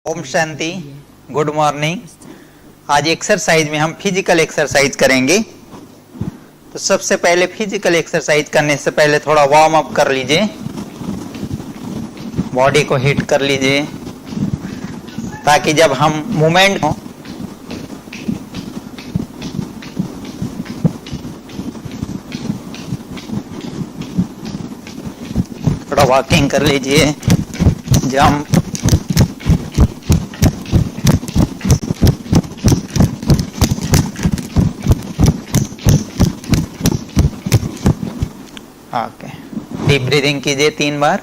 ओम शांति। Good morning. आज exercise में हम फिजिकल एक्सरसाइज करेंगे। तो सबसे पहले फिजिकल एक्सरसाइज करने से पहले थोड़ा वार्म अप कर लीजिए, बॉडी को हिट कर लीजिए, ताकि जब हम मूवमेंट हो थोड़ा वॉकिंग कर लीजिए, जंप, ओके। डीप ब्रीदिंग कीजिए 3 बार।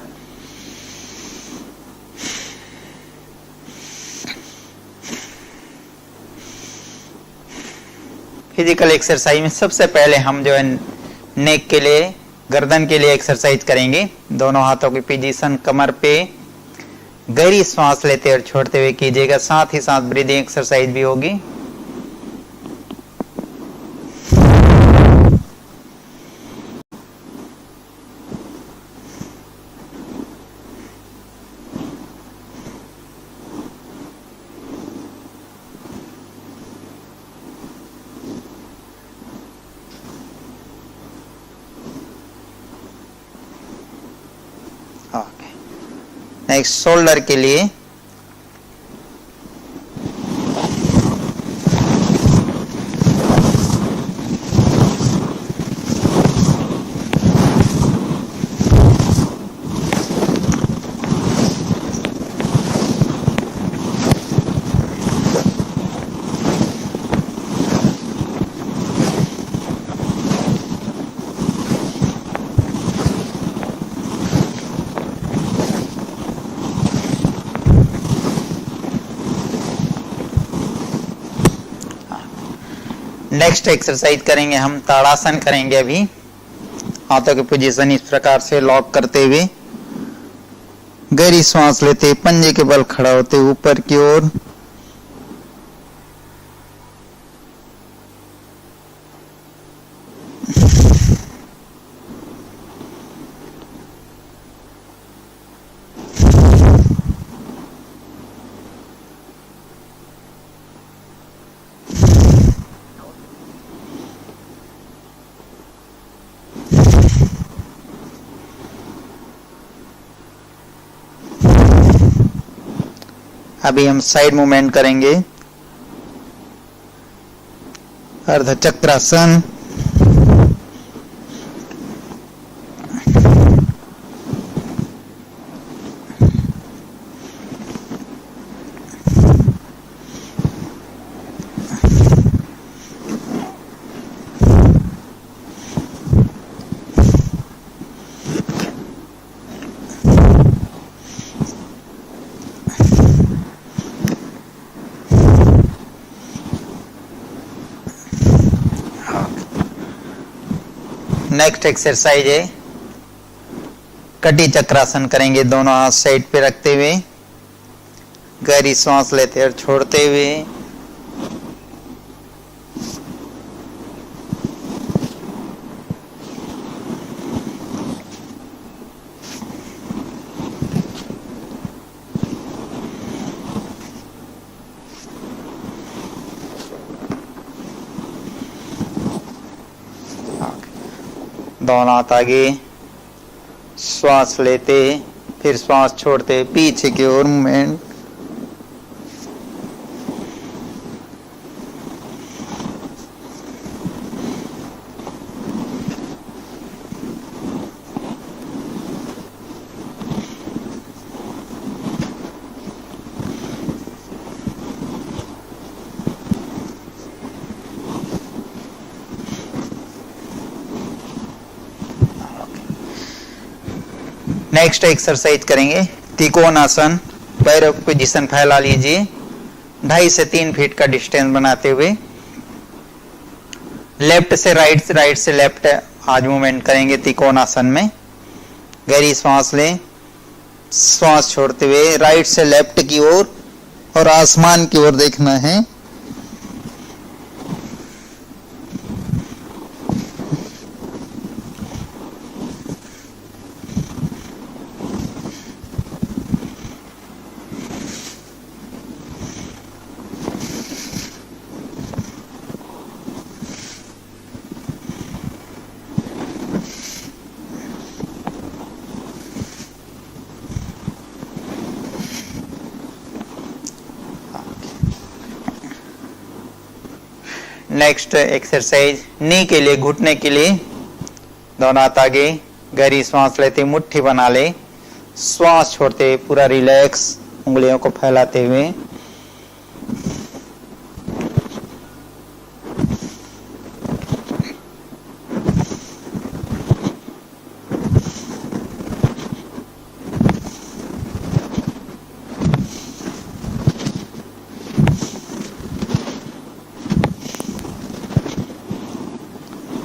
फिजिकल एक्सरसाइज में सबसे पहले हम जो है नेक के लिए, गर्दन के लिए एक्सरसाइज करेंगे। दोनों हाथों की पोजीशन कमर पे गहरी सांस लेते और छोड़ते हुए कीजिएगा। साथ ही साथ ब्रीदिंग एक्सरसाइज भी होगी। नेक्स्ट शोल्डर के लिए नेक्स्ट एक्सरसाइज करेंगे हम ताड़ासन करेंगे। अभी हाथों की पोजीशन इस प्रकार से लॉक करते हुए गहरी सांस लेते, पंजे के बल खड़ा होते ऊपर की ओर, अभी हम साइड मूवमेंट करेंगे। अर्ध चक्रासन, नेक्स्ट एक्सरसाइज है कटी चक्रासन करेंगे। दोनों हाथ साइड पे रखते हुए गहरी सांस लेते और छोड़ते हुए, दोनों हाथ आगे, श्वास लेते फिर श्वास छोड़ते पीछे की ओर मूवमेंट। नेक्स्ट एक्सरसाइज करेंगे त्रिकोणासन। पैरों की पोजीशन फैला लीजिए, 2.5 से 3 फीट का डिस्टेंस बनाते हुए लेफ्ट से राइट, राइट से लेफ्ट आज मूवमेंट करेंगे त्रिकोणासन में। गहरी सांस लें, श्वास छोड़ते हुए राइट से लेफ्ट की ओर और आसमान की ओर देखना है। नेक्स्ट एक्सरसाइज नी के लिए, घुटने के लिए दोनों हाथ आगे, गहरी सांस लेते मुट्ठी बना ले, श्वास छोड़ते पूरा रिलैक्स, उंगलियों को फैलाते हुए।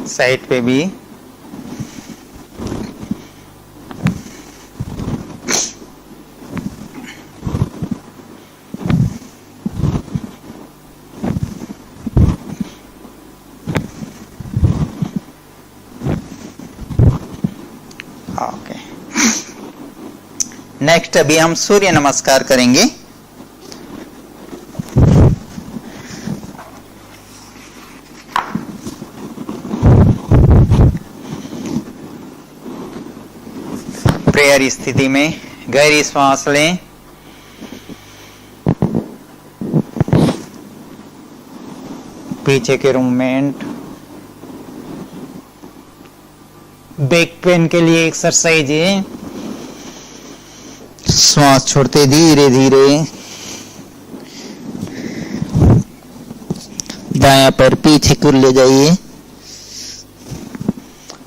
साइड पे भी ओके। नेक्स्ट अभी हम सूर्य नमस्कार करेंगे। प्रेयर स्थिति में गहरी सांस लें, पीछे के मूवमेंट। बैक पेन के लिए एक्सरसाइज है, श्वास छोड़ते धीरे धीरे, दायां पैर पीछे को ले जाइए,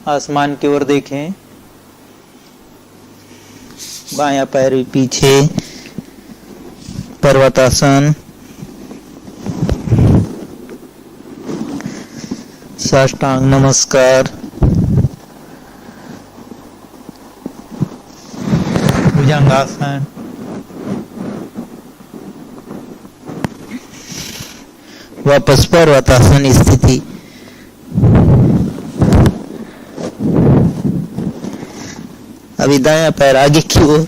आसमान की ओर देखें, बायां पैर भी पीछे, पर्वतासन, साष्टांग नमस्कार, भुजंगासन, वापस पर्वतासन स्थिति। अभी दायां पैर आगे की ओर,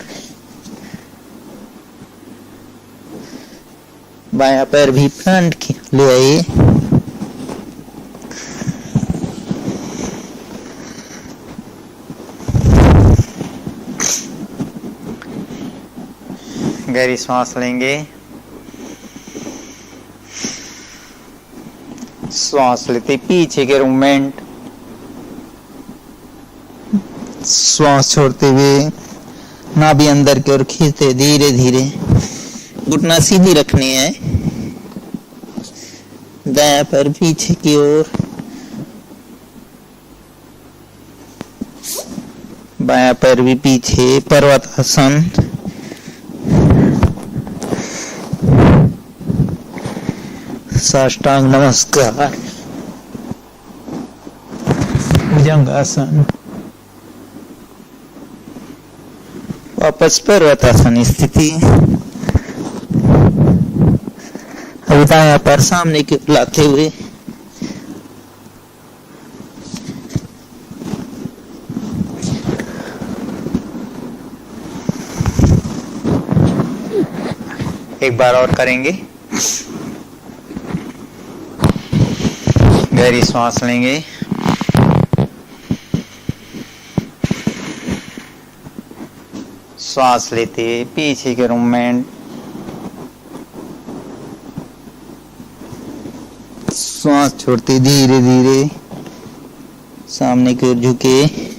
बायां पैर भी फ्रंट की ले आइए, गहरी सांस लेंगे, श्वास लेते पीछे के मूवमेंट, श्वास छोड़ते हुए नाभि अंदर की ओर खींचते धीरे धीरे, घुटना सीधी रखनी है, दायां पैर पीछे की ओर, बायां पैर भी पीछे, पर्वतासन, साष्टांग नमस्कार, भुजंगासन, वापस पर्वतासन स्थिति। अभी दायां पैर सामने की ओर लाते हुए एक बार और करेंगे। गहरी सांस लेंगे, श्वास लेते पीछे के मूवमेंट, श्वास छोड़ते धीरे धीरे सामने की ओर झुके,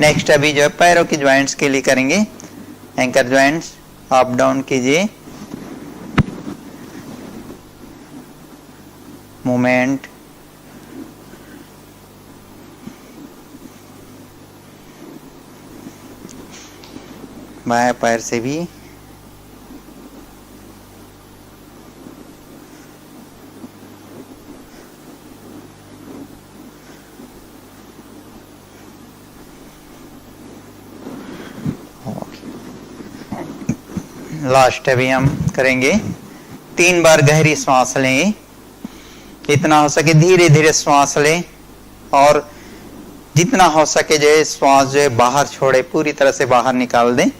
नेक्स्ट अभी जो है पैरों की ज्वाइंट्स के लिए करेंगे। एंकर ज्वाइंट्स अप डाउन कीजिए, मूवमेंट, बाएं पैर से भी लास्ट अभी हम करेंगे। 3 बार गहरी श्वास लेंगे, जितना हो सके धीरे धीरे श्वास लें और जितना हो सके जो है श्वास जो है बाहर छोड़े, पूरी तरह से बाहर निकाल दें।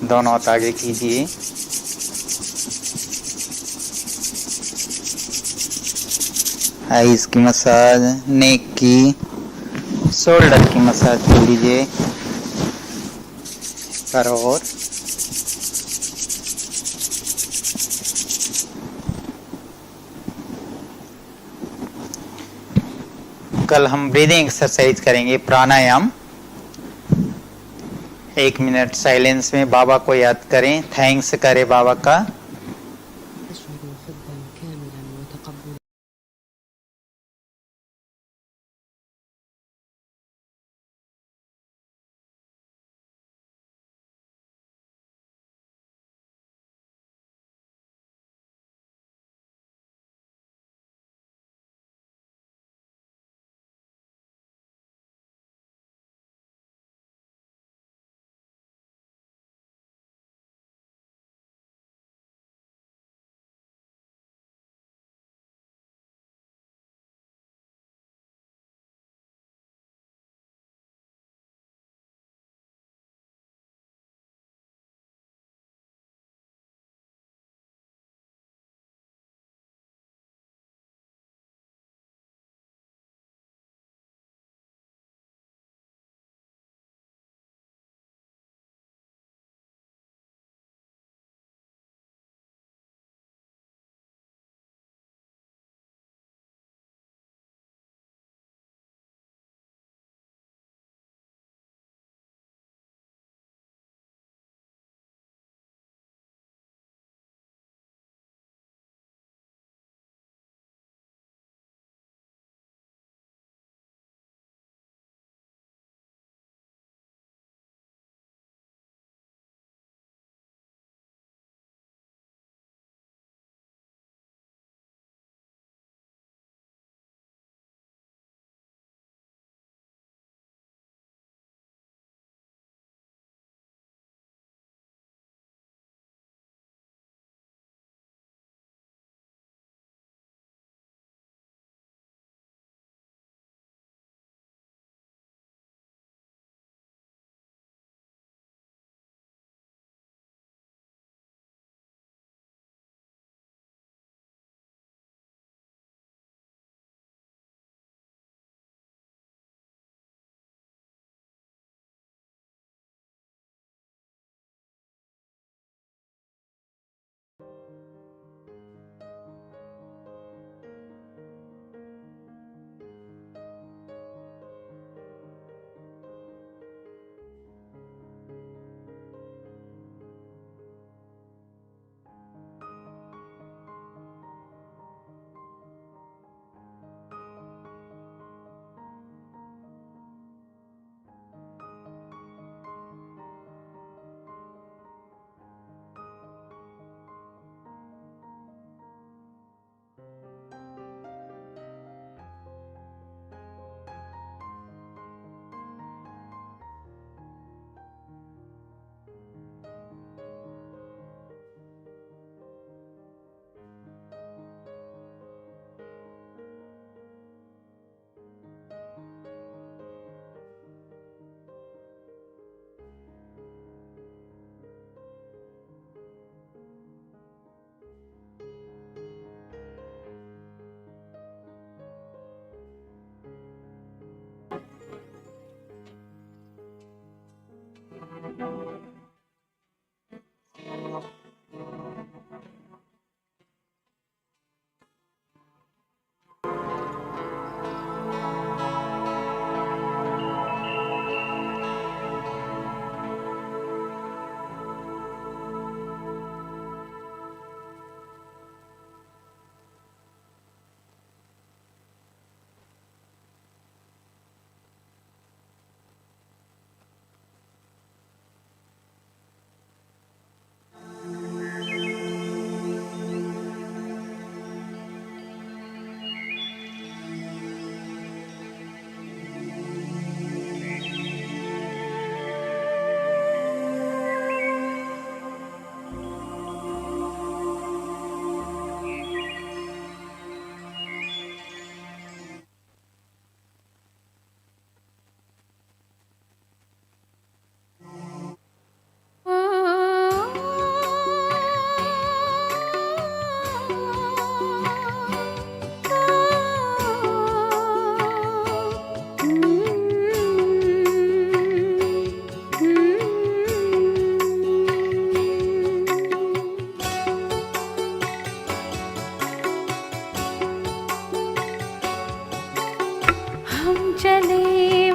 दोनों हाथ आगे कीजिए। आईज की मसाज, नेक की, शोल्डर की मसाज कर लीजिए। और कल हम ब्रीदिंग एक्सरसाइज करेंगे, प्राणायाम। 1 मिनट साइलेंस में बाबा को याद करें, थैंक्स करें बाबा का।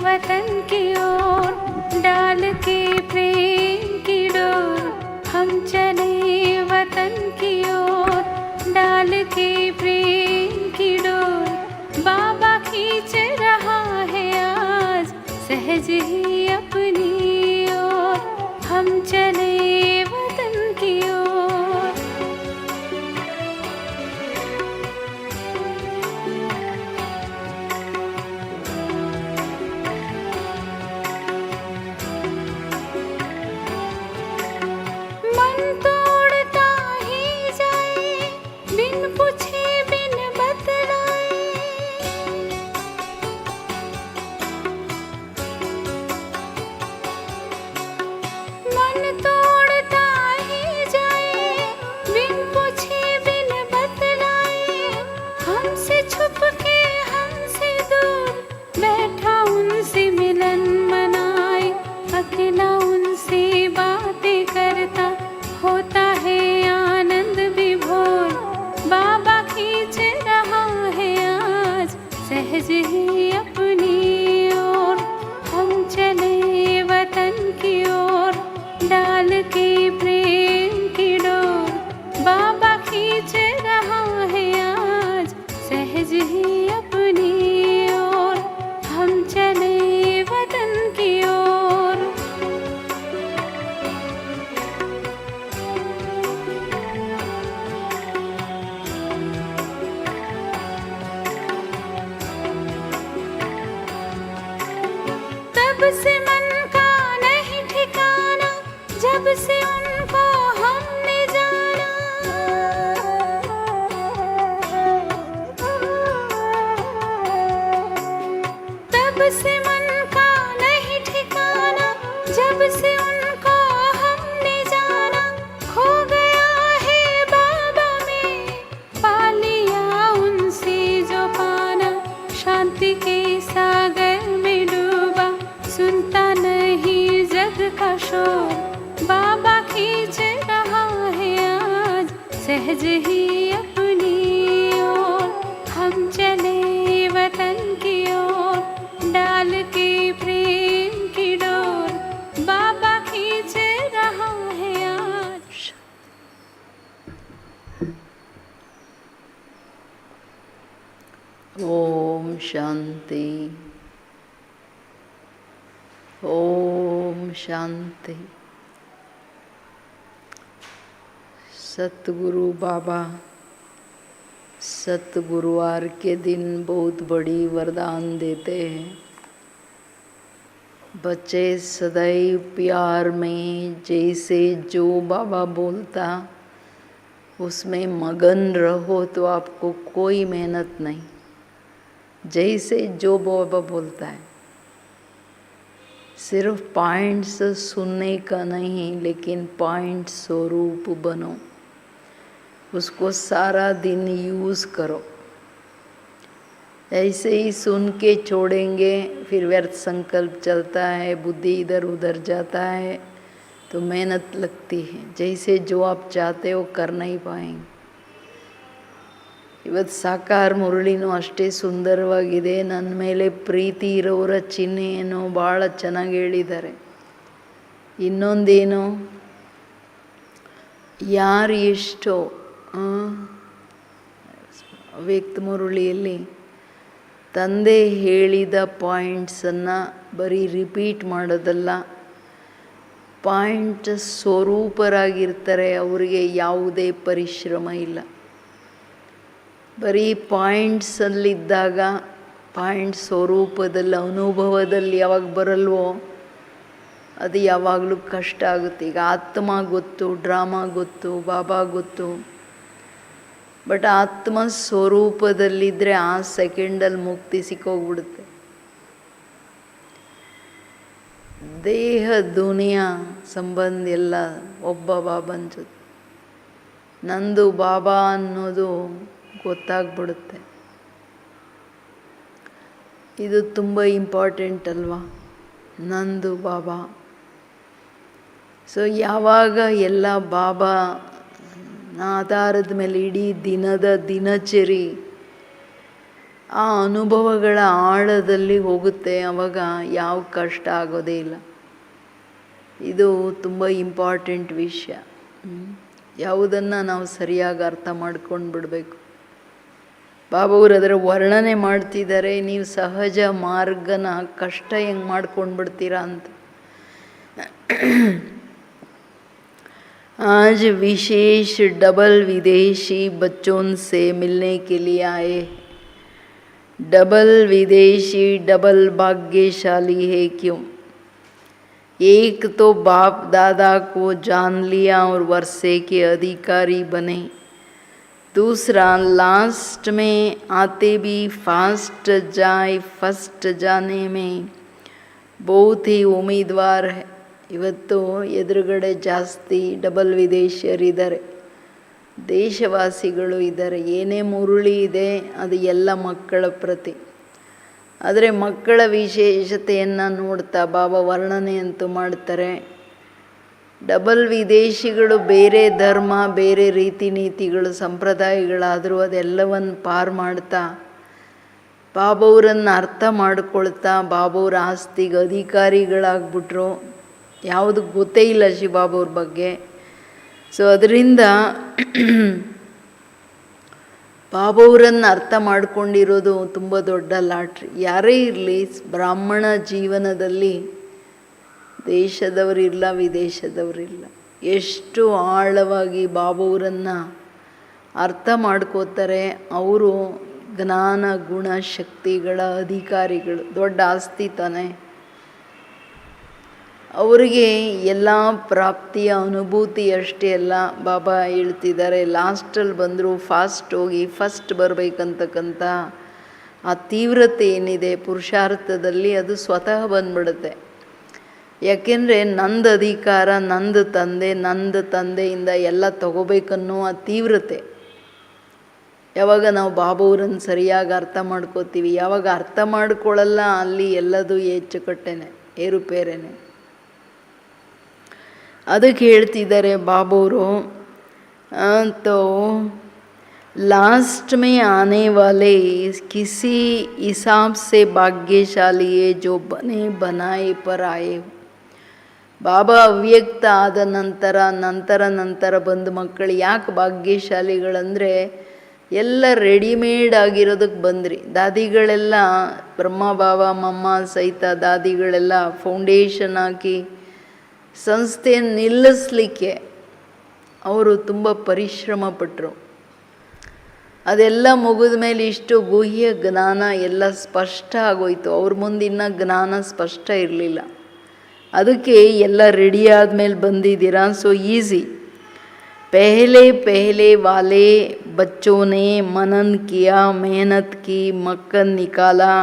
वतन की ओर, डाल के प्रेम की डोर। हम चले वतन की ओर, डाल के प्रेम की डोर। बाबा खींच रहा है आज सहज ही अपनी ओर। हम चले वतन की ओर। मन तोड़ता ही जाए, बिन पूछे बिन बतलाए। मन तोड़ता ही जाए, बिन पूछे बिन बतलाए। हमसे छुप के हमसे दूर बैठा उनसे मिलन मनाए। अकेला उनसे बातें करता होता है आनंद विभोर। बाबा खींच रहा है आज सहज ही अपनी ओर। हम चले वतन की ओर, डाल के प्रेम की डोर। बाबा खींच रहा है आज सहज ही अपनी ओर। हम चले वतन की ओर। तब से मन का नहीं ठिकाना, जब से उनको हमने जाना। तब से मन का नहीं ठिकाना, जब से उनको हमने जाना। खो गया है बाबा में, पा लिया उनसे जो पाना। शांति के सागर में डूबा, सुनता नहीं जग का शोर। बाबा खींच रहा है आज सहज ही अपनी ओर। हम चले वतन की ओर, डाल के प्रेम की डोर। बाबा खींच रहा है आज। ओम शांति, ओम शांति। सतगुरु बाबा सतगुरुवार के दिन बहुत बड़ी वरदान देते हैं। बच्चे सदैव प्यार में जैसे जो बाबा बोलता उसमें मगन रहो तो आपको कोई मेहनत नहीं। जैसे जो बाबा बोलता है, सिर्फ पॉइंट्स सुनने का नहीं, लेकिन पॉइंट स्वरूप बनो, उसको सारा दिन यूज़ करो। ऐसे ही सुन के छोड़ेंगे फिर व्यर्थ संकल्प चलता है, बुद्धि इधर उधर जाता है, तो मेहनत लगती है। जैसे जो आप चाहते हो कर नहीं पाएंगे। ಇವತ್ತು ಸಾಕಾರ ಮುರಳಿನೂ ಅಷ್ಟೇ ಸುಂದರವಾಗಿದೆ. ನನ್ನ ಮೇಲೆ ಪ್ರೀತಿ ಇರೋರ ಚಿಹ್ನೆಯನ್ನು ಭಾಳ ಚೆನ್ನಾಗಿ ಹೇಳಿದ್ದಾರೆ. ಇನ್ನೊಂದೇನು, ಯಾರು ಎಷ್ಟೋ ಅವ್ಯಕ್ತ ಮುರಳಿಯಲ್ಲಿ ತಂದೆ ಹೇಳಿದ ಪಾಯಿಂಟ್ಸನ್ನು ಬರೀ ರಿಪೀಟ್ ಮಾಡೋದಲ್ಲ, ಪಾಯಿಂಟ್ ಸ್ವರೂಪರಾಗಿರ್ತಾರೆ. ಅವರಿಗೆ ಯಾವುದೇ ಪರಿಶ್ರಮ ಇಲ್ಲ. ಬರೀ ಪಾಯಿಂಟ್ಸಲ್ಲಿದ್ದಾಗ, ಪಾಯಿಂಟ್ ಸ್ವರೂಪದಲ್ಲಿ ಅನುಭವದಲ್ಲಿ ಯಾವಾಗ ಬರಲ್ವೋ ಅದು ಯಾವಾಗಲೂ ಕಷ್ಟ ಆಗುತ್ತೆ. ಈಗ ಆತ್ಮ ಗೊತ್ತು, ಡ್ರಾಮಾ ಗೊತ್ತು, ಬಾಬಾ ಗೊತ್ತು, ಬಟ್ ಆತ್ಮ ಸ್ವರೂಪದಲ್ಲಿದ್ದರೆ ಆ ಸೆಕೆಂಡಲ್ಲಿ ಮುಕ್ತಿ ಸಿಕ್ಕೋಗ್ಬಿಡುತ್ತೆ. ದೇಹ ದುನಿಯಾ ಸಂಬಂಧ ಎಲ್ಲ ಒಬ್ಬ ಬಾಬನ ಜೊತೆ. ನಂದು ಬಾಬಾ ಅನ್ನೋದು ಗೊತ್ತಾಗ್ಬಿಡುತ್ತೆ. ಇದು ತುಂಬ ಇಂಪಾರ್ಟೆಂಟ್ ಅಲ್ವಾ, ನಂದು ಬಾಬಾ. ಸೊ ಯಾವಾಗ ಎಲ್ಲ ಬಾಬಾ ಆಧಾರದ ಮೇಲೆ ಇಡೀ ದಿನದ ದಿನಚರಿ ಆ ಅನುಭವಗಳ ಆಳದಲ್ಲಿ ಹೋಗುತ್ತೆ. ಆವಾಗ ಯಾವ ಕಷ್ಟ ಆಗೋದೇ ಇಲ್ಲ. ಇದು ತುಂಬ ಇಂಪಾರ್ಟೆಂಟ್ ವಿಷಯ. ಯಾವುದನ್ನು ನಾವು ಸರಿಯಾಗಿ ಅರ್ಥ ಮಾಡ್ಕೊಂಡು ಬಿಡಬೇಕು. ಬಾಬಾವ್ರು ಅದರ ವರ್ಣನೆ ಮಾಡ್ತಿದ್ದಾರೆ, ನೀವು ಸಹಜ ಮಾರ್ಗನ ಕಷ್ಟ ಹೆಂಗೆ ಮಾಡ್ಕೊಂಡು ಬಿಡ್ತೀರಾ ಅಂತ. आज विशेष डबल विदेशी बच्चों से मिलने के लिए आए. डबल विदेशी डबल भाग्यशाली है क्यों? एक तो बाप दादा को जान लिया और वर्षे के अधिकारी बने, दूसरा लास्ट में आते भी फास्ट जाए, फर्स्ट जाने में बहुत ही उम्मीदवार है. ಇವತ್ತು ಎದುರುಗಡೆ ಜಾಸ್ತಿ ಡಬಲ್ ವಿದೇಶಿಯರಿದ್ದಾರೆ, ದೇಶವಾಸಿಗಳು ಇದ್ದಾರೆ. ಏನೇ ಮುರುಳಿ ಇದೆ ಅದು ಎಲ್ಲ ಮಕ್ಕಳ ಪ್ರತಿ. ಆದರೆ ಮಕ್ಕಳ ವಿಶೇಷತೆಯನ್ನು ನೋಡ್ತಾ ಬಾಬಾ ವರ್ಣನೆ ಅಂತೂ ಮಾಡ್ತಾರೆ. ಡಬಲ್ ವಿದೇಶಿಗಳು ಬೇರೆ ಧರ್ಮ, ಬೇರೆ ರೀತಿ ನೀತಿಗಳು, ಸಂಪ್ರದಾಯಗಳಾದರೂ ಅದೆಲ್ಲವನ್ನು ಪಾರು ಮಾಡ್ತಾ ಬಾಬಾವ್ರನ್ನು ಅರ್ಥ ಮಾಡ್ಕೊಳ್ತಾ ಬಾಬಾವ್ರ ಆಸ್ತಿಗೆ ಅಧಿಕಾರಿಗಳಾಗ್ಬಿಟ್ರು. ಯಾವುದು ಗೊತ್ತೇ ಇಲ್ಲ ಶಿವಬಾಬಾವ್ರ ಬಗ್ಗೆ. ಸೊ ಅದರಿಂದ ಬಾಬಾವ್ರನ್ನು ಅರ್ಥ ಮಾಡ್ಕೊಂಡಿರೋದು ತುಂಬ ದೊಡ್ಡ ಲಾಟ್ರಿ. ಯಾರೇ ಇರಲಿ, ಬ್ರಾಹ್ಮಣ ಜೀವನದಲ್ಲಿ ದೇಶದವರಿಲ್ಲ, ವಿದೇಶದವರಿಲ್ಲ. ಎಷ್ಟು ಆಳವಾಗಿ ಬಾಬಾವ್ರನ್ನು ಅರ್ಥ ಮಾಡ್ಕೋತಾರೆ. ಅವರು ಜ್ಞಾನ ಗುಣ ಶಕ್ತಿಗಳ ಅಧಿಕಾರಿಗಳು. ದೊಡ್ಡ ಆಸ್ತಿ ತಾನೆ ಅವರಿಗೆ. ಎಲ್ಲ ಪ್ರಾಪ್ತಿಯ ಅನುಭೂತಿ ಅಷ್ಟೇ ಅಲ್ಲ, ಬಾಬಾ ಹೇಳ್ತಿದ್ದಾರೆ ಲಾಸ್ಟಲ್ಲಿ ಬಂದರೂ ಫಾಸ್ಟ್ ಹೋಗಿ ಫಸ್ಟ್ ಬರಬೇಕಂತಕ್ಕಂಥ ಆ ತೀವ್ರತೆ ಏನಿದೆ ಪುರುಷಾರ್ಥದಲ್ಲಿ, ಅದು ಸ್ವತಃ ಬಂದ್ಬಿಡುತ್ತೆ. ಯಾಕೆಂದರೆ ನಂದು ಅಧಿಕಾರ, ನಂದು ತಂದೆಯಿಂದ ಎಲ್ಲ ತಗೋಬೇಕನ್ನೋ ಆ ತೀವ್ರತೆ. ಯಾವಾಗ ನಾವು ಬಾಬಾವ್ರನ್ನು ಸರಿಯಾಗಿ ಅರ್ಥ ಮಾಡ್ಕೋತೀವಿ, ಯಾವಾಗ ಅರ್ಥ ಮಾಡ್ಕೊಳ್ಳಲ್ಲ ಅಲ್ಲಿ ಎಲ್ಲದೂ ಹೆಚ್ಚುಕಟ್ಟೆನೆ, ಏರುಪೇರೇನೆ. ಅದಕ್ಕೆ ಹೇಳ್ತಿದ್ದಾರೆ ಬಾಬಾವ್ರು, तो लास्ट में आने वाले किसी हिसाब से भाग्यशाली है जो बने बनाए पर आए. ಬಾಬಾ ಅವ್ಯಕ್ತ ಆದ ನಂತರ ಬಂದ ಮಕ್ಕಳು ಯಾಕೆ ಭಾಗ್ಯಶಾಲಿಗಳಂದರೆ ಎಲ್ಲ ರೆಡಿಮೇಡ್ ಆಗಿರೋದಕ್ಕೆ ಬಂದ್ರಿ. ದಾದಿಗಳೆಲ್ಲ ಬ್ರಹ್ಮ ಬಾಬಾ ಮಮ್ಮ ಸಹಿತ ದಾದಿಗಳೆಲ್ಲ ಫೌಂಡೇಶನ್ ಹಾಕಿ ಸಂಸ್ಥೆಯನ್ನು ನಿಲ್ಲಿಸಲಿಕ್ಕೆ ಅವರು ತುಂಬ ಪರಿಶ್ರಮ ಪಟ್ಟರು. ಅದೆಲ್ಲ ಮುಗಿದ ಮೇಲೆ ಇಷ್ಟು ಗುಹ್ಯ ಜ್ಞಾನ ಎಲ್ಲ ಸ್ಪಷ್ಟ ಆಗೋಯ್ತು. ಅವ್ರ ಮುಂದಿನ ಜ್ಞಾನ ಸ್ಪಷ್ಟ ಇರಲಿಲ್ಲ. ಅದಕ್ಕೆ ಎಲ್ಲ ರೆಡಿ ಆದಮೇಲೆ ಬಂದಿದ್ದೀರಾ. So easy. पहले वाले बच्चों ने मनन किया, मेहनत की, मक्खन निकाला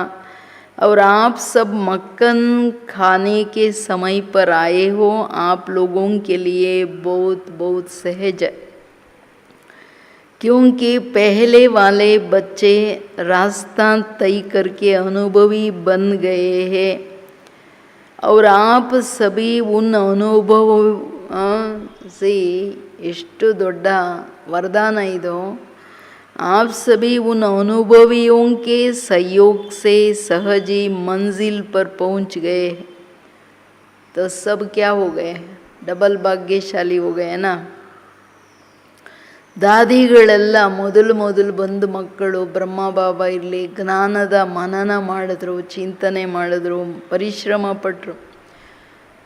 और आप सब मक्खन खाने के समय पर आए हो. आप लोगों के लिए बहुत बहुत सहज है, क्योंकि पहले वाले बच्चे रास्ता तय करके अनुभवी बन गए हैं और आप सभी उन अनुभव से ಎಷ್ಟು ದೊಡ್ಡ वरदान ಇದು. आप सभी उन अनुभवियों के सहयोग से सहज ही मंजिल पर पहुंच गए. तो सब क्या हो गए? डबल भाग्यशाली हो गए ना. ದಾದಿಗಳೆಲ್ಲ ಮೊದಲು ಬಂದು ಮಕ್ಕಳು ಬ್ರಹ್ಮ ಬಾಬಾ ಇರಲಿ ಜ್ಞಾನದ ಮನನ ಮಾಡಿದ್ರು, ಚಿಂತನೆ ಮಾಡಿದ್ರು, ಪರಿಶ್ರಮ ಪಟ್ಟರು.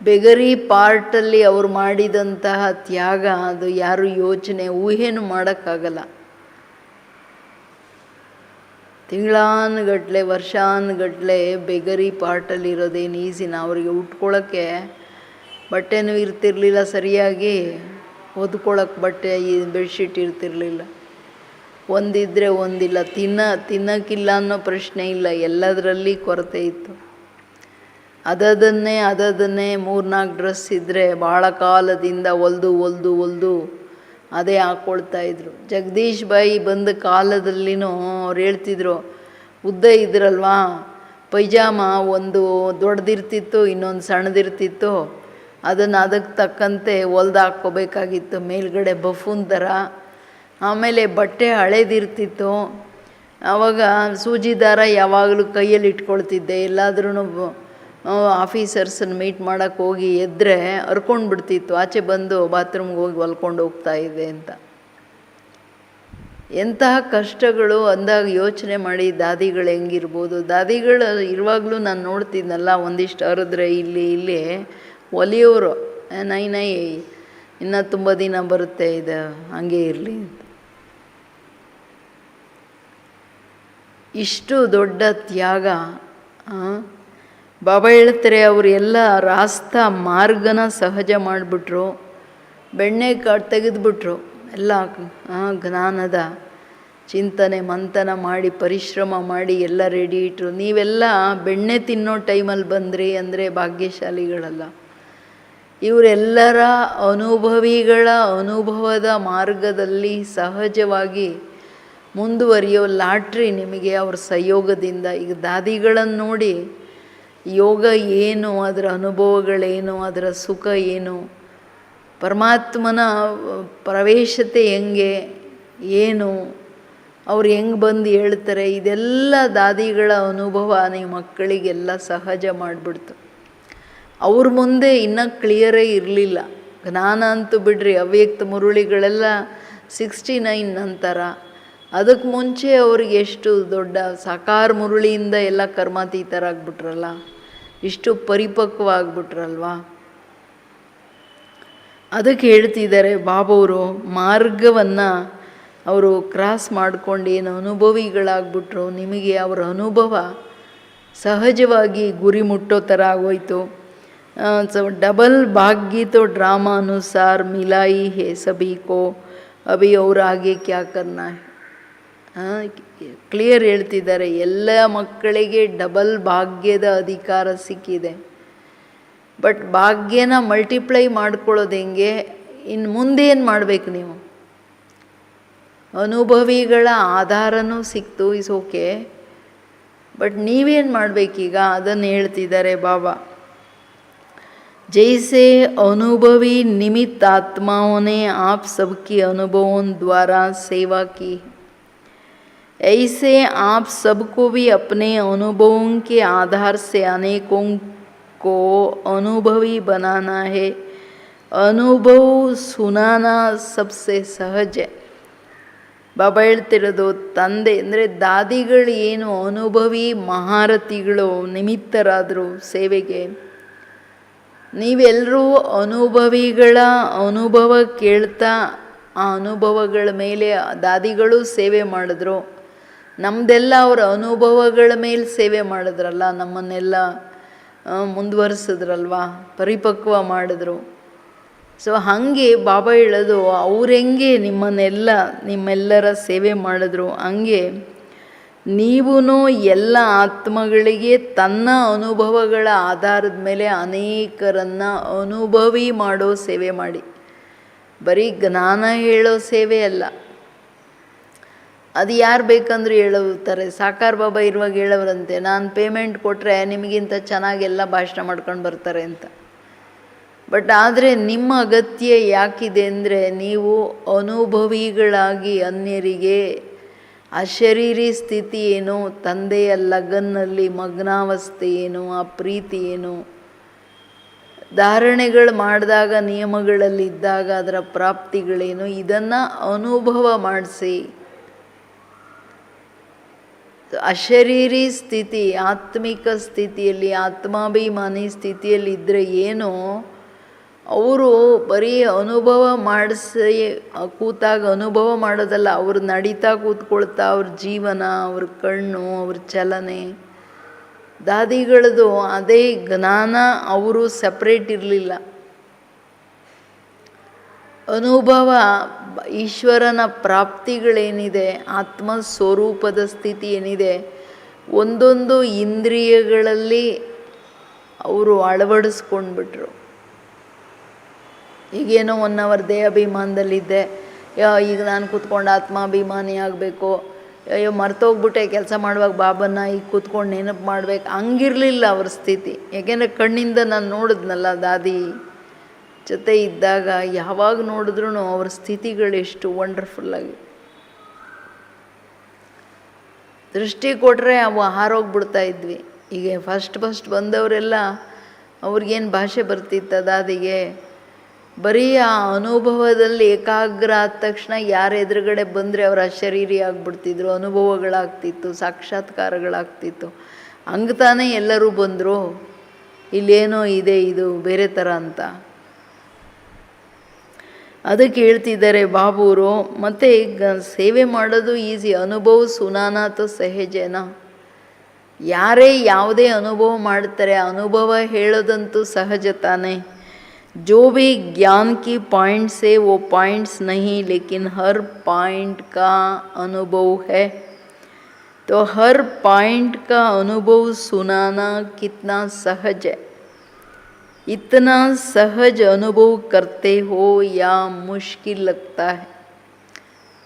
ಬೆಗರಿ ಪಾರ್ಟಲ್ಲಿ ಅವ್ರು ಮಾಡಿದಂತಹ ತ್ಯಾಗ ಅದು ಯಾರು ಯೋಚನೆ ಊಹೆನೂ ಮಾಡೋಕ್ಕಾಗಲ್ಲ. ತಿಂಗಳಾನುಗಟ್ಲೆ ವರ್ಷಾನುಗಟ್ಲೆ ಬೆಗರಿ ಪಾರ್ಟಲ್ಲಿ ಇರೋದೇನು ಈಸಿನ. ಅವರಿಗೆ ಉಟ್ಕೊಳ್ಳೋಕ್ಕೆ ಬಟ್ಟೆನೂ ಇರ್ತಿರಲಿಲ್ಲ, ಸರಿಯಾಗಿ ಹೊದ್ಕೊಳ್ಳೋಕೆ ಬಟ್ಟೆ ಬೆಡ್ಶೀಟ್ ಇರ್ತಿರಲಿಲ್ಲ. ಒಂದಿದ್ರೆ ಒಂದಿಲ್ಲ, ತಿನ್ನೋಕ್ಕಿಲ್ಲ ಅನ್ನೋ ಪ್ರಶ್ನೆ ಇಲ್ಲ, ಎಲ್ಲದರಲ್ಲಿ ಕೊರತೆ ಇತ್ತು. ಅದನ್ನೇ 3-4 ಡ್ರೆಸ್ ಇದ್ದರೆ ಭಾಳ ಕಾಲದಿಂದ ಹೊಲ್ದು ಅದೇ ಹಾಕ್ಕೊಳ್ತಾಯಿದ್ರು. ಜಗದೀಶ್ ಬಾಯಿ ಬಂದ ಕಾಲದಲ್ಲಿನೂ ಅವ್ರು ಹೇಳ್ತಿದ್ರು, ಉದ್ದ ಇದ್ರಲ್ವಾ ಪೈಜಾಮ ಒಂದು ದೊಡ್ಡದಿರ್ತಿತ್ತು, ಇನ್ನೊಂದು ಸಣ್ಣದಿರ್ತಿತ್ತು. ಅದಕ್ಕೆ ತಕ್ಕಂತೆ ಹೊಲ್ದು ಹಾಕ್ಕೋಬೇಕಾಗಿತ್ತು, ಮೇಲ್ಗಡೆ ಬಫೂನ್ ಥರ. ಆಮೇಲೆ ಬಟ್ಟೆ ಹಳೇದಿರ್ತಿತ್ತು, ಆವಾಗ ಸೂಜಿ ದಾರ ಯಾವಾಗಲೂ ಕೈಯಲ್ಲಿ ಇಟ್ಕೊಳ್ತಿದ್ದೆ. ಎಲ್ಲಾದ್ರೂ ಆಫೀಸರ್ಸನ್ನು ಮೀಟ್ ಮಾಡೋಕ್ಕೆ ಹೋಗಿ ಎದ್ದರೆ ಹರ್ಕೊಂಡು ಬಿಡ್ತಿತ್ತು, ಆಚೆ ಬಂದು ಬಾತ್ರೂಮ್ಗೆ ಹೋಗಿ ಹೊಲ್ಕೊಂಡು ಹೋಗ್ತಾ ಇದೆ ಅಂತ. ಎಂತಹ ಕಷ್ಟಗಳು ಅಂದಾಗ ಯೋಚನೆ ಮಾಡಿ ದಾದಿಗಳು ಹೆಂಗಿರ್ಬೋದು. ದಾದಿಗಳು ಇರುವಾಗಲೂ ನಾನು ನೋಡ್ತಿದ್ನಲ್ಲ, ಒಂದಿಷ್ಟು ಹರಿದ್ರೆ ಇಲ್ಲಿ ಒಲಿಯೋರು, ನೈ ಇನ್ನೂ ತುಂಬ ದಿನ ಬರುತ್ತೆ, ಇದು ಹಾಗೇ ಇರಲಿ ಅಂತ. ಇಷ್ಟು ದೊಡ್ಡ ತ್ಯಾಗ. ಬಾಬಾ ಹೇಳ್ತಾರೆ, ಅವರು ಎಲ್ಲ ರಾಸ್ತಾ ಮಾರ್ಗನ ಸಹಜ ಮಾಡಿಬಿಟ್ರು, ಬೆಣ್ಣೆ ತೆಗೆದುಬಿಟ್ರು. ಎಲ್ಲ ಜ್ಞಾನದ ಚಿಂತನೆ ಮಂಥನ ಮಾಡಿ ಪರಿಶ್ರಮ ಮಾಡಿ ಎಲ್ಲ ರೆಡಿ ಇಟ್ಟರು. ನೀವೆಲ್ಲ ಬೆಣ್ಣೆ ತಿನ್ನೋ ಟೈಮಲ್ಲಿ ಬಂದ್ರಿ ಅಂದರೆ ಭಾಗ್ಯಶಾಲಿಗಳಲ್ಲ. ಇವರೆಲ್ಲರ ಅನುಭವಿಗಳ ಅನುಭವದ ಮಾರ್ಗದಲ್ಲಿ ಸಹಜವಾಗಿ ಮುಂದುವರಿಯೋ ಲಾಟ್ರಿ ನಿಮಗೆ ಅವ್ರ ಸಹಯೋಗದಿಂದ. ಈಗ ದಾದಿಗಳನ್ನು ನೋಡಿ ಯೋಗ ಏನು, ಅದರ ಅನುಭವಗಳೇನು, ಅದರ ಸುಖ ಏನು, ಪರಮಾತ್ಮನ ಪ್ರವೇಶತೆ ಹೆಂಗೆ ಏನು, ಅವ್ರು ಹೆಂಗೆ ಬಂದು ಹೇಳ್ತಾರೆ, ಇದೆಲ್ಲ ದಾದಿಗಳ ಅನುಭವ ನಿಮ್ಮ ಮಕ್ಕಳಿಗೆಲ್ಲ ಸಹಜ ಮಾಡಿಬಿಡ್ತು. ಅವ್ರ ಮುಂದೆ ಇನ್ನೂ ಕ್ಲಿಯರೇ ಇರಲಿಲ್ಲ. ಜ್ಞಾನ ಅಂತೂ ಬಿಡ್ರಿ, ಅವ್ಯಕ್ತ ಮುರುಳಿಗಳೆಲ್ಲ 69 ನಂತರ. ಅದಕ್ಕೆ ಮುಂಚೆ ಅವ್ರಿಗೆ ಎಷ್ಟು ದೊಡ್ಡ ಸಾಕಾರ ಮುರುಳಿಯಿಂದ ಎಲ್ಲ ಕರ್ಮಾತೀತರಾಗ್ಬಿಟ್ರಲ್ಲ, ಇಷ್ಟು ಪರಿಪಕ್ವ ಆಗ್ಬಿಟ್ರಲ್ವಾ. ಅದಕ್ಕೆ ಹೇಳ್ತಿದ್ದಾರೆ ಬಾಬವರು, ಮಾರ್ಗವನ್ನು ಅವರು ಕ್ರಾಸ್ ಮಾಡ್ಕೊಂಡು ಏನು ಅನುಭವಿಗಳಾಗ್ಬಿಟ್ರು, ನಿಮಗೆ ಅವರ ಅನುಭವ ಸಹಜವಾಗಿ ಗುರಿ ಮುಟ್ಟೋ ಥರ ಆಗೋಯ್ತು. ಡಬಲ್ ಭಾಗ್ಯ तो ड्रामा अनुसार मिलाई है सभी को अभी और आगे क्या करना है. ಕ್ಲಿಯರ್ ಹೇಳ್ತಿದ್ದಾರೆ, ಎಲ್ಲ ಮಕ್ಕಳಿಗೆ ಡಬಲ್ ಭಾಗ್ಯದ ಅಧಿಕಾರ ಸಿಕ್ಕಿದೆ. ಬಟ್ ಭಾಗ್ಯನ ಮಲ್ಟಿಪ್ಲೈ ಮಾಡ್ಕೊಳ್ಳೋದು ಹೆಂಗೆ, ಇನ್ನು ಮುಂದೇನು ಮಾಡಬೇಕು ನೀವು. ಅನುಭವಿಗಳ ಆಧಾರನೂ ಸಿಕ್ತು, ಇಸ್ ಓಕೆ, ಬಟ್ ನೀವೇನು ಮಾಡಬೇಕೀಗ ಅದನ್ನು ಹೇಳ್ತಿದ್ದಾರೆ ಬಾಬಾ. जैसे अनुभवी निमित्त आत्माओं ने आप सबकी अनुभवों द्वारा सेवा की, ऐसे आप सबको भी अपने अनुभवों के आधार से अनेकों को अनुभवी बनाना है. अनुभव सुनाना सबसे सहज है. ಬಾಬಾ ಹೇಳ್ತಿರೋದು, ತಂದೆ ಅಂದರೆ ದಾದಿಗಳು ಏನು ಅನುಭವಿ ಮಹಾರಥಿಗಳು ನಿಮಿತ್ತರಾದರು ಸೇವೆಗೆ. ನೀವೆಲ್ಲರೂ ಅನುಭವಿಗಳ ಅನುಭವ ಕೇಳ್ತಾ ಆ ಅನುಭವಗಳ ಮೇಲೆ ದಾದಿಗಳು ಸೇವೆ ಮಾಡಿದ್ರು. ನಮ್ಮದೆಲ್ಲ ಅವರ ಅನುಭವಗಳ ಮೇಲೆ ಸೇವೆ ಮಾಡಿದ್ರಲ್ಲ, ನಮ್ಮನ್ನೆಲ್ಲ ಮುಂದುವರಿಸಿದ್ರಲ್ವ, ಪರಿಪಕ್ವ ಮಾಡಿದ್ರು. ಸೊ ಹಾಗೆ ಬಾಬಾ ಹೇಳೋದು, ಅವ್ರೆಂಗೆ ನಿಮ್ಮೆಲ್ಲರ ಸೇವೆ ಮಾಡಿದ್ರು, ಹಂಗೆ ನೀವೂ ಎಲ್ಲ ಆತ್ಮಗಳಿಗೆ ತನ್ನ ಅನುಭವಗಳ ಆಧಾರದ ಮೇಲೆ ಅನೇಕರನ್ನು ಅನುಭವಿ ಮಾಡೋ ಸೇವೆ ಮಾಡಿ. ಬರೀ ಜ್ಞಾನ ಹೇಳೋ ಸೇವೆ ಅಲ್ಲ. ಅದು ಯಾರು ಬೇಕಂದ್ರೂ ಹೇಳುತ್ತಾರೆ. ಸಾಕಾರ ಬಾಬಾ ಇರುವಾಗ ಹೇಳೋರಂತೆ, ನಾನು ಪೇಮೆಂಟ್ ಕೊಟ್ಟರೆ ನಿಮಗಿಂತ ಚೆನ್ನಾಗೆಲ್ಲ ಭಾಷಣ ಮಾಡ್ಕೊಂಡು ಬರ್ತಾರೆ ಅಂತ. ಬಟ್ ಆದರೆ ನಿಮ್ಮ ಅಗತ್ಯ ಯಾಕಿದೆ ಅಂದರೆ, ನೀವು ಅನುಭವಿಗಳಾಗಿ ಅನ್ಯರಿಗೆ ಅಶರೀರಿ ಸ್ಥಿತಿ ಏನು, ತಂದೆಯ ಲಗನ್ನಲ್ಲಿ ಮಗ್ನಾವಸ್ಥೆ ಏನು, ಆ ಪ್ರೀತಿ ಏನು, ಧಾರಣೆಗಳು ಮಾಡಿದಾಗ ನಿಯಮಗಳಲ್ಲಿದ್ದಾಗ ಅದರ ಪ್ರಾಪ್ತಿಗಳೇನು, ಇದನ್ನು ಅನುಭವ ಮಾಡಿಸಿ. ಅಶರೀರಿ ಸ್ಥಿತಿ, ಆತ್ಮಿಕ ಸ್ಥಿತಿಯಲ್ಲಿ, ಆತ್ಮಾಭಿಮಾನಿ ಸ್ಥಿತಿಯಲ್ಲಿ ಇದ್ದರೆ ಏನು, ಅವರು ಬರೀ ಅನುಭವ ಮಾಡಿಸಿ ಕೂತಾಗ ಅನುಭವ ಮಾಡೋದಲ್ಲ, ಅವ್ರು ನಡೀತಾ ಕೂತ್ಕೊಳ್ತಾ ಅವ್ರ ಜೀವನ, ಅವ್ರ ಕಣ್ಣು, ಅವ್ರ ಚಲನೆ, ದಾದಿಗಳದು ಅದೇ ಜ್ಞಾನ. ಅವರು ಸಪ್ರೇಟ್ ಇರಲಿಲ್ಲ. ಅನುಭವ ಈಶ್ವರನ ಪ್ರಾಪ್ತಿಗಳೇನಿದೆ, ಆತ್ಮ ಸ್ವರೂಪದ ಸ್ಥಿತಿ ಏನಿದೆ, ಒಂದೊಂದು ಇಂದ್ರಿಯಗಳಲ್ಲಿ ಅವರು ಅಳವಡಿಸ್ಕೊಂಡ್ಬಿಟ್ರು. ಈಗೇನೋ 1 ಅವರ್ ದೇಹಾಭಿಮಾನದಲ್ಲಿದ್ದೆ, ಈಗ ನಾನು ಕೂತ್ಕೊಂಡು ಆತ್ಮಾಭಿಮಾನಿ ಆಗಬೇಕು, ಅಯ್ಯೋ ಮರ್ತೋಗ್ಬಿಟ್ಟೆ ಕೆಲಸ ಮಾಡುವಾಗ ಬಾಬನ್ನ ಈಗ ಕೂತ್ಕೊಂಡು ನೆನಪು ಮಾಡಬೇಕು, ಹಂಗಿರಲಿಲ್ಲ ಅವ್ರ ಸ್ಥಿತಿ. ಯಾಕೆಂದರೆ ಕಣ್ಣಿಂದ ನಾನು ನೋಡಿದ್ನಲ್ಲ ದಾದಿ ಜೊತೆ ಇದ್ದಾಗ, ಯಾವಾಗ ನೋಡಿದ್ರೂ ಅವ್ರ ಸ್ಥಿತಿಗಳು ಎಷ್ಟು ವಂಡರ್ಫುಲ್ಲಾಗಿ. ದೃಷ್ಟಿ ಕೊಟ್ಟರೆ ಅವು ಹಾರೋಗ್ಬಿಡ್ತಾ ಇದ್ವಿ. ಈಗ ಫಸ್ಟ್ ಬಂದವರೆಲ್ಲ ಅವ್ರಿಗೇನು ಭಾಷೆ ಬರ್ತಿತ್ತದ, ಅದಿಗೆ ಬರೀ ಆ ಅನುಭವದಲ್ಲಿ ಏಕಾಗ್ರ ಆದ ತಕ್ಷಣ ಯಾರ ಎದುರುಗಡೆ ಬಂದರೆ ಅವರ ಅಶರೀರಿ ಆಗಿಬಿಡ್ತಿದ್ರು, ಅನುಭವಗಳಾಗ್ತಿತ್ತು, ಸಾಕ್ಷಾತ್ಕಾರಗಳಾಗ್ತಿತ್ತು. ಹಂಗೆ ತಾನೇ ಎಲ್ಲರೂ ಬಂದರು. ಇಲ್ಲೇನೋ ಇದೆ, ಇದು ಬೇರೆ ಥರ ಅಂತ. ಅದಕ್ಕೆ ಹೇಳ್ತಿದ್ದಾರೆ ಬಾಬೂರು. ಮತ್ತು ಈಗ ಸೇವೆ ಮಾಡೋದು ಈಸಿ, ಅನುಭವ ಸುನಾನಾಥ ಸಹಜನ. ಯಾರೇ ಯಾವುದೇ ಅನುಭವ ಮಾಡ್ತಾರೆ, ಅನುಭವ ಹೇಳೋದಂತೂ ಸಹಜ ತಾನೇ. जो भी ज्ञान की पॉइंट से वो पॉइंट्स नहीं, लेकिन हर पॉइंट का अनुभव है. तो हर पॉइंट का अनुभव सुनाना कितना सहज है. इतना सहज अनुभव करते हो या मुश्किल लगता है.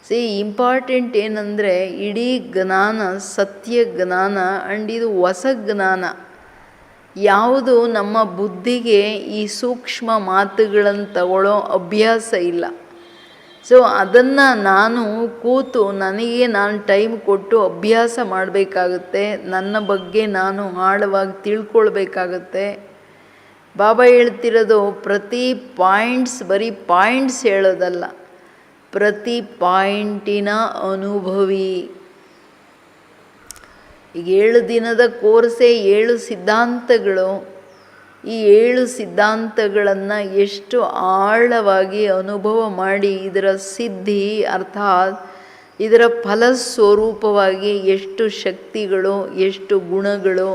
ಸಿ ಇಂಪಾರ್ಟೆಂಟ್ ಏನಂದರೆ ಇಡೀ ಜ್ಞಾನ ಸತ್ಯ ಜ್ಞಾನ ಆ್ಯಂಡ್ ಇದು ಹೊಸ ಜ್ಞಾನ. ಯಾವುದು ನಮ್ಮ ಬುದ್ಧಿಗೆ ಈ ಸೂಕ್ಷ್ಮ ಮಾತುಗಳನ್ನು ತಗೊಳ್ಳೋ ಅಭ್ಯಾಸ ಇಲ್ಲ. ಸೊ ಅದನ್ನು ನಾನು ಕೂತು ನನಗೆ ನಾನು ಟೈಮ್ ಕೊಟ್ಟು ಅಭ್ಯಾಸ ಮಾಡಬೇಕಾಗುತ್ತೆ. ನನ್ನ ಬಗ್ಗೆ ನಾನು ಆಳವಾಗಿ ತಿಳ್ಕೊಳ್ಬೇಕಾಗತ್ತೆ. ಬಾಬಾ ಹೇಳ್ತಿರೋದು ಪ್ರತಿ ಪಾಯಿಂಟ್ಸ್ ಬರೀ ಪಾಯಿಂಟ್ಸ್ ಹೇಳೋದಲ್ಲ, ಪ್ರತಿ ಪಾಯಿಂಟಿನ ಅನುಭವಿ. ಈಗ 7 ದಿನದ ಕೋರ್ಸೇ 7 ಸಿದ್ಧಾಂತಗಳು. ಈ 7 ಸಿದ್ಧಾಂತಗಳನ್ನು ಎಷ್ಟು ಆಳವಾಗಿ ಅನುಭವ ಮಾಡಿ ಇದರ ಸಿದ್ಧಿ ಅರ್ಥಾತ್ ಇದರ ಫಲಸ್ವರೂಪವಾಗಿ ಎಷ್ಟು ಶಕ್ತಿಗಳು, ಎಷ್ಟು ಗುಣಗಳು,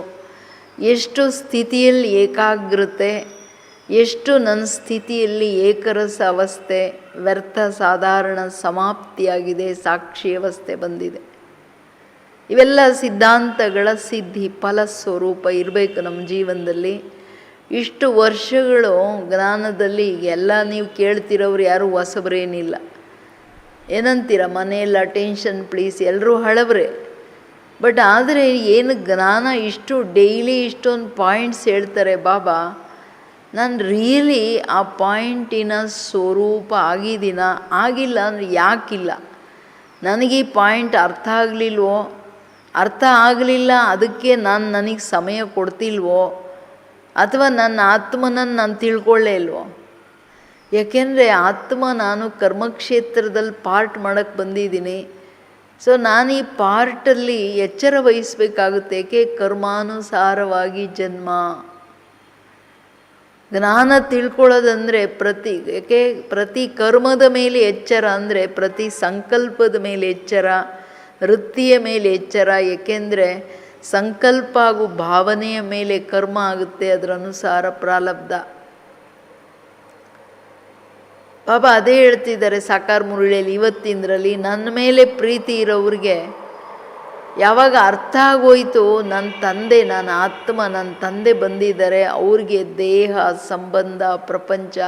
ಎಷ್ಟು ಸ್ಥಿತಿಯಲ್ಲಿ ಏಕಾಗ್ರತೆ, ಎಷ್ಟು ನನ್ನ ಸ್ಥಿತಿಯಲ್ಲಿ ಏಕರಸ ಅವಸ್ಥೆ, ವ್ಯರ್ಥ ಸಾಧಾರಣ ಸಮಾಪ್ತಿಯಾಗಿದೆ, ಸಾಕ್ಷಿ ಅವಸ್ಥೆ ಬಂದಿದೆ. ಇವೆಲ್ಲ ಸಿದ್ಧಾಂತಗಳ ಸಿದ್ಧಿ ಫಲಸ್ವರೂಪ ಇರಬೇಕು ನಮ್ಮ ಜೀವನದಲ್ಲಿ. ಇಷ್ಟು ವರ್ಷಗಳು ಜ್ಞಾನದಲ್ಲಿ ಎಲ್ಲ ನೀವು ಕೇಳ್ತಿರೋರು ಯಾರೂ ಹೊಸಬ್ರೇನಿಲ್ಲ. ಏನಂತೀರ, ಮನೆಯಲ್ಲ ಟೆನ್ಷನ್ ಪ್ಲೀಸ್, ಎಲ್ಲರೂ ಹಳಬ್ರೆ. ಬಟ್ ಆದರೆ ಏನು ಜ್ಞಾನ ಇಷ್ಟು ಡೈಲಿ ಇಷ್ಟೊಂದು ಪಾಯಿಂಟ್ಸ್ ಹೇಳ್ತಾರೆ ಬಾಬಾ. ನಾನು ರಿಯಲಿ ಆ ಪಾಯಿಂಟಿನ ಸ್ವರೂಪ ಆಗಿದ್ದೀನ, ಆಗಿಲ್ಲ ಅಂದರೆ ಯಾಕಿಲ್ಲ, ನನಗೆ ಈ ಪಾಯಿಂಟ್ ಅರ್ಥ ಆಗಲಿಲ್ವೋ, ಅರ್ಥ ಆಗಲಿಲ್ಲ ಅದಕ್ಕೆ ನನಗೆ ಸಮಯ ಕೊಡ್ತಿಲ್ವೋ, ಅಥವಾ ನನ್ನ ಆತ್ಮನನ್ನು ನಾನು ತಿಳ್ಕೊಳ್ಳೇ ಇಲ್ವೋ. ಯಾಕೆಂದರೆ ಆತ್ಮ ನಾನು ಕರ್ಮಕ್ಷೇತ್ರದಲ್ಲಿ ಪಾರ್ಟ್ ಮಾಡೋಕ್ಕೆ ಬಂದಿದ್ದೀನಿ. ಸೊ ನಾನು ಈ ಪಾರ್ಟಲ್ಲಿ ಎಚ್ಚರ ವಹಿಸಬೇಕಾಗುತ್ತೆ. ಏಕೆ ಕರ್ಮಾನುಸಾರವಾಗಿ ಜನ್ಮ. ಜ್ಞಾನ ತಿಳ್ಕೊಳ್ಳೋದಂದರೆ ಪ್ರತಿ ಕರ್ಮದ ಮೇಲೆ ಎಚ್ಚರ, ಅಂದರೆ ಪ್ರತಿ ಸಂಕಲ್ಪದ ಮೇಲೆ ಎಚ್ಚರ, ವೃತ್ತಿಯ ಮೇಲೆ ಎಚ್ಚರ. ಏಕೆಂದರೆ ಸಂಕಲ್ಪ ಹಾಗೂ ಭಾವನೆಯ ಮೇಲೆ ಕರ್ಮ ಆಗುತ್ತೆ, ಅದರ ಅನುಸಾರ ಪ್ರಾರಬ್ಧ. ಬಾಬಾ ಅದೇ ಹೇಳ್ತಿದ್ದಾರೆ ಸಾಕಾರ ಮುರಳಿಯಲ್ಲಿ ಇವತ್ತಿಂದ್ರಲ್ಲಿ. ನನ್ನ ಮೇಲೆ ಪ್ರೀತಿ ಇರೋವ್ರಿಗೆ ಯಾವಾಗ ಅರ್ಥ ಆಗೋಯ್ತು ನನ್ನ ತಂದೆ, ನನ್ನ ಆತ್ಮ, ನನ್ನ ತಂದೆ ಬಂದಿದ್ದಾರೆ, ಅವ್ರಿಗೆ ದೇಹ ಸಂಬಂಧ ಪ್ರಪಂಚ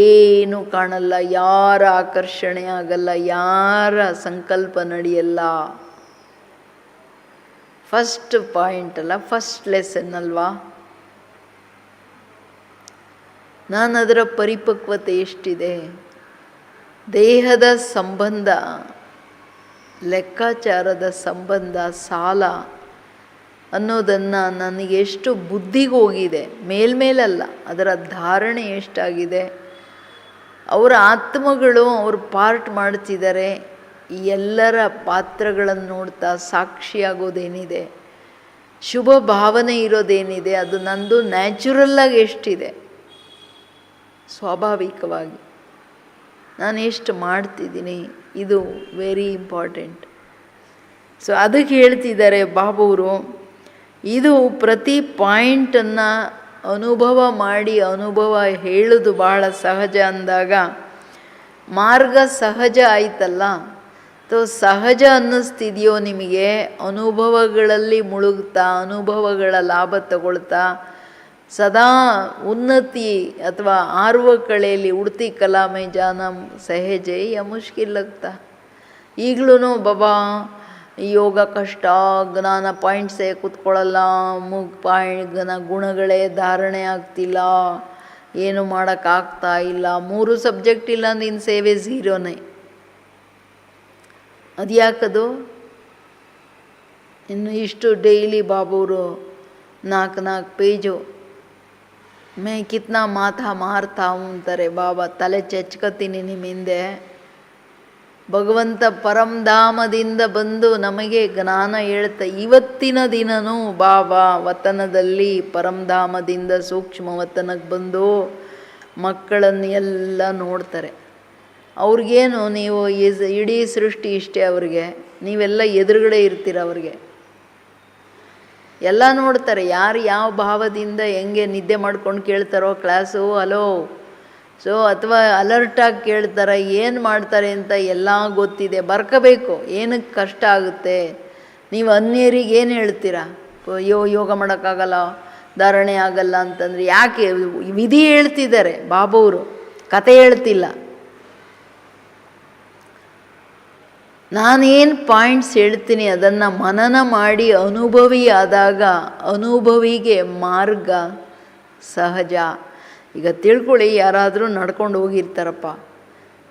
ಏನು ಕಾಣಲ್ಲ, ಯಾರ ಆಕರ್ಷಣೆ ಆಗಲ್ಲ, ಯಾರ ಸಂಕಲ್ಪ ನಡೆಯಲ್ಲ. ಫಸ್ಟ್ ಪಾಯಿಂಟ್ ಅಲ್ಲ, ಫಸ್ಟ್ ಲೆಸನ್ ಅಲ್ವಾ. ನಾನು ಅದರ ಪರಿಪಕ್ವತೆ ಎಷ್ಟಿದೆ, ದೇಹದ ಸಂಬಂಧ, ಲೆಕ್ಕಾಚಾರದ ಸಂಬಂಧ, ಸಾಲ ಅನ್ನೋದನ್ನು ನನಗೆ ಎಷ್ಟು ಬುದ್ಧಿಗೆ ಹೋಗಿದೆ, ಮೇಲ್ಮೇಲಲ್ಲ, ಅದರ ಧಾರಣೆ ಎಷ್ಟಾಗಿದೆ. ಅವರ ಆತ್ಮಗಳು ಅವ್ರ ಪಾರ್ಟ್ ಮಾಡ್ತಿದ್ದಾರೆ. ಎಲ್ಲರ ಪಾತ್ರಗಳನ್ನು ನೋಡ್ತಾ ಸಾಕ್ಷಿಯಾಗೋದೇನಿದೆ, ಶುಭ ಭಾವನೆ ಇರೋದೇನಿದೆ, ಅದು ನಂದು ನ್ಯಾಚುರಲ್ಲಾಗಿ ಎಷ್ಟಿದೆ, ಸ್ವಾಭಾವಿಕವಾಗಿ ನಾನು ಎಷ್ಟು ಮಾಡ್ತಿದ್ದೀನಿ, ಇದು ವೆರಿ ಇಂಪಾರ್ಟೆಂಟ್. ಸೊ ಅದಕ್ಕೆ ಹೇಳ್ತಿದ್ದಾರೆ ಬಾಬೂರು, ಇದು ಪ್ರತಿ ಪಾಯಿಂಟನ್ನು ಅನುಭವ ಮಾಡಿ ಅನುಭವ ಹೇಳೋದು ಭಾಳ ಸಹಜ ಅಂದಾಗ ಮಾರ್ಗ ಸಹಜ ಆಯ್ತಲ್ಲ. ತೋ ಸಹಜ ಅನ್ನಿಸ್ತಿದೆಯೋ ನಿಮಗೆ, ಅನುಭವಗಳಲ್ಲಿ ಮುಳುಗ್ತಾ, ಅನುಭವಗಳ ಲಾಭ ತಗೊಳ್ತಾ, ಸದಾ ಉನ್ನತಿ ಅಥವಾ ಆರುವ ಕಳೆಯಲ್ಲಿ ಉಡ್ತಿ ಕಲಾಮೆ ಜಾನ ಸಹಜೆ ಯಾ ಮುಷ್ಕಿಲ್ ಲಗ್ತಾ. ಈಗಲೂ ಬಾಬಾ ಯೋಗ ಕಷ್ಟ, ಜ್ಞಾನ ಪಾಯಿಂಟ್ಸೇ ಕೂತ್ಕೊಳ್ಳಲ್ಲ, ಗುಣಗಳೇ ಧಾರಣೆ ಆಗ್ತಿಲ್ಲ, ಏನು ಮಾಡೋಕ್ಕಾಗ್ತಾ ಇಲ್ಲ, 3 ಸಬ್ಜೆಕ್ಟ್ ಇಲ್ಲ ನಿನ್ನ ಸೇವೆ ಝೀರೋನೇ. ಅದು ಯಾಕದು? ಇನ್ನು ಇಷ್ಟು ಡೈಲಿ ಬಾಬೂರು 4 ಪೇಜು ಮೇ ಕಿತ್ನಾ ಮಾತಾ ಮಾರ್ತಾ ಅಂತಾರೆ ಬಾಬಾ. ತಲೆ ಚೆಚ್ಕತೀನಿ ನಿಮ್ಮ ಹಿಂದೆ. ಭಗವಂತ ಪರಂಧಾಮದಿಂದ ಬಂದು ನಮಗೆ ಜ್ಞಾನ ಹೇಳ್ತಾ ಇವತ್ತಿನ ದಿನನೂ ಬಾಬಾ ವತನದಲ್ಲಿ ಪರಂಧಾಮದಿಂದ ಸೂಕ್ಷ್ಮ ವತನಕ್ಕೆ ಬಂದು ಮಕ್ಕಳನ್ನು ಎಲ್ಲ ನೋಡ್ತಾರೆ. ಅವ್ರಿಗೇನು ನೀವು ಇಡೀ ಸೃಷ್ಟಿ ಇಷ್ಟೇ, ಅವ್ರಿಗೆ ನೀವೆಲ್ಲ ಎದುರುಗಡೆ ಇರ್ತೀರ, ಅವ್ರಿಗೆ ಎಲ್ಲ ನೋಡ್ತಾರೆ. ಯಾರು ಯಾವ ಭಾವದಿಂದ ಹೆಂಗೆ ನಿದ್ದೆ ಮಾಡ್ಕೊಂಡು ಕೇಳ್ತಾರೋ ಕ್ಲಾಸು ಹಲೋ ಸೊ ಅಥವಾ ಅಲರ್ಟಾಗಿ ಕೇಳ್ತಾರೆ, ಏನು ಮಾಡ್ತಾರೆ ಅಂತ ಎಲ್ಲ ಗೊತ್ತಿದೆ. ಬರ್ಕೋಬೇಕು. ಏನಕ್ಕೆ ಕಷ್ಟ ಆಗುತ್ತೆ? ನೀವು ಅನ್ಯರಿಗೆ ಏನು ಹೇಳ್ತೀರಾ? ಯೋಗ ಮಾಡೋಕ್ಕಾಗಲ್ಲ, ಧಾರಣೆ ಆಗಲ್ಲ ಅಂತಂದರೆ ಯಾಕೆ? ವಿಧಿ ಹೇಳ್ತಿದ್ದಾರೆ ಬಾಬವರು, ಕತೆ ಹೇಳ್ತಿಲ್ಲ. ನಾನೇನು ಪಾಯಿಂಟ್ಸ್ ಹೇಳ್ತೀನಿ ಅದನ್ನು ಮನನ ಮಾಡಿ ಅನುಭವಿ ಆದಾಗ ಅನುಭವಿಗೆ ಮಾರ್ಗ ಸಹಜ. ಈಗ ತಿಳ್ಕೊಳ್ಳಿ, ಯಾರಾದರೂ ನಡ್ಕೊಂಡು ಹೋಗಿರ್ತಾರಪ್ಪ,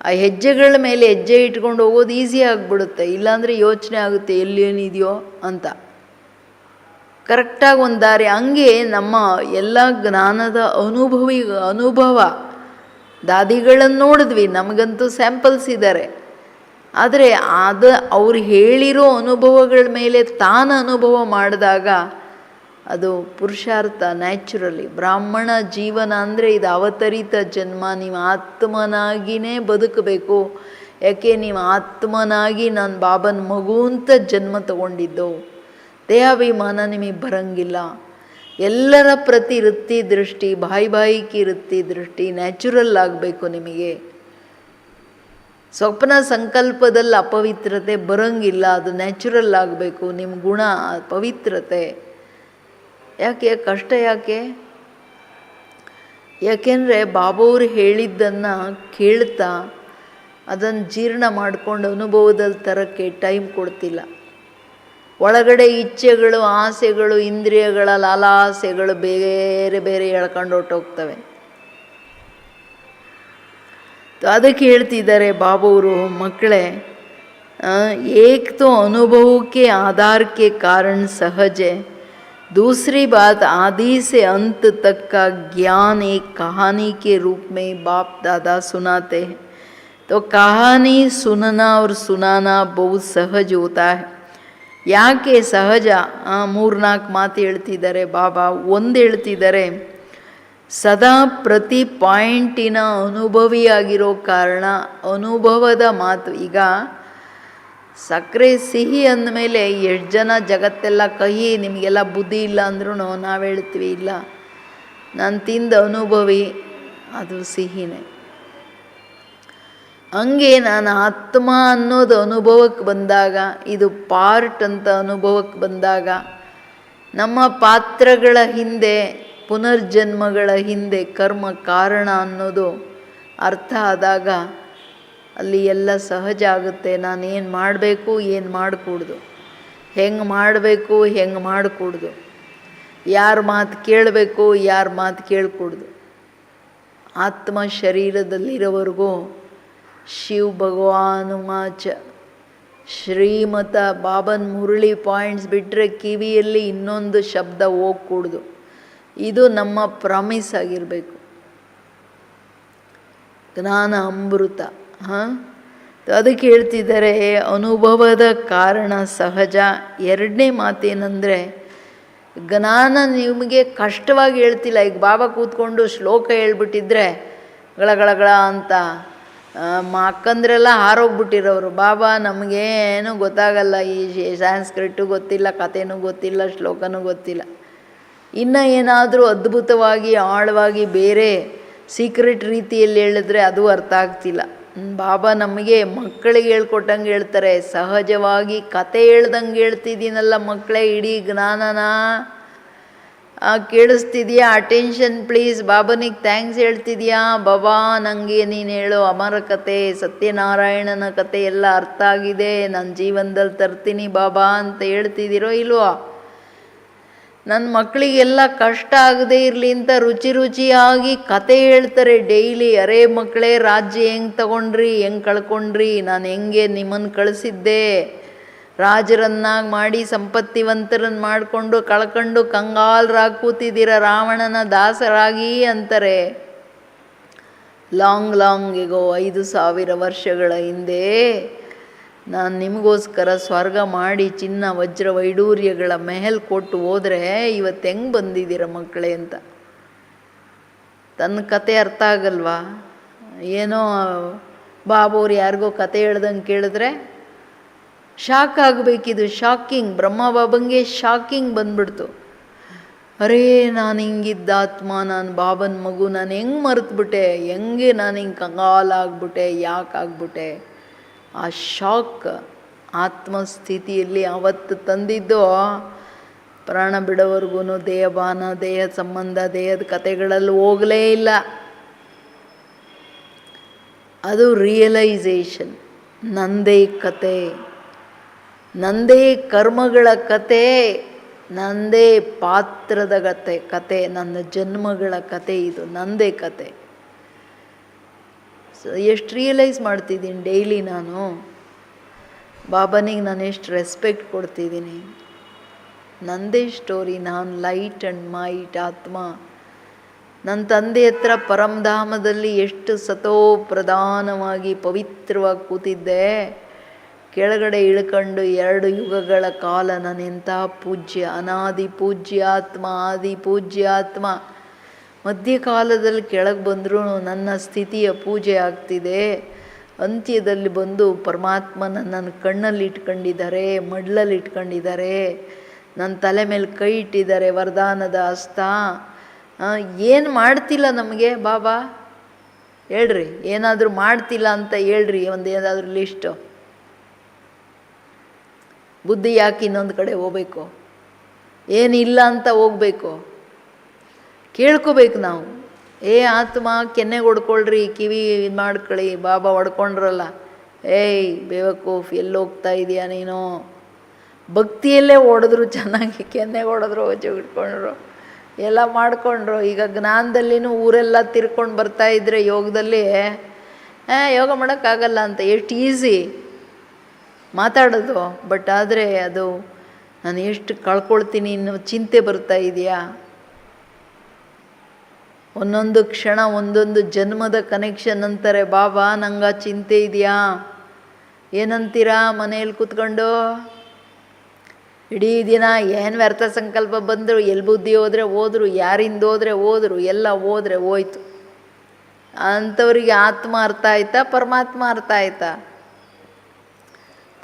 ಆ ಹೆಜ್ಜೆಗಳ ಮೇಲೆ ಹೆಜ್ಜೆ ಇಟ್ಕೊಂಡು ಹೋಗೋದು ಈಸಿ ಆಗಿಬಿಡುತ್ತೆ. ಇಲ್ಲಾಂದರೆ ಯೋಚನೆ ಆಗುತ್ತೆ ಎಲ್ಲೇನಿದೆಯೋ ಅಂತ. ಕರೆಕ್ಟಾಗಿ ಒಂದು ದಾರಿ. ಹಂಗೆ ನಮ್ಮ ಎಲ್ಲ ಜ್ಞಾನದ ಅನುಭವ ದಾದಿಗಳನ್ನು ನೋಡಿದ್ವಿ, ನಮಗಂತೂ ಸ್ಯಾಂಪಲ್ಸ್ ಇದ್ದಾರೆ. ಆದರೆ ಅವ್ರು ಹೇಳಿರೋ ಅನುಭವಗಳ ಮೇಲೆ ತಾನು ಅನುಭವ ಮಾಡಿದಾಗ ಅದು ಪುರುಷಾರ್ಥ. ನ್ಯಾಚುರಲಿ ಬ್ರಾಹ್ಮಣ ಜೀವನ ಅಂದರೆ ಇದು ಅವತರಿತ ಜನ್ಮ. ನೀವು ಆತ್ಮನಾಗಿಯೇ ಬದುಕಬೇಕು. ಯಾಕೆ? ನೀವು ಆತ್ಮನಾಗಿ ನಾನು ಬಾಬನ ಮಗು ಅಂತ ಜನ್ಮ ತಗೊಂಡಿದ್ದು. ದೇಹಾಭಿಮಾನ ನಿಮಗೆ ಬರಂಗಿಲ್ಲ. ಎಲ್ಲರ ಪ್ರತಿ ವೃತ್ತಿ ದೃಷ್ಟಿ, ಬಾಯಿಗೆ ವೃತ್ತಿ ದೃಷ್ಟಿ ನ್ಯಾಚುರಲ್ ಆಗಬೇಕು ನಿಮಗೆ. ಸ್ವಪ್ನ ಸಂಕಲ್ಪದಲ್ಲಿ ಅಪವಿತ್ರತೆ ಬರೋಂಗಿಲ್ಲ, ಅದು ನ್ಯಾಚುರಲ್ ಆಗಬೇಕು. ನಿಮ್ಮ ಗುಣ ಪವಿತ್ರತೆ. ಯಾಕೆ ಕಷ್ಟ? ಯಾಕೆಂದರೆ ಬಾಬಾವ್ರು ಹೇಳಿದ್ದನ್ನು ಕೇಳ್ತಾ ಅದನ್ನು ಜೀರ್ಣ ಮಾಡಿಕೊಂಡು ಅನುಭವದಲ್ಲಿ ತರೋಕ್ಕೆ ಟೈಮ್ ಕೊಡ್ತಿಲ್ಲ. ಒಳಗಡೆ ಇಚ್ಛೆಗಳು, ಆಸೆಗಳು, ಇಂದ್ರಿಯಗಳ ಲಾಲಾಸೆಗಳು ಬೇರೆ ಬೇರೆ ಎಳ್ಕೊಂಡು ಹೊರ್ಟೋಗ್ತವೆ. ಅದಕ್ಕೆ ಹೇಳ್ತಿದ್ದಾರೆ ಬಾಬಾವರು, ಮಕ್ಕಳೇ, एक तो अनुभव के आधार के कारण सहज है, दूसरी बात आदि से अंत तक का ज्ञान एक कहानी के रूप में बाप दादा सुनाते हैं. तो कहानी सुनना और सुनाना बहुत सहज होता है. ಯಾಕೆ ಸಹಜ? 3-4 ಮಾತು ಹೇಳ್ತಿದ್ದಾರೆ ಬಾಬಾ. ಒಂದು ಹೇಳ್ತಿದ್ದಾರೆ, ಸದಾ ಪ್ರತಿ ಪಾಯಿಂಟಿನ ಅನುಭವಿಯಾಗಿರೋ ಕಾರಣ ಅನುಭವದ ಮಾತು. ಈಗ ಸಕ್ಕರೆ ಸಿಹಿ ಅಂದಮೇಲೆ ಎಷ್ಟು ಜನ ಜಗತ್ತೆಲ್ಲ ಕಹಿ, ನಿಮಗೆಲ್ಲ ಬುದ್ಧಿ ಇಲ್ಲ ಅಂದ್ರೂ ನಾವು ಹೇಳ್ತೀವಿ ಇಲ್ಲ, ನಾನು ತಿಂದ ಅನುಭವಿ ಅದು ಸಿಹಿನೇ. ಹಂಗೆ ನಾನು ಆತ್ಮ ಅನ್ನೋದು ಅನುಭವಕ್ಕೆ ಬಂದಾಗ, ಇದು ಪಾರ್ಟ್ ಅಂತ ಅನುಭವಕ್ಕೆ ಬಂದಾಗ, ನಮ್ಮ ಪಾತ್ರಗಳ ಹಿಂದೆ, ಪುನರ್ಜನ್ಮಗಳ ಹಿಂದೆ ಕರ್ಮ ಕಾರಣ ಅನ್ನೋದು ಅರ್ಥ ಆದಾಗ ಅಲ್ಲಿ ಎಲ್ಲ ಸಹಜ ಆಗುತ್ತೆ. ನಾನು ಏನು ಮಾಡಬೇಕು, ಏನು ಮಾಡಕೂಡ್ದು, ಹೆಂಗೆ ಮಾಡಬೇಕು, ಹೆಂಗೆ ಮಾಡಕೂಡ್ದು, ಯಾರ ಮಾತು ಕೇಳಬೇಕು, ಯಾರ ಮಾತು ಕೇಳಕೂಡ್ದು. ಆತ್ಮ ಶರೀರದಲ್ಲಿರೋವರೆಗೂ ಶಿವ ಭಗವಾನುಮಾಚ ಶ್ರೀಮತ ಬಾಬನ್ ಮುರಳಿ ಪಾಯಿಂಟ್ಸ್ ಬಿಟ್ಟರೆ ಕಿವಿಯಲ್ಲಿ ಇನ್ನೊಂದು ಶಬ್ದ ಹೋಗ್ಕೂಡ್ದು. ಇದು ನಮ್ಮ ಪ್ರಾಮಿಸ್ ಆಗಿರಬೇಕು. ಜ್ಞಾನ ಅಮೃತ. ಅದಕ್ಕೆ ಹೇಳ್ತಿದ್ದಾರೆ ಅನುಭವದ ಕಾರಣ ಸಹಜ. ಎರಡನೇ ಮಾತೇನೆಂದರೆ, ಜ್ಞಾನ ನಿಮಗೆ ಕಷ್ಟವಾಗಿ ಹೇಳ್ತಿಲ್ಲ. ಈಗ ಬಾಬಾ ಕೂತ್ಕೊಂಡು ಶ್ಲೋಕ ಹೇಳ್ಬಿಟ್ಟಿದ್ರೆ ಗಳಗಳಗಳ ಅಂತ ಅಕ್ಕಂದ್ರೆಲ್ಲ ಹಾರೋಗ್ಬಿಟ್ಟಿರೋರು. ಬಾಬಾ ನಮಗೇನು ಗೊತ್ತಾಗಲ್ಲ, ಈ ಸಂಸ್ಕೃತೂ ಗೊತ್ತಿಲ್ಲ, ಕಥೆನೂ ಗೊತ್ತಿಲ್ಲ, ಶ್ಲೋಕನೂ ಗೊತ್ತಿಲ್ಲ. ಇನ್ನು ಏನಾದರೂ ಅದ್ಭುತವಾಗಿ ಆಳವಾಗಿ ಬೇರೆ ಸೀಕ್ರೆಟ್ ರೀತಿಯಲ್ಲಿ ಹೇಳಿದ್ರೆ ಅದು ಅರ್ಥ ಆಗ್ತಿಲ್ಲ. ಬಾಬಾ ನಮಗೆ ಮಕ್ಕಳಿಗೆ ಹೇಳ್ಕೊಟ್ಟಂಗೆ ಹೇಳ್ತಾರೆ. ಸಹಜವಾಗಿ ಕತೆ ಹೇಳ್ದಂಗೆ ಹೇಳ್ತಿದ್ದೀನಲ್ಲ ಮಕ್ಕಳೇ, ಇಡೀ ಜ್ಞಾನನ ಕೇಳಿಸ್ತಿದ್ಯಾ? Attention please. ಬಾಬನಿಗೆ ಥ್ಯಾಂಕ್ಸ್ ಹೇಳ್ತಿದ್ಯಾ? ಬಾಬಾ ನನಗೆ ನೀನು ಹೇಳೋ ಅಮರ ಕತೆ, ಸತ್ಯನಾರಾಯಣನ ಕತೆ ಎಲ್ಲ ಅರ್ಥ ಆಗಿದೆ, ನನ್ನ ಜೀವನದಲ್ಲಿ ತರ್ತೀನಿ ಬಾಬಾ ಅಂತ ಹೇಳ್ತಿದ್ದೀರೋ ಇಲ್ವೋ? ನನ್ನ ಮಕ್ಕಳಿಗೆಲ್ಲ ಕಷ್ಟ ಆಗದೆ ಇರಲಿ ಅಂತ ರುಚಿಯಾಗಿ ಕತೆ ಹೇಳ್ತಾರೆ ಡೈಲಿ. ಅರೇ ಮಕ್ಕಳೇ, ರಾಜ್ಯ ಹೆಂಗೆ ತಗೊಂಡ್ರಿ, ಹೆಂಗೆ ಕಳ್ಕೊಂಡ್ರಿ, ನಾನು ಹೆಂಗೆ ನಿಮ್ಮನ್ನು ಕಳಿಸಿದ್ದೆ, ರಾಜರನ್ನಾಗಿ ಮಾಡಿ ಸಂಪತ್ತಿವಂತರನ್ನು ಮಾಡಿಕೊಂಡು ಕಳ್ಕೊಂಡು ಕಂಗಾಲರಾಗಿ ಕೂತಿದ್ದೀರ, ರಾವಣನ ದಾಸರಾಗಿ ಅಂತಾರೆ. ಲಾಂಗ್ ಎಗೋ 5,000 ವರ್ಷಗಳ ಹಿಂದೆ ನಾನು ನಿಮಗೋಸ್ಕರ ಸ್ವರ್ಗ ಮಾಡಿ ಚಿನ್ನ ವಜ್ರ ವೈಡೂರ್ಯಗಳ ಮೆಹಲ್ ಕೊಟ್ಟು ಹೋದರೆ ಇವತ್ತು ಹೆಂಗೆ ಬಂದಿದ್ದೀರ ಮಕ್ಕಳೇ ಅಂತ. ತನ್ನ ಕತೆ ಅರ್ಥ ಆಗಲ್ವಾ? ಏನೋ ಬಾಬುವ್ರು ಯಾರಿಗೋ ಕತೆ ಹೇಳ್ದಂಗೆ ಕೇಳಿದ್ರೆ ಶಾಕ್ ಆಗಬೇಕಿದು. ಶಾಕಿಂಗ್, ಬ್ರಹ್ಮ ಬಾಬಂಗೆ ಶಾಕಿಂಗ್ ಬಂದ್ಬಿಡ್ತು. ಅರೇ ನಾನು ಹಿಂಗಿದ್ದ ಆತ್ಮ, ನಾನು ಬಾಬನ ಮಗು, ನಾನು ಹೆಂಗೆ ಮರೆತುಬಿಟ್ಟೆ, ಹೆಂಗೆ ನಾನು ಹಿಂಗೆ ಕಂಗಾಲಾಗ್ಬಿಟ್ಟೆ, ಯಾಕೆ ಆಗ್ಬಿಟ್ಟೆ? ಆ ಶಾಕ್ ಆತ್ಮಸ್ಥಿತಿಯಲ್ಲಿ ಅವತ್ತು ತಂದಿದ್ದು ಪ್ರಾಣ ಬಿಡೋವರೆಗೂ ದೇಹಭಾನ, ದೇಹ ಸಂಬಂಧ, ದೇಹದ ಕತೆಗಳಲ್ಲಿ ಹೋಗಲೇ ಇಲ್ಲ. ಅದು ರಿಯಲೈಸೇಷನ್. ನಂದೇ ಕತೆ, ನಂದೇ ಕರ್ಮಗಳ ಕತೆ, ನಂದೇ ಪಾತ್ರದ ಕತೆ, ನನ್ನ ಜನ್ಮಗಳ ಕತೆ, ಇದು ನಂದೇ ಕತೆ. ಎಷ್ಟು ರಿಯಲೈಸ್ ಮಾಡ್ತಿದ್ದೀನಿ ಡೈಲಿ ನಾನು. ಬಾಬನಿಗೆ ನಾನು ಎಷ್ಟು ರೆಸ್ಪೆಕ್ಟ್ ಕೊಡ್ತಿದ್ದೀನಿ. ನಂದೇ ಸ್ಟೋರಿ. ನಾನು ಲೈಟ್ ಆ್ಯಂಡ್ ಮೈಟ್ ಆತ್ಮ. ನನ್ನ ತಂದೆ ಹತ್ರ ಪರಮಧಾಮದಲ್ಲಿ ಎಷ್ಟು ಸತೋ ಪ್ರಧಾನವಾಗಿ ಪವಿತ್ರವಾಗಿ ಕೂತಿದ್ದೆ. ಕೆಳಗಡೆ ಇಳ್ಕೊಂಡು 2 ಯುಗಗಳ ಕಾಲ ನಾನೆಂಥ ಪೂಜ್ಯ, ಅನಾದಿ ಪೂಜ್ಯಾತ್ಮ, ಆದಿ ಪೂಜ್ಯಾತ್ಮ. ಮಧ್ಯಕಾಲದಲ್ಲಿ ಕೆಳಗೆ ಬಂದರೂ ನನ್ನ ಸ್ಥಿತಿಯ ಪೂಜೆ ಆಗ್ತಿದೆ. ಅಂತ್ಯದಲ್ಲಿ ಬಂದು ಪರಮಾತ್ಮನ ನನ್ನ ಕಣ್ಣಲ್ಲಿ ಇಟ್ಕೊಂಡಿದ್ದಾರೆ, ಮಡ್ಲಲ್ಲಿ ಇಟ್ಕೊಂಡಿದ್ದಾರೆ, ನನ್ನ ತಲೆ ಮೇಲೆ ಕೈ ಇಟ್ಟಿದ್ದಾರೆ, ವರದಾನದ ಹಸ್ತ. ಏನು ಮಾಡ್ತಿಲ್ಲ ನಮಗೆ ಬಾಬಾ ಹೇಳ್ರಿ, ಏನಾದರೂ ಮಾಡ್ತಿಲ್ಲ ಅಂತ ಹೇಳ್ರಿ, ಒಂದು ಏನಾದರೂ ಲಿಸ್ಟು. ಬುದ್ಧಿ ಯಾಕೆ ಇನ್ನೊಂದು ಕಡೆ ಹೋಗ್ಬೇಕು? ಏನಿಲ್ಲ ಅಂತ ಹೋಗ್ಬೇಕು? ಕೇಳ್ಕೋಬೇಕು ನಾವು. ಆತ್ಮ ಕೆನ್ನೆಗೆ ಹೊಡ್ಕೊಳ್ರಿ, ಕಿವಿ ಇದು ಮಾಡ್ಕೊಳ್ಳಿ. ಬಾಬಾ ಹೊಡ್ಕೊಂಡ್ರಲ್ಲ, ಬೇವಕೂಫ್, ಎಲ್ಲಿ ಹೋಗ್ತಾ ಇದೆಯಾ ನೀನು? ಭಕ್ತಿಯಲ್ಲೇ ಹೊಡೆದ್ರು, ಚೆನ್ನಾಗಿ ಕೆನ್ನೆಗೆ ಹೊಡೆದ್ರು, ಇಟ್ಕೊಂಡ್ರು, ಎಲ್ಲ ಮಾಡಿಕೊಂಡ್ರು. ಈಗ ಜ್ಞಾನದಲ್ಲಿನೂ ಊರೆಲ್ಲ ತಿರ್ಕೊಂಡು ಬರ್ತಾಯಿದ್ರೆ ಯೋಗದಲ್ಲಿ ಯೋಗ ಮಾಡೋಕ್ಕಾಗಲ್ಲ ಅಂತ ಎಷ್ಟು ಈಸಿ ಮಾತಾಡೋದು. ಬಟ್ ಆದರೆ ಅದು ನಾನು ಎಷ್ಟು ಕಳ್ಕೊಳ್ತೀನಿ ಅನ್ನೋ ಚಿಂತೆ ಬರ್ತಾ ಇದೆಯಾ? ಒಂದೊಂದು ಕ್ಷಣ ಒಂದೊಂದು ಜನ್ಮದ ಕನೆಕ್ಷನ್ ಅಂತಾರೆ ಬಾಬಾ. ನಂಗೆ ಆ ಚಿಂತೆ ಇದೆಯಾ? ಏನಂತೀರಾ ಮನೆಯಲ್ಲಿ ಕೂತ್ಕೊಂಡು? ಇಡೀ ದಿನ ಏನು ವ್ಯರ್ಥ ಸಂಕಲ್ಪ ಬಂದರು, ಎಲ್ಲಿ ಬುದ್ಧಿ ಹೋದರೆ ಹೋದರು, ಯಾರಿಂದ ಹೋದರೆ ಹೋದರು, ಎಲ್ಲ ಹೋದರೆ ಹೋಯ್ತು. ಅಂಥವ್ರಿಗೆ ಆತ್ಮ ಅರ್ಥ ಆಯ್ತಾ? ಪರಮಾತ್ಮ ಅರ್ಥ ಆಯ್ತಾ?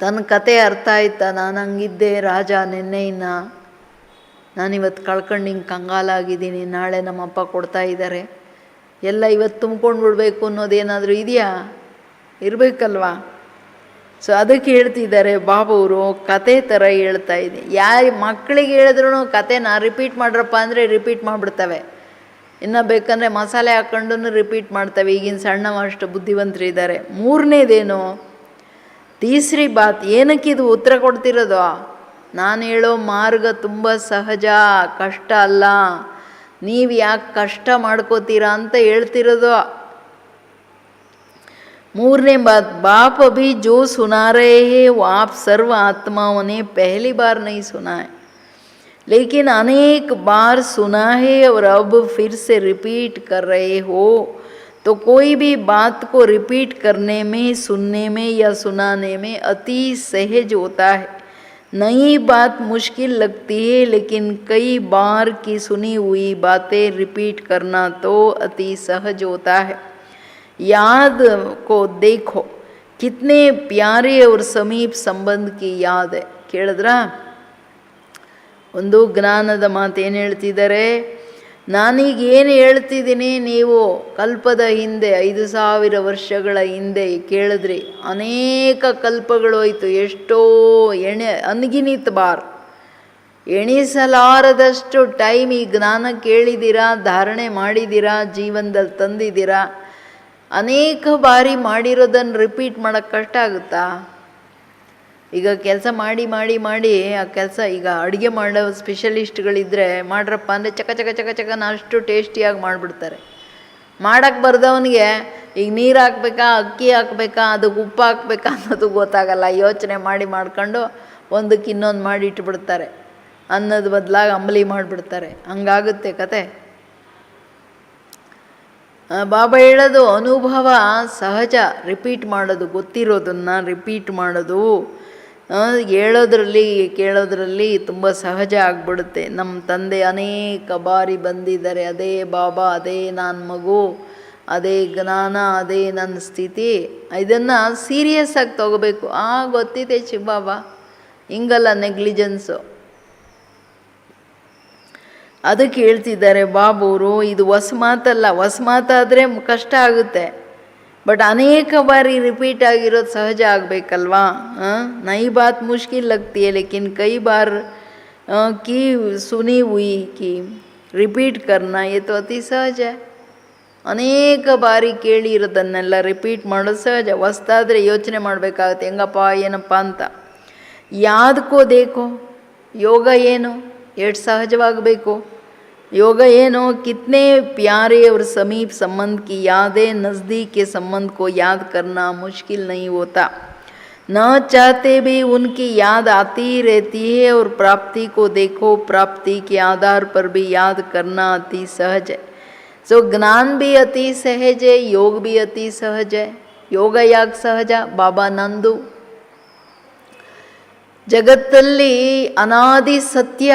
ತನ್ನ ಕತೆ ಅರ್ಥ ಆಯ್ತಾ? ನಾನು ಹಂಗಿದ್ದೆ ರಾಜ ನಿನ್ನೆಯಿನ್ನ, ನಾನಿವತ್ತು ಕಳ್ಕೊಂಡು ಹಿಂಗೆ ಕಂಗಾಲಾಗಿದ್ದೀನಿ, ನಾಳೆ ನಮ್ಮಪ್ಪ ಕೊಡ್ತಾ ಇದ್ದಾರೆ, ಎಲ್ಲ ಇವತ್ತು ತುಂಬ್ಕೊಂಡು ಬಿಡಬೇಕು ಅನ್ನೋದೇನಾದರೂ ಇದೆಯಾ? ಇರಬೇಕಲ್ವಾ? ಸೊ ಅದಕ್ಕೆ ಹೇಳ್ತಿದ್ದಾರೆ ಬಾಬವರು, ಕತೆ ಥರ ಹೇಳ್ತಾ ಇದೆ. ಯಾರು ಮಕ್ಕಳಿಗೆ ಹೇಳಿದ್ರು ಕತೆನ ರಿಪೀಟ್ ಮಾಡ್ರಪ್ಪ ಅಂದರೆ ರಿಪೀಟ್ ಮಾಡಿಬಿಡ್ತವೆ. ಇನ್ನು ಬೇಕಂದರೆ ಮಸಾಲೆ ಹಾಕ್ಕೊಂಡು ರಿಪೀಟ್ ಮಾಡ್ತವೆ. ಈಗಿನ ಸಣ್ಣ ಅಷ್ಟು ಬುದ್ಧಿವಂತರಿದ್ದಾರೆ. ಮೂರನೇದೇನು? ತೀಸರಿ ಬಾತ್. ಏನಕ್ಕಿದು ಉತ್ತರ ಕೊಡ್ತಿರೋದು? ನಾನು ಹೇಳೋ ಮಾರ್ಗ ತುಂಬ ಸಹಜ, ಕಷ್ಟ ಅಲ್ಲ. ನೀವು ಯಾಕೆ ಕಷ್ಟ ಮಾಡ್ಕೋತೀರಾ ಅಂತ ಹೇಳ್ತಿರೋದು. ಮೂರನೇ बात, बाप अभी जो सुना रहे हैं वो आप सर्व आत्माओं ने पहली बार नहीं सुना है, लेकिन अनेक बार सुना है और अब फिर से रिपीट कर रहे हो. तो कोई भी बात को रिपीट करने में, सुनने में या सुनाने में अति सहज होता है. नई बात मुश्किल लगती है, लेकिन कई बार की सुनी हुई बातें रिपीट करना तो अति सहज होता है. याद को देखो, कितने प्यारे और समीप संबंध की याद है. ಕೇಳಿದ್ರಾ? ಒಂದು ಜ್ಞಾನದ ಮಾತು ಏನು ಹೇಳ್ತಿದ್ದಾರೆ? ನಾನೀಗ ಏನು ಹೇಳ್ತಿದ್ದೀನಿ ನೀವು ಕಲ್ಪದ ಹಿಂದೆ 5,000 ವರ್ಷಗಳ ಹಿಂದೆ ಕೇಳಿದ್ರಿ. ಅನೇಕ ಕಲ್ಪಗಳೋಯ್ತು. ಎಷ್ಟೋ ಅನ್ಗಿನಿತ್ ಬಾರ್, ಎಣಿಸಲಾರದಷ್ಟು ಟೈಮ್ ಈ ಜ್ಞಾನ ಕೇಳಿದ್ದೀರಾ, ಧಾರಣೆ ಮಾಡಿದ್ದೀರಾ, ಜೀವನದಲ್ಲಿ ತಂದಿದ್ದೀರಾ. ಅನೇಕ ಬಾರಿ ಮಾಡಿರೋದನ್ನು ರಿಪೀಟ್ ಮಾಡೋಕ್ಕೆ ಕಷ್ಟ ಆಗುತ್ತಾ? ಈಗ ಕೆಲಸ ಮಾಡಿ ಮಾಡಿ ಮಾಡಿ ಆ ಕೆಲಸ, ಈಗ ಅಡುಗೆ ಮಾಡೋ ಸ್ಪೆಷಲಿಸ್ಟ್ಗಳಿದ್ದರೆ ಮಾಡ್ರಪ್ಪ ಅಂದರೆ ಚಕ ಚಕ ಚಕ ಚಕನ ಅಷ್ಟು ಟೇಸ್ಟಿಯಾಗಿ ಮಾಡಿಬಿಡ್ತಾರೆ. ಮಾಡೋಕ್ಕೆ ಬರ್ದವನಿಗೆ ಈಗ ನೀರು ಹಾಕ್ಬೇಕಾ, ಅಕ್ಕಿ ಹಾಕ್ಬೇಕಾ, ಅದಕ್ಕೆ ಉಪ್ಪು ಹಾಕ್ಬೇಕಾ ಅನ್ನೋದು ಗೊತ್ತಾಗಲ್ಲ. ಯೋಚನೆ ಮಾಡಿ ಮಾಡ್ಕೊಂಡು ಒಂದಕ್ಕೆ ಇನ್ನೊಂದು ಮಾಡಿ ಇಟ್ಬಿಡ್ತಾರೆ, ಅನ್ನದ ಬದಲಾಗಿ ಅಂಬಲಿ ಮಾಡಿಬಿಡ್ತಾರೆ, ಹಂಗಾಗುತ್ತೆ ಕತೆ. ಬಾಬಾ ಹೇಳೋದು ಅನುಭವ ಸಹಜ, ರಿಪೀಟ್ ಮಾಡೋದು, ಗೊತ್ತಿರೋದನ್ನು ರಿಪೀಟ್ ಮಾಡೋದು ಹೇಳೋದ್ರಲ್ಲಿ ಕೇಳೋದ್ರಲ್ಲಿ ತುಂಬ ಸಹಜ ಆಗಿಬಿಡುತ್ತೆ. ನಮ್ಮ ತಂದೆ ಅನೇಕ ಬಾರಿ ಬಂದಿದ್ದಾರೆ, ಅದೇ ಬಾಬಾ, ಅದೇ ನಾನು ಮಗು, ಅದೇ ಜ್ಞಾನ, ಅದೇ ನನ್ನ ಸ್ಥಿತಿ. ಇದನ್ನು ಸೀರಿಯಸ್ ಆಗಿ ತಗೋಬೇಕು. ಗೊತ್ತಿದೆ ಶಿವಬಾಬಾ, ಹಿಂಗಲ್ಲ ನೆಗ್ಲಿಜೆನ್ಸು. ಅದಕ್ಕೆ ಹೇಳ್ತಿದ್ದಾರೆ ಬಾಬೂರು, ಇದು ಹೊಸ ಮಾತಲ್ಲ. ಹೊಸ ಮಾತಾದರೆ ಕಷ್ಟ ಆಗುತ್ತೆ, ಬಟ್ ಅನೇಕ ಬಾರಿ ರಿಪೀಟ್ ಆಗಿರೋದು ಸಹಜ ಆಗಬೇಕಲ್ವಾ. ನೈ ಬಾತ್ ಮುಷ್ಕಿಲ್ ಲಗ್ತಿ ಹೈ, ಲೇಕಿನ್ ಕೈ ಬಾರ್ ಕಿ ಸುನಿ ಹುಯಿ ಕಿ ರಿಪೀಟ್ ಕರ್ನಾ ಯೇ ತೋ ಅತಿ ಸಹಜ. ಅನೇಕ ಬಾರಿ ಕೇಳಿರೋದನ್ನೆಲ್ಲ ರಿಪೀಟ್ ಮಾಡೋದು ಸಹಜ. ಹೊಸ್ದಾದರೆ ಯೋಚನೆ ಮಾಡಬೇಕಾಗತ್ತೆ, ಹೆಂಗಪ್ಪ ಏನಪ್ಪ ಅಂತ. ಯಾವ್ದಕ್ಕೋ ದೇಕೋ, ಯೋಗ ಏನು ಎಷ್ಟು ಸಹಜವಾಗಬೇಕು. ಯೋಗ ಏನು, ಕಿತ್ನೆ ಪ್ಯಾರೆ और समीप संबंध की यादें नज़दीक के संबंध को याद करना मुश्किल नहीं होता. न चाहते भी उनकी याद आती ही रहती है और प्राप्ति को देखो, प्राप्ति के आधार पर भी याद करना अति सहज है. सो ज्ञान भी अति सहज है, योग भी अति सहज है. ಯೋಗ ಯಾಕೆ ಸಹಜ? ಬಾಬಾ ನಂದು ಜಗತ್ತಲ್ಲಿ ಅನಾದಿ ಸತ್ಯ,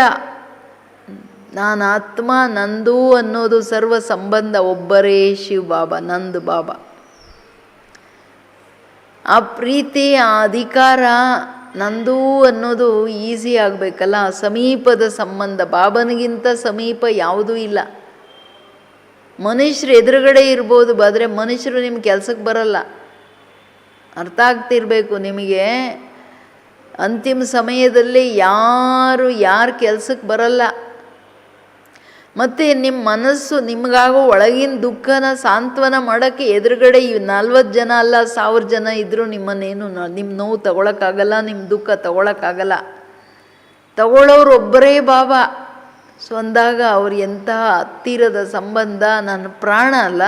ನಾನು ಆತ್ಮ, ನಂದು ಅನ್ನೋದು ಸರ್ವ ಸಂಬಂಧ ಒಬ್ಬರೇ ಶಿವ ಬಾಬಾ, ನಂದು ಬಾಬಾ. ಆ ಪ್ರೀತಿ, ಆ ಅಧಿಕಾರ ನಂದು ಅನ್ನೋದು ಈಸಿ ಆಗಬೇಕಲ್ಲ. ಸಮೀಪದ ಸಂಬಂಧ, ಬಾಬನಿಗಿಂತ ಸಮೀಪ ಯಾವುದೂ ಇಲ್ಲ. ಮನುಷ್ಯರು ಎದುರುಗಡೆ ಇರ್ಬೋದು, ಆದರೆ ಮನುಷ್ಯರು ನಿಮ್ಮ ಕೆಲಸಕ್ಕೆ ಬರಲ್ಲ. ಅರ್ಥ ಆಗ್ತಿರ್ಬೇಕು ನಿಮಗೆ. ಅಂತಿಮ ಸಮಯದಲ್ಲಿ ಯಾರ ಕೆಲಸಕ್ಕೆ ಬರಲ್ಲ. ಮತ್ತು ನಿಮ್ಮ ಮನಸ್ಸು ನಿಮಗಾಗೋ ಒಳಗಿನ ದುಃಖನ ಸಾಂತ್ವನ ಮಾಡೋಕ್ಕೆ ಎದುರುಗಡೆ 40 ಜನ ಅಲ್ಲ 1000 ಜನ ಇದ್ದರೂ ನಿಮ್ಮನ್ನೇನು, ನಿಮ್ಮ ನೋವು ತಗೊಳಕ್ಕಾಗಲ್ಲ, ನಿಮ್ಮ ದುಃಖ ತಗೊಳಕ್ಕಾಗಲ್ಲ. ತಗೊಳ್ಳೋರು ಒಬ್ಬರೇ ಬಾಬಾ. ಸೊ ಅಂದಾಗ ಅವ್ರು ಎಂತಹ ಹತ್ತಿರದ ಸಂಬಂಧ. ನನ್ನ ಪ್ರಾಣ ಅಲ್ಲ,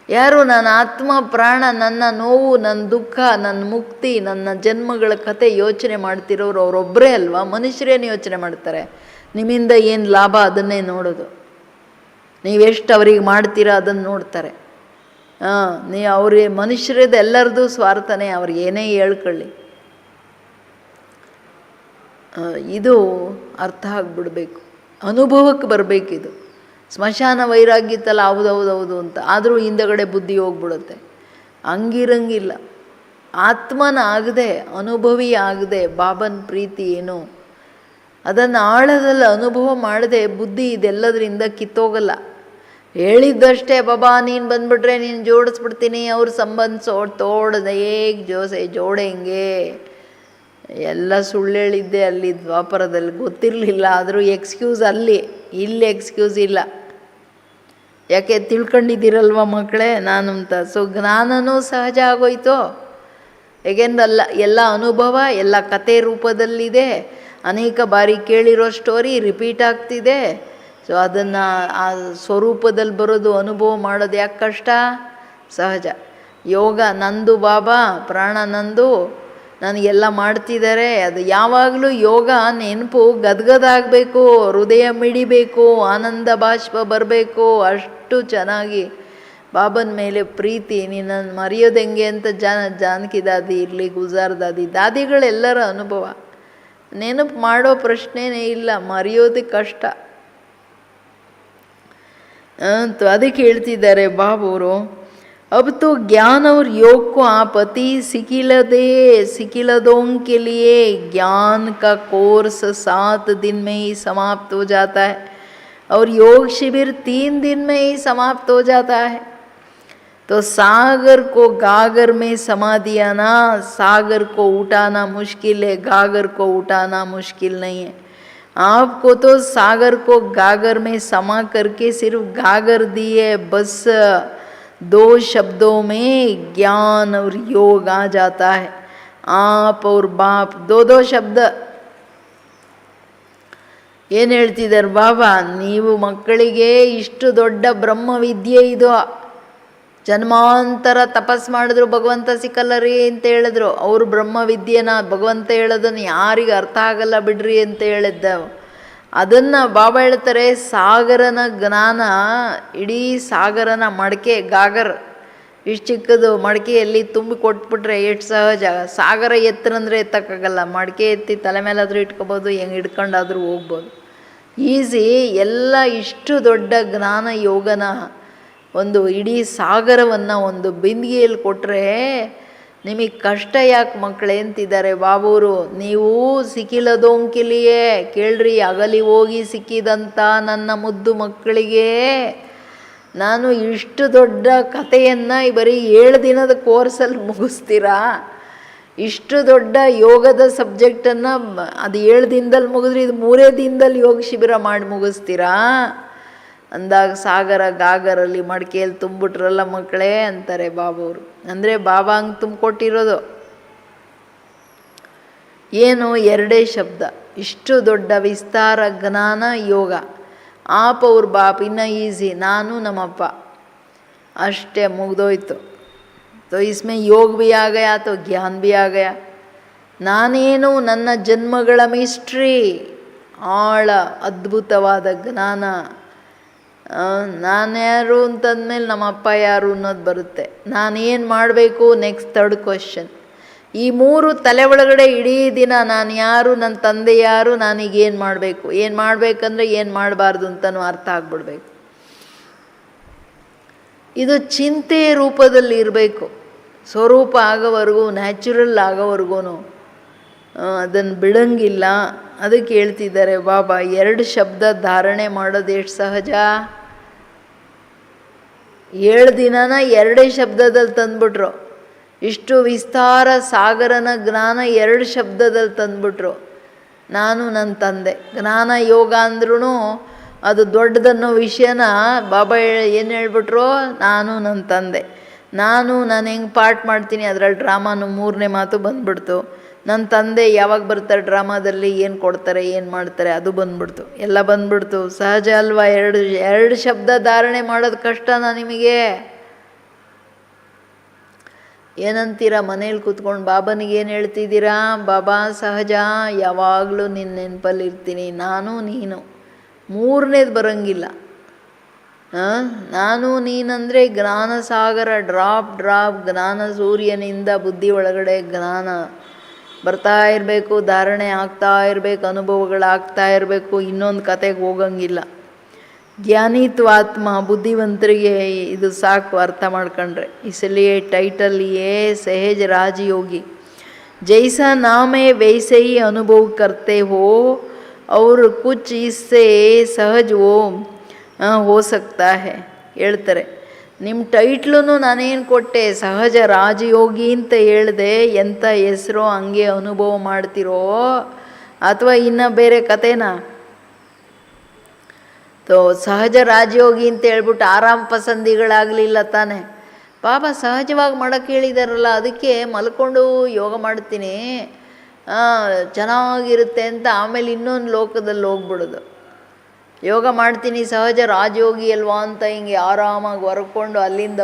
ಯಾರು ನನ್ನ ಆತ್ಮ ಪ್ರಾಣ, ನನ್ನ ನೋವು, ನನ್ನ ದುಃಖ, ನನ್ನ ಮುಕ್ತಿ, ನನ್ನ ಜನ್ಮಗಳ ಕತೆ ಯೋಚನೆ ಮಾಡ್ತಿರೋರು ಅವರೊಬ್ಬರೇ ಅಲ್ವಾ. ಮನುಷ್ಯರೇನು ಯೋಚನೆ ಮಾಡ್ತಾರೆ? ನಿಮ್ಮಿಂದ ಏನು ಲಾಭ ಅದನ್ನೇ ನೋಡೋದು. ನೀವೆಷ್ಟು ಅವ್ರಿಗೆ ಮಾಡ್ತೀರಾ ಅದನ್ನು ನೋಡ್ತಾರೆ. ಅವ್ರಿಗೆ ಮನುಷ್ಯರದ್ದು ಎಲ್ಲರದ್ದು ಸ್ವಾರ್ಥನೇ, ಅವ್ರಿಗೆ ಏನೇ ಹೇಳ್ಕೊಳ್ಳಿ. ಇದು ಅರ್ಥ ಆಗಿಬಿಡ್ಬೇಕು, ಅನುಭವಕ್ಕೆ ಬರಬೇಕಿದು. ಸ್ಮಶಾನ ವೈರಾಗ್ಯತ್ತಲ್ಲ, ಹೌದೌದೌದು ಅಂತ, ಆದರೂ ಹಿಂದಗಡೆ ಬುದ್ಧಿ ಹೋಗ್ಬಿಡುತ್ತೆ. ಹಂಗಿರಂಗಿಲ್ಲ. ಆತ್ಮನ ಆಗದೆ, ಅನುಭವಿ ಆಗದೆ ಬಾಬನ ಪ್ರೀತಿ ಏನು ಅದನ್ನು ಆಳದಲ್ಲಿ ಅನುಭವ ಮಾಡದೆ ಬುದ್ಧಿ ಇದೆಲ್ಲದರಿಂದ ಕಿತ್ತೋಗಲ್ಲ. ಹೇಳಿದ್ದಷ್ಟೇ, ಬಾಬಾ ನೀನು ಬಂದುಬಿಟ್ರೆ ನೀನು ಜೋಡಿಸ್ಬಿಡ್ತೀನಿ, ಅವ್ರ ಸಂಬಂಧ ತೋಡದೆ ಹೇಗೆ ಜೋಡೆಂಗೆ ಎಲ್ಲ ಸುಳ್ಳು ಹೇಳಿದ್ದೆ ಅಲ್ಲಿ ದ್ವಾಪರದಲ್ಲಿ, ಗೊತ್ತಿರಲಿಲ್ಲ. ಆದರೂ ಎಕ್ಸ್ಕ್ಯೂಸ್ ಇಲ್ಲಿ ಎಕ್ಸ್ಕ್ಯೂಸ್ ಇಲ್ಲ. ಯಾಕೆ ತಿಳ್ಕೊಂಡಿದ್ದೀರಲ್ವ ಮಕ್ಕಳೇ ನಾನು ಅಂತ. ಸೊ ಜ್ಞಾನನೂ ಸಹಜ ಆಗೋಯ್ತು. ಹೇಗೆಂದಲ್ಲ, ಎಲ್ಲ ಅನುಭವ ಎಲ್ಲ ಕತೆ ರೂಪದಲ್ಲಿದೆ. ಅನೇಕ ಬಾರಿ ಕೇಳಿರೋ ಸ್ಟೋರಿ ರಿಪೀಟ್ ಆಗ್ತಿದೆ. ಸೊ ಅದನ್ನು ಆ ಸ್ವರೂಪದಲ್ಲಿ ಬರೋದು, ಅನುಭವ ಮಾಡೋದು ಯಾಕೆ ಕಷ್ಟ? ಸಹಜ. ಯೋಗ ನಂದು ಬಾಬಾ, ಪ್ರಾಣ ನಂದು, ನನಗೆಲ್ಲ ಮಾಡ್ತಿದ್ದಾರೆ. ಅದು ಯಾವಾಗಲೂ ಯೋಗ ನೆನಪು ಗದ್ಗದಾಗಬೇಕು, ಹೃದಯ ಮಿಡಿಬೇಕು, ಆನಂದ ಬಾಷ್ಪ ಬರಬೇಕು. ಅಷ್ಟು ಚೆನ್ನಾಗಿ ಬಾಬನ ಮೇಲೆ ಪ್ರೀತಿ. ನಿನ್ನನ್ನು ಮರೆಯೋದು ಹೆಂಗೆ ಅಂತ ಜಾನಕಿ ದಾದಿ ಇರಲಿ, ಗುಜಾರ್ ದಾದಿಗಳೆಲ್ಲರ ಅನುಭವ. ನೆನಪು ಮಾಡೋ ಪ್ರಶ್ನೆನೇ ಇಲ್ಲ, ಮರೆಯೋದು ಕಷ್ಟ. ಅದಕ್ಕೆ ಹೇಳ್ತಿದ್ದಾರೆ ಬಾಬೂರು, अब तो ज्ञान और योग को आप अति सिकिलदों के लिए ज्ञान का कोर्स 7 दिन में ही समाप्त हो जाता है और योग शिविर 3 दिन में ही समाप्त हो जाता है. तो सागर को गागर में समा दिया ना. सागर को उठाना मुश्किल है, गागर को उठाना मुश्किल नहीं है. आपको तो सागर को गागर में समा करके सिर्फ गागर दिए, बस 2 शब्दों में ज्ञान और योग आ जाता है. आप और बाप 2 ಶಬ್ದ. ಏನು ಹೇಳ್ತಿದ್ದಾರೆ ಬಾಬಾ? ನೀವು ಮಕ್ಕಳಿಗೆ ಇಷ್ಟು ದೊಡ್ಡ ಬ್ರಹ್ಮವಿದ್ಯೆ ಇದು, ಜನ್ಮಾಂತರ ತಪಸ್ ಮಾಡಿದ್ರು ಭಗವಂತ ಸಿಕ್ಕಲ್ಲ ರೀ ಅಂತ ಹೇಳಿದ್ರು. ಅವರು ಬ್ರಹ್ಮವಿದ್ಯೆನ ಭಗವಂತ ಹೇಳೋದನ್ನು ಯಾರಿಗೆ ಅರ್ಥ ಆಗಲ್ಲ ಬಿಡ್ರಿ ಅಂತ ಹೇಳಿದ್ದ. ಅದನ್ನು ಬಾಬಾ ಹೇಳ್ತಾರೆ, ಸಾಗರನ ಜ್ಞಾನ, ಇಡೀ ಸಾಗರನ ಮಡಕೆ, ಗಾಗರ್ ಇಷ್ಟು ಚಿಕ್ಕದು ಮಡಕೆಯಲ್ಲಿ ತುಂಬಿ ಕೊಟ್ಬಿಟ್ರೆ ಎಷ್ಟು ಸಹಜ. ಸಾಗರ ಎತ್ತರಂದರೆ ಎತ್ತಕ್ಕಾಗಲ್ಲ, ಮಡಕೆ ಎತ್ತಿ ತಲೆ ಮೇಲಾದರೂ ಇಟ್ಕೋಬೋದು, ಹೆಂಗೆ ಹಿಡ್ಕೊಂಡಾದರೂ ಹೋಗ್ಬೋದು, ಈಸಿ. ಎಲ್ಲ ಇಷ್ಟು ದೊಡ್ಡ ಜ್ಞಾನ ಯೋಗನ ಒಂದು ಇಡೀ ಸಾಗರವನ್ನು ಒಂದು ಬಿಂದಿಗೆಯಲ್ಲಿ ಕೊಟ್ಟರೆ ನಿಮಗೆ ಕಷ್ಟ ಯಾಕೆ ಮಕ್ಕಳೇ ಅಂತಿದ್ದಾರೆ ಬಾಬೂರು. ನೀವು ಸಿಕ್ಕಿಲ್ಲದೋಂಕಿಲಿಯೇ ಕೇಳ್ರಿ, ಅಗಲಿ ಹೋಗಿ ಸಿಕ್ಕಿದಂಥ ನನ್ನ ಮುದ್ದು ಮಕ್ಕಳಿಗೆ ನಾನು ಇಷ್ಟು ದೊಡ್ಡ ಕಥೆಯನ್ನು ಬರೀ 7 ದಿನದ ಕೋರ್ಸಲ್ಲಿ ಮುಗಿಸ್ತೀರಾ? ಇಷ್ಟು ದೊಡ್ಡ ಯೋಗದ ಸಬ್ಜೆಕ್ಟನ್ನು ಅದು 7 ದಿನದಲ್ಲಿ ಮುಗಿದ್ರಿ, ಇದು 3 ದಿನದಲ್ಲಿ ಯೋಗ ಶಿಬಿರ ಮಾಡಿ ಮುಗಿಸ್ತೀರಾ ಅಂದಾಗ ಸಾಗರ ಗಾಗರಲ್ಲಿ ಮಡಿಕೆಯಲ್ಲಿ ತುಂಬಿಟ್ರಲ್ಲ ಮಕ್ಕಳೇ ಅಂತಾರೆ ಬಾಬಾವರು. ಅಂದರೆ ಬಾಬಾ ಹಂಗೆ ತುಂಬಿಕೊಟ್ಟಿರೋದು ಏನು 2 ಶಬ್ದ, ಇಷ್ಟು ದೊಡ್ಡ ವಿಸ್ತಾರ ಜ್ಞಾನ ಯೋಗ. आप और बाप इतना ईजी, नानू नमप्प अष्टे मुग्दोय्तु. तो इसमें योग भी आ गया तो ज्ञान भी आ गया. ನಾನೇನು ನನ್ನ ಜನ್ಮಗಳ ಮಿಸ್ಟ್ರಿ, ಆಳ ಅದ್ಭುತವಾದ ಜ್ಞಾನ. ನಾನ್ಯಾರು ಅಂತಂದಮೇಲೆ ನಮ್ಮಪ್ಪ ಯಾರು ಅನ್ನೋದು ಬರುತ್ತೆ. ನಾನೇನು ಮಾಡಬೇಕು ನೆಕ್ಸ್ಟ್ 3rd ಕ್ವಶನ್. ಈ 3 ತಲೆ ಒಳಗಡೆ ಇಡೀ ದಿನ ನಾನು ಯಾರು, ನನ್ನ ತಂದೆ ಯಾರು, ನಾನೀಗೇನು ಮಾಡಬೇಕು, ಏನು ಮಾಡಬೇಕಂದ್ರೆ ಏನು ಮಾಡಬಾರ್ದು ಅಂತಲೂ ಅರ್ಥ ಆಗ್ಬಿಡ್ಬೇಕು. ಇದು ಚಿಂತೆ ರೂಪದಲ್ಲಿ ಇರಬೇಕು. ಸ್ವರೂಪ ಆಗೋವರೆಗೂ, ನ್ಯಾಚುರಲ್ ಆಗೋವರೆಗೂ ಅದನ್ನು ಬಿಡಂಗಿಲ್ಲ. ಅದಕ್ಕೆ ಹೇಳ್ತಿದ್ದಾರೆ ಬಾಬಾ, 2 ಶಬ್ದ ಧಾರಣೆ ಮಾಡೋದು ಎಷ್ಟು ಸಹಜ. 7 ದಿನನ 2 ಶಬ್ದದಲ್ಲಿ ತಂದುಬಿಟ್ರು. ಇಷ್ಟು ವಿಸ್ತಾರ ಸಾಗರನ ಜ್ಞಾನ 2 ಶಬ್ದದಲ್ಲಿ ತಂದುಬಿಟ್ರು. ನಾನು ನನ್ನ ತಂದೆ. ಜ್ಞಾನ ಯೋಗ ಅಂದ್ರೂ ಅದು ದೊಡ್ಡದನ್ನೋ ವಿಷಯನ ಬಾಬಾ ಏನು ಹೇಳ್ಬಿಟ್ರು, ನಾನು ನನ್ನ ತಂದೆ. ನಾನು ಹೆಂಗೆ ಪಾಠ ಮಾಡ್ತೀನಿ ಅದರಲ್ಲಿ ಡ್ರಾಮಾನು 3ನೇ ಮಾತು ಬಂದ್ಬಿಡ್ತು. ನನ್ನ ತಂದೆ ಯಾವಾಗ ಬರ್ತಾರೆ ಡ್ರಾಮಾದಲ್ಲಿ, ಏನು ಕೊಡ್ತಾರೆ, ಏನು ಮಾಡ್ತಾರೆ, ಅದು ಬಂದ್ಬಿಡ್ತು, ಎಲ್ಲ ಬಂದ್ಬಿಡ್ತು. ಸಹಜ ಅಲ್ವಾ? 2 ಶಬ್ದ ಧಾರಣೆ ಮಾಡೋದು ಕಷ್ಟನಾ ನಿಮಗೆ? ಏನಂತೀರಾ? ಮನೇಲಿ ಕೂತ್ಕೊಂಡು ಬಾಬನಿಗೆ ಏನು ಹೇಳ್ತಿದ್ದೀರಾ? ಬಾಬಾ ಸಹಜ, ಯಾವಾಗಲೂ ನಿನ್ನ ನೆನಪಲ್ಲಿ ಇರ್ತೀನಿ, ನಾನು ನೀನು, 3ನೇದು ಬರೋಂಗಿಲ್ಲ. ನಾನು ನೀನಂದರೆ ಜ್ಞಾನ ಸಾಗರ, ಡ್ರಾಪ್ ಡ್ರಾಪ್ ಜ್ಞಾನ ಸೂರ್ಯನಿಂದ ಬುದ್ಧಿ ಒಳಗಡೆ ಜ್ಞಾನ ಬರ್ತಾ ಇರಬೇಕು, ಧಾರಣೆ ಆಗ್ತಾ ಇರಬೇಕು, ಅನುಭವಗಳಾಗ್ತಾ ಇರಬೇಕು. ಇನ್ನೊಂದು ಕತೆಗೆ ಹೋಗಂಗಿಲ್ಲ. ಜ್ಞಾನಿತ್ವಾತ್ಮ ಬುದ್ಧಿವಂತರಿಗೆ ಇದು ಸಾಕು ಅರ್ಥ ಮಾಡ್ಕೊಂಡ್ರೆ. इसलिए टाइटल ये सहज राजयोगी, जैसा नाम है वैसे ही अनुभव करते हो और कुछ इससे सहज हो सकता है ಹೇಳ್ತಾರೆ. ನಿಮ್ಮ ಟೈಟ್ಲೂ ನಾನೇನು ಕೊಟ್ಟೆ, ಸಹಜ ರಾಜಯೋಗಿ ಅಂತ ಹೇಳಿದೆ. ಎಂಥ ಹೆಸರೋ ಹಂಗೆ ಅನುಭವ ಮಾಡ್ತಿರೋ ಅಥವಾ ಇನ್ನು ಬೇರೆ ಕತೆನಾ? ತೋ ಸಹಜ ರಾಜಯೋಗಿ ಅಂತ ಹೇಳ್ಬಿಟ್ಟು ಆರಾಮ್ ಪಸಂದಿಗಳಾಗಲಿಲ್ಲ ತಾನೆ. ಬಾಬಾ ಸಹಜವಾಗಿ ಮಾಡೋಕ್ಕೆ ಹೇಳಿದಾರಲ್ಲ, ಅದಕ್ಕೆ ಮಲ್ಕೊಂಡು ಯೋಗ ಮಾಡ್ತೀನಿ ಚೆನ್ನಾಗಿರುತ್ತೆ ಅಂತ ಆಮೇಲೆ ಇನ್ನೊಂದು ಲೋಕದಲ್ಲಿ ಹೋಗ್ಬಿಡೋದು. ಯೋಗ ಮಾಡ್ತೀನಿ ಸಹಜ ರಾಜಯೋಗಿ ಅಲ್ವಾ ಅಂತ ಹಿಂಗೆ ಆರಾಮಾಗಿ ಹೊರ್ಕೊಂಡು ಅಲ್ಲಿಂದ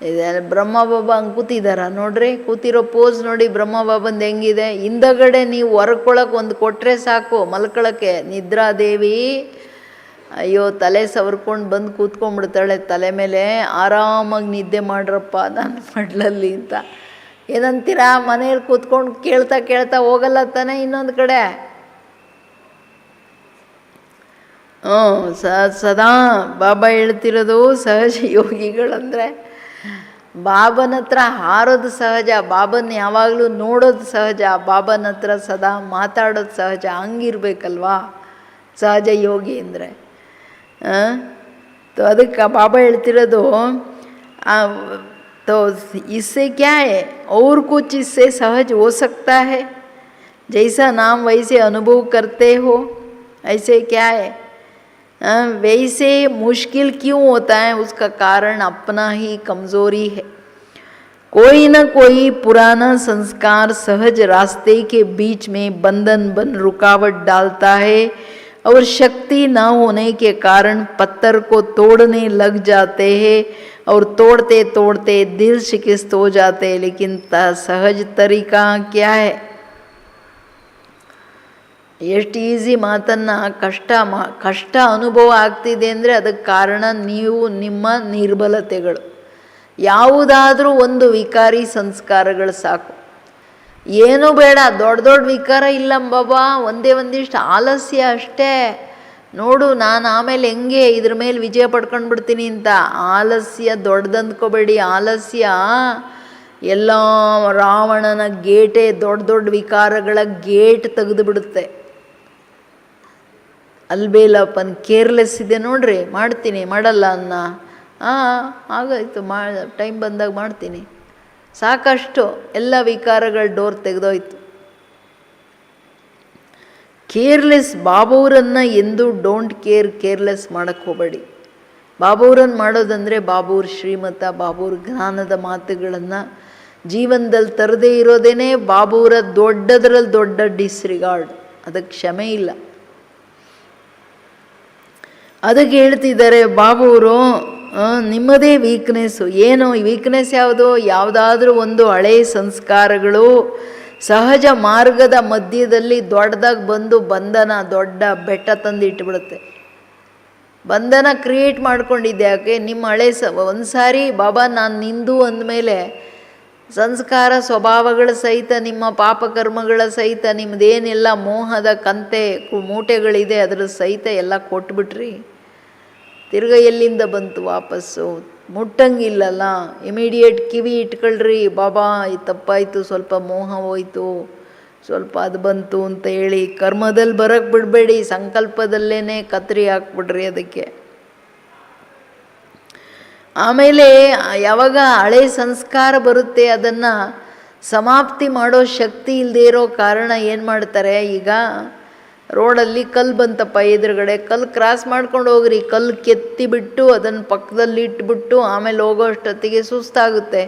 ಇದೆ. ಬ್ರಹ್ಮ ಬಾಬಾ ಹಂಗೆ ಕೂತಿದ್ದಾರ ನೋಡ್ರಿ, ಕೂತಿರೋ ಪೋಸ್ ನೋಡಿ ಬ್ರಹ್ಮ ಬಾಬಂದು ಹೆಂಗಿದೆ. ಹಿಂದಗಡೆ ನೀವು ಹೊರ್ಕೊಳಕ್ಕೆ ಒಂದು ಕೊಟ್ಟರೆ ಸಾಕು ಮಲ್ಕೊಳಕ್ಕೆ. ನಿದ್ರಾದೇವಿ ಅಯ್ಯೋ ತಲೆ ಸವರ್ಕೊಂಡು ಬಂದು ಕೂತ್ಕೊಂಡ್ಬಿಡ್ತಾಳೆ ತಲೆ ಮೇಲೆ, ಆರಾಮಾಗಿ ನಿದ್ದೆ ಮಾಡ್ರಪ್ಪ ನಾನು ಮಡ್ಲಲ್ಲಿ ಅಂತ. ಏನಂತೀರಾ? ಮನೇಲಿ ಕೂತ್ಕೊಂಡು ಕೇಳ್ತಾ ಕೇಳ್ತಾ ಹೋಗಲ್ಲ ತಾನೆ ಇನ್ನೊಂದು ಕಡೆ. ಸದಾ ಬಾಬಾ ಹೇಳ್ತಿರೋದು ಸಹಜ ಯೋಗಿಗಳಂದರೆ ಬಾಬನ ಹತ್ರ ಹಾರೋದು ಸಹಜ, ಬಾಬನ ಯಾವಾಗಲೂ ನೋಡೋದು ಸಹಜ, ಬಾಬನ ಹತ್ರ ಸದಾ ಮಾತಾಡೋದು ಸಹಜ. ಹಂಗಿರ್ಬೇಕಲ್ವಾ ಸಹಜ ಯೋಗಿ ಅಂದರೆ. तो ಅದಕ್ಕೆ ಬಾಬಾ ಹೇಳ್ತಿರೋದು तो इससे क्या है और कुछ इससे सहज हो सकता है, जैसा नाम वैसे अनुभव करते हो, ऐसे क्या है, वैसे मुश्किल क्यों होता है? उसका कारण अपना ही कमज़ोरी है. कोई न कोई पुराना संस्कार सहज रास्ते के बीच में बंधन बन रुकावट डालता है और शक्ति न होने के कारण पत्थर को तोड़ने लग जाते हैं और तोड़ते तोड़ते दिल शिकस्त हो जाते हैं। लेकिन सहज तरीका क्या है? ಎಷ್ಟು ಈಸಿ ಮಾತನ್ನು ಕಷ್ಟ ಅನುಭವ ಆಗ್ತಿದೆ ಅಂದರೆ ಅದಕ್ಕೆ ಕಾರಣ ನೀವು ನಿಮ್ಮ ನಿರ್ಬಲತೆಗಳು. ಯಾವುದಾದ್ರೂ ಒಂದು ವಿಕಾರಿ ಸಂಸ್ಕಾರಗಳು ಸಾಕು, ಏನೂ ಬೇಡ. ದೊಡ್ಡ ದೊಡ್ಡ ವಿಕಾರ ಇಲ್ಲ ಬಾಬಾ, ಒಂದಿಷ್ಟು ಆಲಸ್ಯ ಅಷ್ಟೇ. ನೋಡು ನಾನು ಆಮೇಲೆ ಹೆಂಗೆ ಇದ್ರ ಮೇಲೆ ವಿಜಯ ಪಡ್ಕೊಂಡು ಬಿಡ್ತೀನಿ ಅಂತ. ಆಲಸ್ಯ ದೊಡ್ಡದಂದ್ಕೋಬೇಡಿ. ಆಲಸ್ಯ ಎಲ್ಲ ರಾವಣನ ಗೇಟೇ, ದೊಡ್ಡ ದೊಡ್ಡ ವಿಕಾರಗಳ ಗೇಟ್ ತೆಗೆದು ಬಿಡುತ್ತೆ. ಅಲ್ಬೇಲಪ್ಪನ್ ಕೇರ್ಲೆಸ್ ಇದೆ ನೋಡ್ರಿ, ಮಾಡ್ತೀನಿ ಮಾಡಲ್ಲ ಅನ್ನ, ಆಗಾಯ್ತು ಟೈಮ್ ಬಂದಾಗ ಮಾಡ್ತೀನಿ, ಸಾಕಷ್ಟು ಎಲ್ಲ ವಿಕಾರಗಳ ಡೋರ್ ತೆಗೆದೋಯ್ತು. ಕೇರ್ಲೆಸ್ ಬಾಬೂರನ್ನು ಎಂದು ಡೋಂಟ್ ಕೇರ್ಲೆಸ್ ಮಾಡೋಕ್ಕೆ ಹೋಗಬೇಡಿ. ಬಾಬೂರನ್ನು ಮಾಡೋದಂದರೆ ಬಾಬೂರ್ ಶ್ರೀಮತ, ಬಾಬೂರ್ ಜ್ಞಾನದ ಮಾತುಗಳನ್ನು ಜೀವನದಲ್ಲಿ ತರದೇ ಇರೋದೇನೆ ಬಾಬೂರ ದೊಡ್ಡದರಲ್ಲಿ ದೊಡ್ಡ ಡಿಸ್ರಿಗಾರ್ಡ್. ಅದಕ್ಕೆ ಕ್ಷಮೆ ಇಲ್ಲ. ಅದಕ್ಕೆ ಹೇಳ್ತಿದ್ದಾರೆ ಬಾಬೂರು, ನಿಮ್ಮದೇ ವೀಕ್ನೆಸ್ಸು. ಏನು ವೀಕ್ನೆಸ್ ಯಾವುದು? ಯಾವುದಾದ್ರೂ ಒಂದು ಹಳೆಯ ಸಂಸ್ಕಾರಗಳು ಸಹಜ ಮಾರ್ಗದ ಮಧ್ಯದಲ್ಲಿ ದೊಡ್ಡದಾಗಿ ಬಂದು ಬಂಧನ, ದೊಡ್ಡ ಬೆಟ್ಟ ತಂದು ಇಟ್ಬಿಡುತ್ತೆ. ಬಂಧನ ಕ್ರಿಯೇಟ್ ಮಾಡ್ಕೊಂಡಿದ್ದೆ ಯಾಕೆ? ನಿಮ್ಮ ಹಳೆ ಒಂದು ಸಾರಿ ಬಾಬಾ ನಾನು ನಿಂದು ಅಂದಮೇಲೆ ಸಂಸ್ಕಾರ ಸ್ವಭಾವಗಳ ಸಹಿತ, ನಿಮ್ಮ ಪಾಪಕರ್ಮಗಳ ಸಹಿತ, ನಿಮ್ಮದೇನೆಲ್ಲ ಮೋಹದ ಕಂತೆ ಮೂಟೆಗಳಿದೆ ಅದರ ಸಹಿತ ಎಲ್ಲ ಕೊಟ್ಬಿಟ್ರಿ. ತಿರ್ಗ ಎಲ್ಲಿಂದ ಬಂತು ವಾಪಸ್ಸು? ಮುಟ್ಟಂಗಿಲ್ಲಲ್ಲ. ಇಮಿಡಿಯೇಟ್ ಕಿವಿ ಇಟ್ಕೊಳ್ರಿ, ಬಾಬಾ ಇದು ತಪ್ಪಾಯಿತು, ಸ್ವಲ್ಪ ಮೋಹ ಹೋಯಿತು, ಸ್ವಲ್ಪ ಅದು ಬಂತು ಅಂತ ಹೇಳಿ ಕರ್ಮದಲ್ಲಿ ಬರೋಕ್ಕೆ ಬಿಡಬೇಡಿ. ಸಂಕಲ್ಪದಲ್ಲೇ ಕತ್ತರಿ ಹಾಕ್ಬಿಡ್ರಿ ಅದಕ್ಕೆ. ಆಮೇಲೆ ಯಾವಾಗ ಹಳೆ ಸಂಸ್ಕಾರ ಬರುತ್ತೆ ಅದನ್ನು ಸಮಾಪ್ತಿ ಮಾಡೋ ಶಕ್ತಿ ಇಲ್ಲದೆ ಇರೋ ಕಾರಣ ಏನು ಮಾಡ್ತಾರೆ, ಈಗ ರೋಡಲ್ಲಿ ಕಲ್ಲು ಬಂತಪ್ಪ ಎದುರುಗಡೆ, ಕಲ್ಲು ಕ್ರಾಸ್ ಮಾಡ್ಕೊಂಡು ಹೋಗ್ರಿ, ಕಲ್ಲು ಕೆತ್ತಿಬಿಟ್ಟು ಅದನ್ನು ಪಕ್ಕದಲ್ಲಿ ಇಟ್ಬಿಟ್ಟು ಆಮೇಲೆ ಹೋಗೋ ಅಷ್ಟೊತ್ತಿಗೆ ಸುಸ್ತಾಗುತ್ತೆ.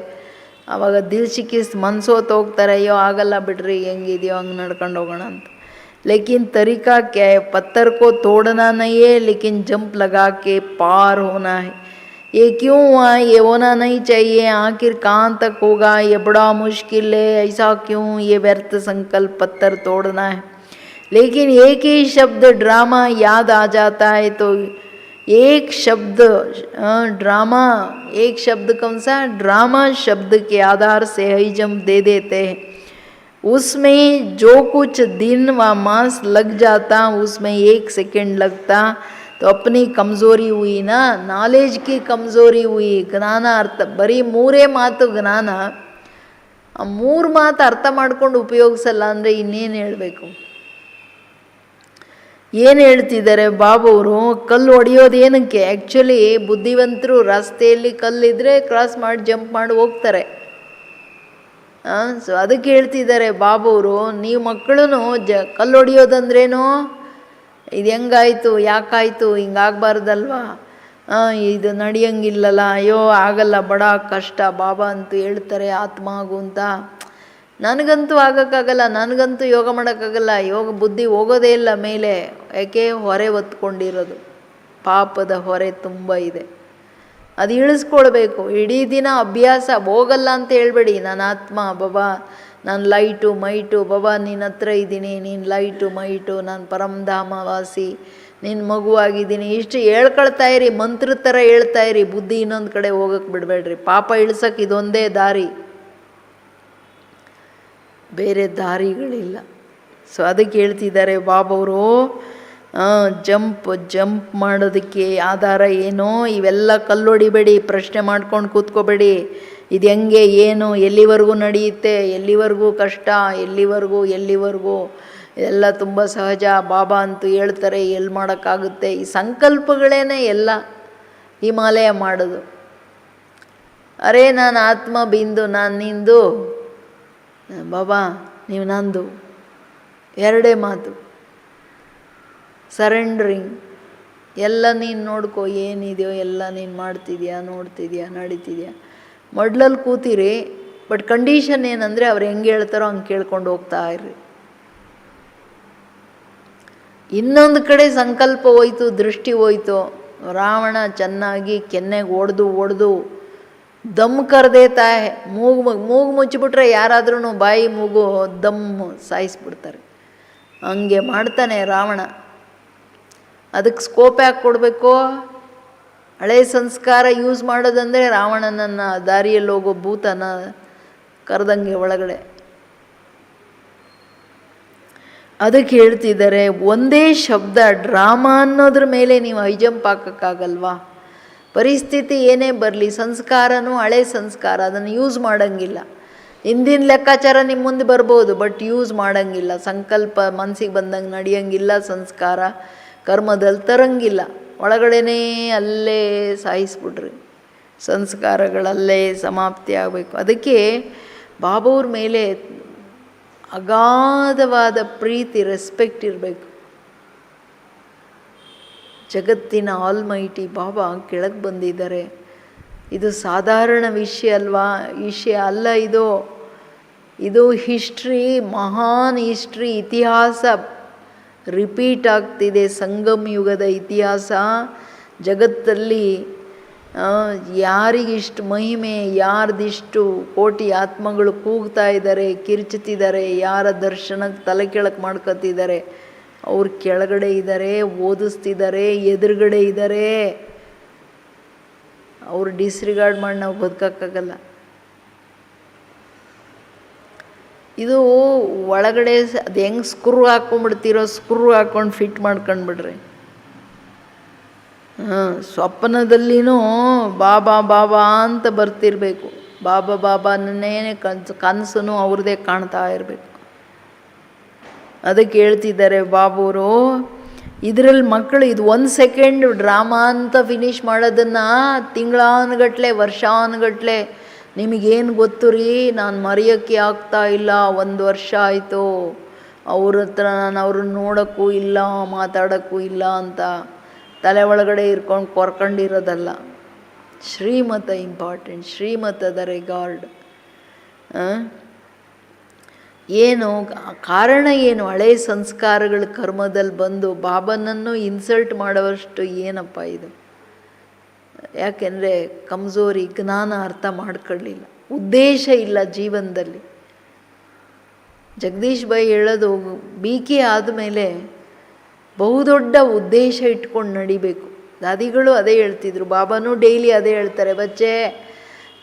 ಆವಾಗ ದಿಲ್ ಶಿಕಿಸ್ ಮನ್ಸೋತು ಹೋಗ್ತಾರೆ, ಅಯ್ಯೋ ಆಗಲ್ಲ ಬಿಡ್ರಿ, ಹೆಂಗಿದೆಯೋ ಹಂಗೆ ನಡ್ಕೊಂಡು ಹೋಗೋಣ ಅಂತ. ಲೇಕಿನ್ ತರೀಕಾ ಕ್ಯಾ ಹೈ? ಪತ್ಥರ್ ಕೋ ತೋಡನಾ ನಹೀ ಹೈ, ಲೇಕಿನ್ ಜಂಪ್ ಲಗಾ ಕೆ ಪಾರ್ ಹೋನಾ ಹೈ. ये क्यों हुआ? ये होना नहीं चाहिए, आखिर कहाँ तक होगा? ये बड़ा मुश्किल है, ऐसा क्यों? ये व्यर्थ संकल्प पत्थर तोड़ना है. लेकिन एक ही शब्द ड्रामा याद आ जाता है तो एक शब्द ड्रामा, एक शब्द कौन सा? ड्रामा शब्द के आधार से हाई जंप दे देते हैं. उसमें जो कुछ दिन व मास लग जाता उसमें 1 सेकेंड लगता. तो अपनी कमज़ोरी हुई ना, नॉलेज की कमज़ोरी हुई. ಜ್ಞಾನ ಅರ್ಥ ಬರೀ 3 ಮಾತು ಜ್ಞಾನ, ಆ 3 ಮಾತು ಅರ್ಥ ಮಾಡ್ಕೊಂಡು ಉಪಯೋಗಿಸಲ್ಲ ಅಂದರೆ ಇನ್ನೇನು ಹೇಳಬೇಕು? ಏನು ಹೇಳ್ತಿದ್ದಾರೆ ಬಾಬೂರು? ಕಲ್ಲು ಹೊಡೆಯೋದು ಏನಕ್ಕೆ? ಆ್ಯಕ್ಚುಲಿ ಬುದ್ಧಿವಂತರು ರಸ್ತೆಯಲ್ಲಿ ಕಲ್ಲಿದ್ದರೆ ಕ್ರಾಸ್ ಮಾಡಿ ಜಂಪ್ ಮಾಡಿ ಹೋಗ್ತಾರೆ. ಸೊ ಅದಕ್ಕೆ ಹೇಳ್ತಿದ್ದಾರೆ ಬಾಬೂರು, ನೀವು ಮಕ್ಕಳು ಕಲ್ಲು ಹೊಡೆಯೋದಂದ್ರೇನು? ಇದು ಹೆಂಗಾಯಿತು, ಯಾಕಾಯಿತು, ಹಿಂಗಾಗಬಾರ್ದಲ್ವಾ, ಇದು ನಡೆಯಂಗಿಲ್ಲಲ್ಲ, ಅಯ್ಯೋ ಆಗಲ್ಲ, ಬಡ ಕಷ್ಟ, ಬಾಬಾ ಅಂತೂ ಹೇಳ್ತಾರೆ ಆತ್ಮ ಆಗು ಅಂತ. ನನಗಂತೂ ಆಗೋಕ್ಕಾಗಲ್ಲ, ನನಗಂತೂ ಯೋಗ ಮಾಡೋಕ್ಕಾಗಲ್ಲ, ಯೋಗ ಬುದ್ಧಿ ಹೋಗೋದೇ ಇಲ್ಲ ಮೇಲೆ. ಯಾಕೆ? ಹೊರೆ ಹೊತ್ಕೊಂಡಿರೋದು, ಪಾಪದ ಹೊರೆ ತುಂಬ ಇದೆ, ಅದು ಇಳಿಸ್ಕೊಳ್ಬೇಕು. ಇಡೀ ದಿನ ಅಭ್ಯಾಸ ಹೋಗಲ್ಲ ಅಂತ ಹೇಳ್ಬೇಡಿ. ನಾನು ಆತ್ಮ ಬಾಬಾ, ನಾನು ಲೈಟು ಮೈಟು, ಬಾಬಾ ನಿನ್ನ ಹತ್ರ ಇದ್ದೀನಿ, ನೀನು ಲೈಟು ಮೈಟು, ನಾನು ಪರಮಧಾಮವಾಸಿ, ನಿನ್ನ ಮಗುವಾಗಿದ್ದೀನಿ, ಇಷ್ಟು ಹೇಳ್ಕೊಳ್ತಾ ಇರಿ, ಮಂತ್ರ ಥರ ಹೇಳ್ತಾ ಇರಿ. ಬುದ್ಧಿ ಇನ್ನೊಂದು ಕಡೆ ಹೋಗಕ್ಕೆ ಬಿಡಬೇಡ್ರಿ. ಪಾಪ ಇಳ್ಸೋಕ್ಕೆ ಇದೊಂದೇ ದಾರಿ, ಬೇರೆ ದಾರಿಗಳಿಲ್ಲ. ಸೊ ಅದಕ್ಕೆ ಹೇಳ್ತಿದ್ದಾರೆ ಬಾಬವರು, ಜಂಪ್ ಮಾಡೋದಕ್ಕೆ ಆಧಾರ ಏನೋ ಇವೆಲ್ಲ ಕಲ್ಲೊಡಿಬೇಡಿ, ಪ್ರಶ್ನೆ ಮಾಡ್ಕೊಂಡು ಕೂತ್ಕೋಬೇಡಿ. ಇದು ಹೆಂಗೆ, ಏನು, ಎಲ್ಲಿವರೆಗೂ ನಡೆಯುತ್ತೆ, ಎಲ್ಲಿವರೆಗೂ ಕಷ್ಟ, ಎಲ್ಲಿವರೆಗೂ ಇದೆಲ್ಲ ತುಂಬ ಸಹಜ. ಬಾಬಾ ಅಂತೂ ಹೇಳ್ತಾರೆ, ಎಲ್ಲಿ ಮಾಡೋಕ್ಕಾಗುತ್ತೆ? ಈ ಸಂಕಲ್ಪಗಳೇನೆ ಎಲ್ಲ ಹಿಮಾಲಯ ಮಾಡೋದು. ಅರೇ ನಾನು ಆತ್ಮ ಬಿಂದು, ನಾನು ನಿಂದು, ಬಾಬಾ ನೀವು ನಂದು, ಎರಡೇ ಮಾತು. ಸರೆಂಡ್ರಿಂಗ್. ಎಲ್ಲ ನೀನು ನೋಡ್ಕೋ, ಏನಿದೆಯೋ ಎಲ್ಲ ನೀನು ಮಾಡ್ತಿದ್ಯಾ, ನೋಡ್ತಿದ್ಯಾ, ನಡೀತಿದ್ಯಾ. ಮೊಡ್ಲಲ್ಲಿ ಕೂತಿರಿ, ಬಟ್ ಕಂಡೀಷನ್ ಏನಂದರೆ ಅವ್ರು ಹೆಂಗೆ ಹೇಳ್ತಾರೋ ಹಂಗೆ ಕೇಳ್ಕೊಂಡು ಹೋಗ್ತಾ ಇರ್ರಿ. ಇನ್ನೊಂದು ಕಡೆ ಸಂಕಲ್ಪ ಹೋಯ್ತು, ದೃಷ್ಟಿ ಹೋಯ್ತು. ರಾವಣ ಚೆನ್ನಾಗಿ ಕೆನ್ನೆಗೆ ಒಡೆದು ದಮ್ ಕರೆದೇತಾ ಮೂಗು ಮುಚ್ಚಿಬಿಟ್ರೆ ಯಾರಾದ್ರೂ ಬಾಯಿ ಮೂಗು ದಮ್ ಸಾಯಿಸ್ಬಿಡ್ತಾರೆ. ಹಂಗೆ ಮಾಡ್ತಾನೆ ರಾವಣ. ಅದಕ್ಕೆ ಸ್ಕೋಪ್ ಯಾಕೆ ಕೊಡಬೇಕು? ಹಳೆ ಸಂಸ್ಕಾರ ಯೂಸ್ ಮಾಡೋದಂದರೆ ರಾವಣನನ್ನು ದಾರಿಯಲ್ಲಿ ಹೋಗೋ ಭೂತನ ಕರೆದಂಗೆ ಒಳಗಡೆ. ಅದಕ್ಕೆ ಹೇಳ್ತಿದ್ದಾರೆ, ಒಂದೇ ಶಬ್ದ ಡ್ರಾಮಾ ಅನ್ನೋದ್ರ ಮೇಲೆ ನೀವು ಹೈ ಜಂಪ್ ಹಾಕೋಕ್ಕಾಗಲ್ವಾ? ಪರಿಸ್ಥಿತಿ ಏನೇ ಬರಲಿ, ಸಂಸ್ಕಾರನೂ ಹಳೆ ಸಂಸ್ಕಾರ, ಅದನ್ನು ಯೂಸ್ ಮಾಡೋಂಗಿಲ್ಲ. ಹಿಂದಿನ ಲೆಕ್ಕಾಚಾರ ನಿಮ್ಮ ಮುಂದೆ ಬರ್ಬೋದು, ಬಟ್ ಯೂಸ್ ಮಾಡೋಂಗಿಲ್ಲ. ಸಂಕಲ್ಪ ಮನಸ್ಸಿಗೆ ಬಂದಂಗೆ ನಡೆಯೋಂಗಿಲ್ಲ, ಸಂಸ್ಕಾರ ಕರ್ಮದಲ್ಲಿ ತರಂಗಿಲ್ಲ. ಒಳಗಡೆನೇ ಅಲ್ಲೇ ಸಾಯಿಸ್ಬಿಡ್ರಿ, ಸಂಸ್ಕಾರಗಳಲ್ಲೇ ಸಮಾಪ್ತಿ ಆಗಬೇಕು. ಅದಕ್ಕೆ ಬಾಬಾವ್ರ ಮೇಲೆ ಅಗಾಧವಾದ ಪ್ರೀತಿ, ರೆಸ್ಪೆಕ್ಟ್ ಇರಬೇಕು. ಜಗತ್ತಿನ ಆಲ್ಮೈಟಿ ಬಾಬಾ ಕೆಳಗೆ ಬಂದಿದ್ದಾರೆ. ಇದು ಸಾಧಾರಣ ವಿಷಯ ಅಲ್ಲ. ಇದು ಹಿಸ್ಟ್ರಿ, ಮಹಾನ್ ಹಿಸ್ಟ್ರಿ, ಇತಿಹಾಸ ರಿಪೀಟ್ ಆಗ್ತಿದೆ. ಸಂಗಮ್ ಯುಗದ ಇತಿಹಾಸ ಜಗತ್ತಲ್ಲಿ ಯಾರಿಗಿಷ್ಟು ಮಹಿಮೆ, ಯಾರ್ದಿಷ್ಟು ಕೋಟಿ ಆತ್ಮಗಳು ಕೂಗ್ತಾ ಇದ್ದಾರೆ, ಕಿರ್ಚುತ್ತಿದ್ದಾರೆ, ಯಾರ ದರ್ಶನಕ್ಕೆ ತಲೆ ಕೆಳಕ್ಕೆ ಮಾಡ್ಕೊತಿದ್ದಾರೆ, ಅವ್ರು ಕೆಳಗಡೆ ಇದ್ದಾರೆ, ಓದಿಸ್ತಿದ್ದಾರೆ, ಎದುರುಗಡೆ ಇದ್ದಾರೆ. ಅವ್ರು ಡಿಸ್ರಿಗಾರ್ಡ್ ಮಾಡಿ ನಾವು ಬದುಕೋಕ್ಕಾಗಲ್ಲ. ಇದು ಒಳಗಡೆ ಅದು ಹೆಂಗೆ ಸ್ಕ್ರೂ ಹಾಕ್ಕೊಂಡ್ಬಿಡ್ತೀರೋ, ಸ್ಕ್ರೂ ಹಾಕ್ಕೊಂಡು ಫಿಟ್ ಮಾಡ್ಕೊಂಡ್ಬಿಡ್ರಿ. ಸ್ವಪ್ನದಲ್ಲಿನೂ ಬಾಬಾ ಅಂತ ಬರ್ತಿರಬೇಕು. ಬಾಬಾನನ್ನೇ ಕನಸು ಅವ್ರದ್ದೇ ಕಾಣ್ತಾ ಇರಬೇಕು. ಅದಕ್ಕೆ ಹೇಳ್ತಿದ್ದಾರೆ ಬಾಬೂರು, ಇದರಲ್ಲಿ ಮಕ್ಕಳು ಇದು 1 ಸೆಕೆಂಡ್ ಡ್ರಾಮಾ ಅಂತ ಫಿನಿಷ್ ಮಾಡೋದನ್ನು ತಿಂಗಳಾನುಗಟ್ಲೆ, ವರ್ಷಾನುಗಟ್ಲೆ ನಿಮಗೇನು ಗೊತ್ತು ರೀ? ನಾನು ಮರೆಯೋಕ್ಕೆ ಆಗ್ತಾ ಇಲ್ಲ. 1 ವರ್ಷ ಆಯಿತು ಅವ್ರ ಹತ್ರ ನಾನು ಅವ್ರನ್ನ ನೋಡೋಕ್ಕೂ ಇಲ್ಲ, ಮಾತಾಡೋಕ್ಕೂ ಇಲ್ಲ ಅಂತ ತಲೆ ಒಳಗಡೆ ಇರ್ಕೊಂಡು ಕೊರ್ಕೊಂಡಿರೋದಲ್ಲ. ಶ್ರೀಮತ ಇಂಪಾರ್ಟೆಂಟ್, ಶ್ರೀಮತದ ರೆಗಾರ್ಡ್ ಏನು, ಕಾರಣ ಏನು? ಹಳೆ ಸಂಸ್ಕಾರಗಳ ಕರ್ಮದಲ್ಲಿ ಬಂದು ಬಾಬನನ್ನು ಇನ್ಸಲ್ಟ್ ಮಾಡೋವಷ್ಟು ಏನಪ್ಪ ಇದು? ಯಾಕೆಂದರೆ ಕಮ್ಜೋರಿ, ಜ್ಞಾನ ಅರ್ಥ ಮಾಡ್ಕೊಳ್ಳಿಲ್ಲ, ಉದ್ದೇಶ ಇಲ್ಲ ಜೀವನದಲ್ಲಿ. ಜಗದೀಶ್ ಭಾಯ್ ಹೇಳೋದು, BK ಆದಮೇಲೆ ಬಹುದೊಡ್ಡ ಉದ್ದೇಶ ಇಟ್ಕೊಂಡು ನಡಿಬೇಕು. ದಾದಿಗಳು ಅದೇ ಹೇಳ್ತಿದ್ರು, ಬಾಬಾನೂ ಡೈಲಿ ಅದೇ ಹೇಳ್ತಾರೆ, ಬಚ್ಚೆ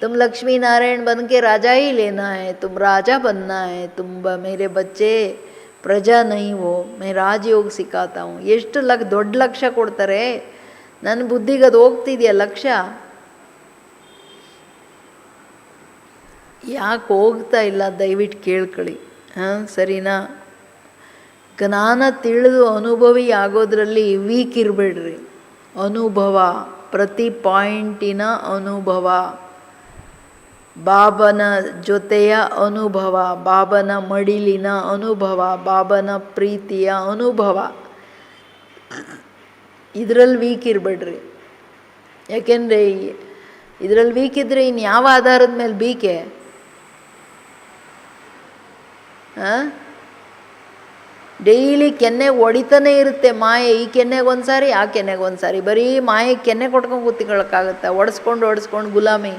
तुम लक्ष्मी नारायण बन के राजा ही लेना है, तुम राजा बनना है, तुम मेरे बच्चे प्रजा नहीं हो, मैं राजयोग सिखाता हूँ. ಎಷ್ಟು ದೊಡ್ಡ ಲಕ್ಷ್ಯ ಕೊಡ್ತಾರೆ. ನನ್ನ ಬುದ್ಧಿಗೆ ಅದು ಹೋಗ್ತಿದೆಯಾ ಲಕ್ಷ್ಯ? ಯಾಕೆ ಹೋಗ್ತಾ ಇಲ್ಲ? ದಯವಿಟ್ಟು ಕೇಳ್ಕೊಳ್ಳಿ, ಸರಿನಾ? ಜ್ಞಾನ ತಿಳಿದು ಅನುಭವಿ ಆಗೋದ್ರಲ್ಲಿ ವೀಕ್ ಇರಬೇಡ್ರಿ. ಅನುಭವ, ಪ್ರತಿ ಪಾಯಿಂಟಿನ ಅನುಭವ, ಬಾಬನ ಜೊತೆಯ ಅನುಭವ, ಬಾಬನ ಮಡಿಲಿನ ಅನುಭವ, ಬಾಬನ ಪ್ರೀತಿಯ ಅನುಭವ, ಇದರಲ್ಲಿ ವೀಕ್ ಇರಬೇಡ್ರಿ. ಯಾಕೆಂದರೆ ಇದರಲ್ಲಿ ವೀಕ್ ಇದ್ದರೆ ಇನ್ನು ಯಾವ ಆಧಾರದ ಮೇಲೆ ಬೀಕೆ? ಡೈಲಿ ಕೆನ್ನೆ ಹೊಡಿತಾನೆ ಇರುತ್ತೆ ಮಾಯೆ. ಈ ಕೆನ್ನೆಗೆ ಒಂದು ಸಾರಿ, ಆ ಕೆನ್ನೆಗೆ ಒಂದು ಸಾರಿ, ಬರೀ ಮಾಯೆ ಕೆನ್ನೆ ಕೊಟ್ಕೊಂಡು ಕೂತ್ಕೊಳ್ಳೋಕ್ಕಾಗತ್ತೆ? ಒಡಿಸ್ಕೊಂಡು ಗುಲಾಮಿ.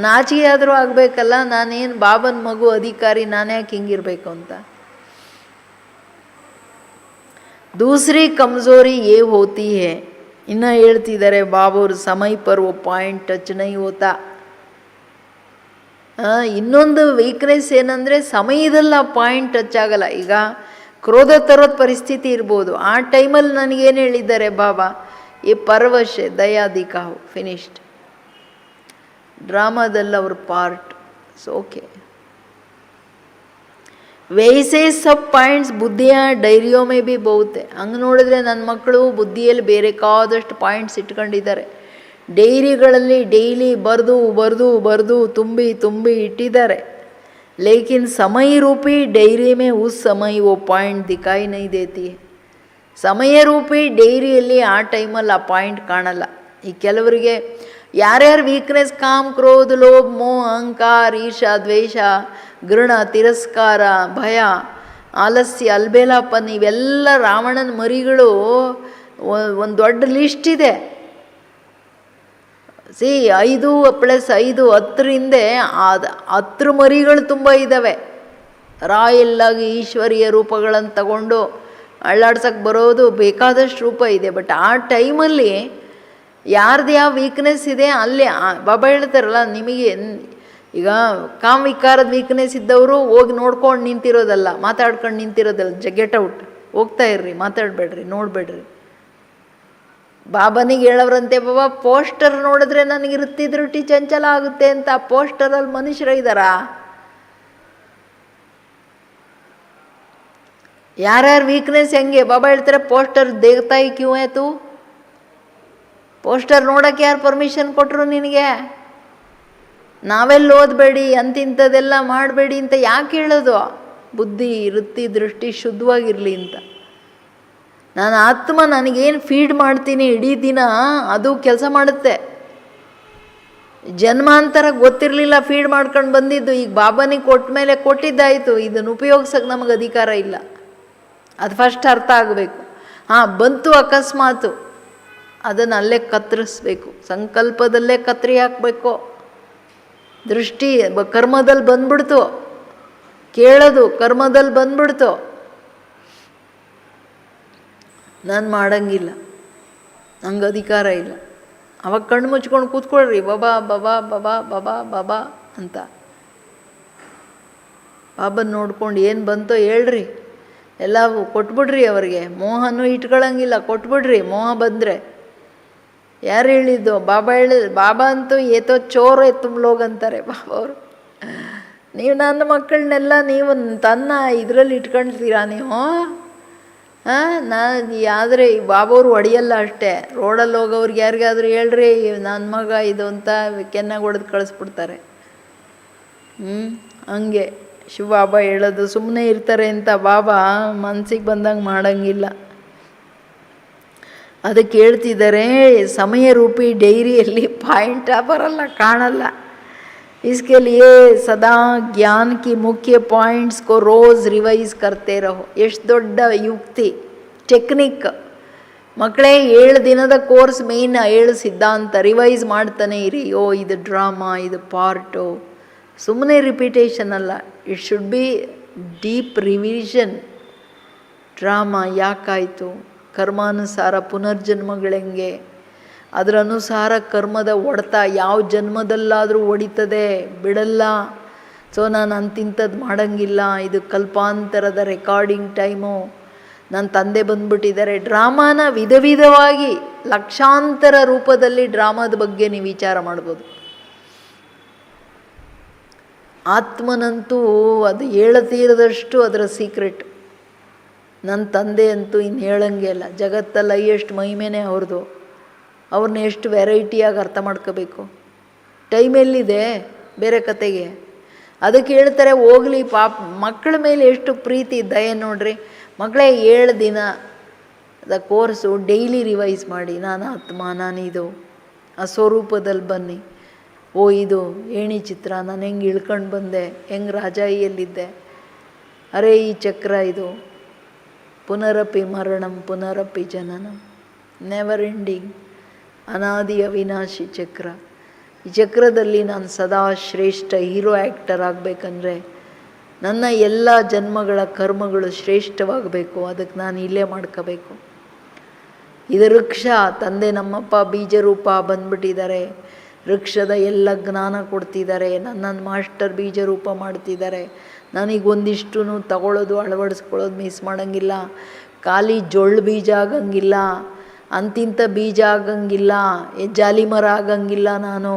ನಾಚಿಕೆ ಆದರೂ ಆಗಬೇಕಲ್ಲ, ನಾನೇನು ಬಾಬನ ಮಗು, ಅಧಿಕಾರಿ, ನಾನ್ಯಾಕೆ ಹಿಂಗಿರಬೇಕು ಅಂತ. ದೂಸರಿ ಕಮ್ಜೋರಿ ಯೇ ಹೋತಿ ಹೇ. ಇನ್ನು ಹೇಳ್ತಿದ್ದಾರೆ ಬಾಬೂರು, ಸಮಯ ಪರ್ ವೋ ಪಾಯಿಂಟ್ ಟಚ್ ನೈ ಹೋತಾ. ಇನ್ನೊಂದು ವೀಕ್ನೆಸ್ ಏನಂದರೆ ಸಮಯದಲ್ಲಿ ಆ ಪಾಯಿಂಟ್ ಟಚ್ ಆಗಲ್ಲ. ಈಗ ಕ್ರೋಧ ತರೋದು ಪರಿಸ್ಥಿತಿ ಇರ್ಬೋದು, ಆ ಟೈಮಲ್ಲಿ ನನಗೇನು ಹೇಳಿದ್ದಾರೆ ಬಾಬಾ, ಈ ಪರವಶೆ ದಯಾ ದಿಖಾವು, ಫಿನಿಶ್ಡ್. ಡ್ರಾಮಾದಲ್ಲಿ ಅವ್ರ ಪಾರ್ಟ್, ಓಕೆ. ವೈಸೆ ಸಬ್ ಪಾಯಿಂಟ್ಸ್ ಬುದ್ಧಿಯ ಡೈರಿಯೋ ಮೇ ಬಿ ಬಹುತೆ. ಹಂಗೆ ನೋಡಿದ್ರೆ ನನ್ನ ಮಕ್ಕಳು ಬುದ್ಧಿಯಲ್ಲಿ ಬೇಕಾದಷ್ಟು ಪಾಯಿಂಟ್ಸ್ ಇಟ್ಕೊಂಡಿದ್ದಾರೆ. ಡೈರಿಗಳಲ್ಲಿ ಡೈಲಿ ಬರೆದು ತುಂಬಿ ಇಟ್ಟಿದ್ದಾರೆ. ಲೇಕಿನ್ ಸಮಯ ರೂಪಿ ಡೈರಿ ಮೇ ಉಸ್ ಸಮಯ ಓ ಪಾಯಿಂಟ್ ದಿಖಾಯಿ ನೈ ದೇತಿ. ಸಮಯ ರೂಪಿ ಡೈರಿಯಲ್ಲಿ ಆ ಟೈಮಲ್ಲಿ ಆ ಪಾಯಿಂಟ್ ಕಾಣಲ್ಲ. ಈ ಕೆಲವರಿಗೆ ಯಾರ್ಯಾರು ವೀಕ್ನೆಸ್, ಕಾಮ್, ಕ್ರೋಧ, ಲೋಭ, ಮೋಹ, ಅಹಂಕಾರ, ಈರ್ಷಾ, ದ್ವೇಷ, ಗೃಣ, ತಿರಸ್ಕಾರ, ಭಯ, ಆಲಸ್ಯ, ಅಲ್ಬೇಲಾಪನ್, ಇವೆಲ್ಲ ರಾವಣನ ಮರಿಗಳು. ಒಂದು ದೊಡ್ಡ ಲಿಸ್ಟ್ ಇದೆ. 5 + 5 10 10 ಮರಿಗಳು ತುಂಬ ಇದ್ದಾವೆ. ರಾಯಲ್ ಆಗಿ ಈಶ್ವರೀಯ ರೂಪಗಳನ್ನು ತಗೊಂಡು ಅಳ್ಳಾಡ್ಸಕ್ಕೆ ಬರೋದು ಬೇಕಾದಷ್ಟು ರೂಪ ಇದೆ. ಬಟ್ ಆ ಟೈಮಲ್ಲಿ ಯಾರ್ದು ಯಾವ ವೀಕ್ನೆಸ್ ಇದೆ ಅಲ್ಲಿ ಬಾಬಾ ಹೇಳ್ತಾರಲ್ಲ, ನಿಮಗೆ ಈಗ ಕಾಮವಿಕಾರದ ವೀಕ್ನೆಸ್ ಇದ್ದವರು ಹೋಗಿ ನೋಡ್ಕೊಂಡು ನಿಂತಿರೋದಲ್ಲ, ಮಾತಾಡ್ಕೊಂಡು ನಿಂತಿರೋದಲ್ಲ. ಗೆಟ್ ಔಟ್, ಹೋಗ್ತಾ ಇರ್ರಿ, ಮಾತಾಡಬೇಡ್ರಿ, ನೋಡಬೇಡ್ರಿ. ಬಾಬನಿಗೆ ಹೇಳವ್ರಂತೆ, ಬಾಬಾ ಪೋಸ್ಟರ್ ನೋಡಿದ್ರೆ ನನಗೆ ವೃತ್ತಿ ಚಂಚಲ ಆಗುತ್ತೆ ಅಂತ. ಆ ಪೋಸ್ಟರಲ್ಲಿ ಮನುಷ್ಯರು ಇದ್ದಾರಾ? ಯಾರ್ಯಾರ ವೀಕ್ನೆಸ್ ಹೆಂಗೆ ಬಾಬಾ ಹೇಳ್ತಾರೆ, ಪೋಸ್ಟರ್ ದೇಗ್ತಾಯಿ ಕ್ಯೂ ಆಯ್ತು? ಪೋಸ್ಟರ್ ನೋಡೋಕ್ಕೆ ಯಾರು ಪರ್ಮಿಷನ್ ಕೊಟ್ಟರು ನಿನಗೆ? ನಾವೆಲ್ಲ ಓದಬೇಡಿ, ಅಂತಿಂಥದ್ದೆಲ್ಲ ಮಾಡಬೇಡಿ ಅಂತ ಯಾಕೆ ಹೇಳೋದು? ಬುದ್ಧಿ, ವೃತ್ತಿ, ದೃಷ್ಟಿ ಶುದ್ಧವಾಗಿರಲಿ ಅಂತ. ನಾನು ಆತ್ಮ ನನಗೇನು ಫೀಡ್ ಮಾಡ್ತೀನಿ ಇಡೀ ದಿನ ಅದು ಕೆಲಸ ಮಾಡುತ್ತೆ. ಜನ್ಮಾಂತರ ಗೊತ್ತಿರಲಿಲ್ಲ, ಫೀಡ್ ಮಾಡ್ಕೊಂಡು ಬಂದಿದ್ದು. ಈಗ ಬಾಬನಿಗೆ ಕೊಟ್ಟ ಮೇಲೆ ಕೊಟ್ಟಿದ್ದಾಯಿತು, ಇದನ್ನು ಉಪಯೋಗಿಸೋಕೆ ನಮಗೆ ಅಧಿಕಾರ ಇಲ್ಲ. ಅದು ಫಸ್ಟ್ ಅರ್ಥ ಆಗಬೇಕು. ಬಂತು ಅಕಸ್ಮಾತು, ಅದನ್ನು ಅಲ್ಲೇ ಕತ್ತರಿಸ್ಬೇಕು, ಸಂಕಲ್ಪದಲ್ಲೇ ಕತ್ತರಿ ಹಾಕಬೇಕು. ದೃಷ್ಟಿ ಕರ್ಮದಲ್ಲಿ ಬಂದ್ಬಿಡ್ತು, ಕೇಳೋದು ಕರ್ಮದಲ್ಲಿ ಬಂದ್ಬಿಡ್ತು, ನಾನು ಮಾಡಂಗಿಲ್ಲ, ನಂಗೆ ಅಧಿಕಾರ ಇಲ್ಲ. ಅವಾಗ ಕಣ್ಣು ಮುಚ್ಕೊಂಡು ಕೂತ್ಕೊಳ್ರಿ, ಬಾಬಾ ಬಾಬಾ ಬಾಬಾ ಬಾಬಾ ಬಾಬಾ ಅಂತ. ಬಾಬನ ನೋಡ್ಕೊಂಡು ಏನು ಬಂತೋ ಹೇಳ್ರಿ, ಎಲ್ಲ ಕೊಟ್ಬಿಡ್ರಿ ಅವ್ರಿಗೆ. ಮೋಹನೂ ಇಟ್ಕೊಳ್ಳಂಗಿಲ್ಲ, ಕೊಟ್ಬಿಡ್ರಿ ಮೋಹ ಬಂದರೆ. ಯಾರು ಹೇಳಿದ್ದು? ಬಾಬಾ ಬಾಬಾ ಅಂತೂ ಏತೋ ಚೋರು ತುಂಬ್ಲೋಗ್ ಅಂತಾರೆ ಬಾಬಾ ಅವರು. ನೀವು ನನ್ನ ಮಕ್ಕಳನ್ನೆಲ್ಲ ನೀವು ತನ್ನ ಇದರಲ್ಲಿ ಇಟ್ಕೊಳ್ತೀರಾ ನೀವು? ಆದರೆ ಬಾಬಾವ್ರು ಹೊಡೆಯಲ್ಲ ಅಷ್ಟೇ. ರೋಡಲ್ಲಿ ಹೋಗೋವ್ರಿಗೆ ಯಾರಿಗಾದ್ರೂ ಹೇಳ್ರಿ ನನ್ನ ಮಗ ಇದು ಅಂತ ಕೆನ್ನಾಗ ಹೊಡೆದು ಕಳಿಸ್ಬಿಡ್ತಾರೆ. ಹಂಗೆ ಶಿವಬಾಬಾ ಹೇಳೋದು, ಸುಮ್ಮನೆ ಇರ್ತಾರೆ ಅಂತ ಬಾಬಾ ಮನಸ್ಸಿಗೆ ಬಂದಂಗೆ ಮಾಡೋಂಗಿಲ್ಲ. ಅದಕ್ಕೆ ಹೇಳ್ತಿದ್ದಾರೆ, ಸಮಯ ರೂಪಿ ಡೈರಿಯಲ್ಲಿ ಪಾಯಿಂಟ ಬರಲ್ಲ, ಕಾಣಲ್ಲ. इसके लिए सदा ज्ञान की मुख्य पॉइंट्स को रोज़ रिवाइज करते रहो. ಎಷ್ಟು ದೊಡ್ಡ ಯುಕ್ತಿ, ಟೆಕ್ನಿಕ್. ಮಕ್ಕಳೇ 7 ದಿನದ ಕೋರ್ಸ್ ಮೇಯ್ನ್ 7 ಸಿದ್ಧಾಂತ ರಿವೈಸ್ ಮಾಡ್ತಾನೆ ಇರಿ. ಇದು ಡ್ರಾಮಾ, ಇದು ಪಾರ್ಟು, ಸುಮ್ಮನೆ ರಿಪಿಟೇಷನ್ ಅಲ್ಲ. It should be deep revision. Drama ಯಾಕಾಯಿತು, ಕರ್ಮಾನುಸಾರ ಪುನರ್ಜನ್ಮಗಳೆಂಗೆ, ಅದರ ಅನುಸಾರ ಕರ್ಮದ ಹೊಡೆತ ಯಾವ ಜನ್ಮದಲ್ಲಾದರೂ ಹೊಡಿತದೆ, ಬಿಡಲ್ಲ. ಸೊ ನಾನು ಅಂತಿಂಥದ್ದು ಮಾಡೋಂಗಿಲ್ಲ, ಇದು ಕಲ್ಪಾಂತರದ ರೆಕಾರ್ಡಿಂಗ್ ಟೈಮು, ನನ್ನ ತಂದೆ ಬಂದುಬಿಟ್ಟಿದ್ದಾರೆ. ಡ್ರಾಮಾನ ವಿಧ ವಿಧವಾಗಿ ಲಕ್ಷಾಂತರ ರೂಪದಲ್ಲಿ ಡ್ರಾಮಾದ ಬಗ್ಗೆ ನೀವು ವಿಚಾರ ಮಾಡ್ಬೋದು. ಆತ್ಮನಂತೂ ಅದು ಹೇಳತೀರದಷ್ಟು ಅದರ ಸೀಕ್ರೆಟ್. ನನ್ನ ತಂದೆ ಅಂತೂ ಇನ್ನು ಹೇಳಂಗೆ ಇಲ್ಲ. ಜಗತ್ತಲ್ಲ ಎಷ್ಟು ಮಹಿಮೆನೇ ಅವ್ರದ್ದು. ಅವ್ರನ್ನ ಎಷ್ಟು ವೆರೈಟಿಯಾಗಿ ಅರ್ಥ ಮಾಡ್ಕೋಬೇಕು. ಟೈಮ್ ಎಲ್ಲಿದೆ ಬೇರೆ ಕತೆಗೆ? ಅದಕ್ಕೆ ಹೇಳ್ತಾರೆ, ಹೋಗಲಿ ಪಾಪ ಮಕ್ಕಳ ಮೇಲೆ ಎಷ್ಟು ಪ್ರೀತಿ ದಯೆ ನೋಡ್ರಿ. ಮಕ್ಕಳೇ 7 ದಿನದ ಕೋರ್ಸು ಡೈಲಿ ರಿವೈಸ್ ಮಾಡಿ. ನಾನು ಆತ್ಮ, ನಾನಿದು, ಆ ಸ್ವರೂಪದಲ್ಲಿ ಬನ್ನಿ. ಇದು ಏಣಿ ಚಿತ್ರ, ನಾನು ಹೆಂಗೆ ಇಳ್ಕೊಂಡು ಬಂದೆ, ಹೆಂಗೆ ರಾಜಾಯಿಯಲ್ಲಿದ್ದೆ, ಅರೇ ಈ ಚಕ್ರ ಇದು, ಪುನರಪಿ ಮರಣಂ ಪುನರಪಿ ಜನನಂ, ನೆವರ್ ಎಂಡಿಂಗ್, ಅನಾದಿ ಅವಿನಾಶಿ ಚಕ್ರ. ಈ ಚಕ್ರದಲ್ಲಿ ನಾನು ಸದಾ ಶ್ರೇಷ್ಠ ಹೀರೋ ಆ್ಯಕ್ಟರ್ ಆಗಬೇಕಂದ್ರೆ ನನ್ನ ಎಲ್ಲ ಜನ್ಮಗಳ ಕರ್ಮಗಳು ಶ್ರೇಷ್ಠವಾಗಬೇಕು. ಅದಕ್ಕೆ ನಾನು ಇಲ್ಲೇ ಮಾಡ್ಕೋಬೇಕು. ಇದು ವೃಕ್ಷ, ತಂದೆ ನಮ್ಮಪ್ಪ ಬೀಜರೂಪ ಬಂದ್ಬಿಟ್ಟಿದ್ದಾರೆ. ವೃಕ್ಷದ ಎಲ್ಲ ಜ್ಞಾನ ಕೊಡ್ತಿದ್ದಾರೆ. ನನ್ನನ್ನು ಮಾಸ್ಟರ್ ಬೀಜರೂಪ ಮಾಡ್ತಿದ್ದಾರೆ. ನನಗೊಂದಿಷ್ಟು ತಗೊಳ್ಳೋದು, ಅಳವಡಿಸ್ಕೊಳ್ಳೋದು ಮಿಸ್ ಮಾಡೋಂಗಿಲ್ಲ. ಖಾಲಿ ಜೊಳ್ಳು ಬೀಜ ಆಗಂಗಿಲ್ಲ, ಅಂತಿಂಥ ಬೀಜ ಆಗಂಗಿಲ್ಲ, ಜಾಲಿ ಮರ ಆಗಂಗಿಲ್ಲ. ನಾನು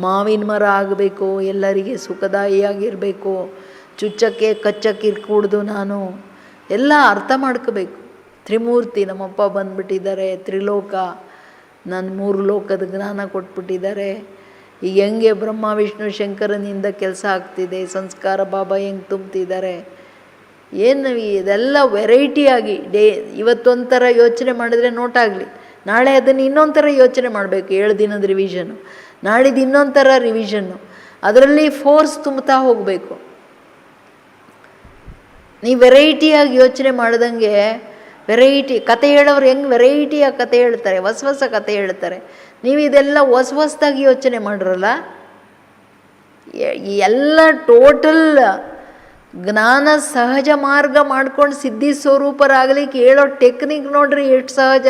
ಮಾವಿನ ಮರ ಆಗಬೇಕು, ಎಲ್ಲರಿಗೆ ಸುಖದಾಯಿಯಾಗಿರಬೇಕು, ಚುಚ್ಚಕ್ಕೆ ಕಚ್ಚಕ್ಕೆ ಇರ್ಕೂಡ್ದು. ನಾನು ಎಲ್ಲ ಅರ್ಥ ಮಾಡ್ಕೋಬೇಕು. ತ್ರಿಮೂರ್ತಿ ನಮ್ಮಪ್ಪ ಬಂದುಬಿಟ್ಟಿದ್ದಾರೆ, ತ್ರಿಲೋಕ, ನಾನು 3 ಲೋಕದ ಜ್ಞಾನ ಕೊಟ್ಬಿಟ್ಟಿದ್ದಾರೆ. ಈಗ ಹೆಂಗೆ ಬ್ರಹ್ಮ ವಿಷ್ಣು ಶಂಕರನಿಂದ ಕೆಲಸ ಆಗ್ತಿದೆ, ಸಂಸ್ಕಾರ ಬಾಬಾ ಹೆಂಗೆ ತುಂಬ್ತಿದ್ದಾರೆ, ಏನು ಇದೆಲ್ಲ ವೆರೈಟಿಯಾಗಿ ಇವತ್ತೊಂಥರ ಯೋಚನೆ ಮಾಡಿದ್ರೆ ನೋಟಾಗಲಿ, ನಾಳೆ ಅದನ್ನು ಇನ್ನೊಂಥರ ಯೋಚನೆ ಮಾಡಬೇಕು. 7 ದಿನದ ರಿವಿಷನ್ನು, ನಾಳಿದ್ದು ಇನ್ನೊಂಥರ ರಿವಿಷನ್ನು, ಅದರಲ್ಲಿ ಫೋರ್ಸ್ ತುಂಬ್ತಾ ಹೋಗಬೇಕು. ನೀವು ವೆರೈಟಿಯಾಗಿ ಯೋಚನೆ ಮಾಡ್ದಂಗೆ, ವೆರೈಟಿ ಕತೆ ಹೇಳೋರು ಹೆಂಗೆ ವೆರೈಟಿಯಾಗಿ ಕತೆ ಹೇಳ್ತಾರೆ, ಹೊಸ ಕತೆ ಹೇಳ್ತಾರೆ. ನೀವು ಇದೆಲ್ಲ ಹೊಸದಾಗಿ ಯೋಚನೆ ಮಾಡಿರಲ್ಲ. ಎಲ್ಲ ಟೋಟಲ್ ಜ್ಞಾನ ಸಹಜ ಮಾರ್ಗ ಮಾಡ್ಕೊಂಡು ಸಿದ್ಧಿ ಸ್ವರೂಪರಾಗಲಿಕ್ಕೆ ಹೇಳೋ ಟೆಕ್ನಿಕ್ ನೋಡ್ರಿ ಎಷ್ಟು ಸಹಜ.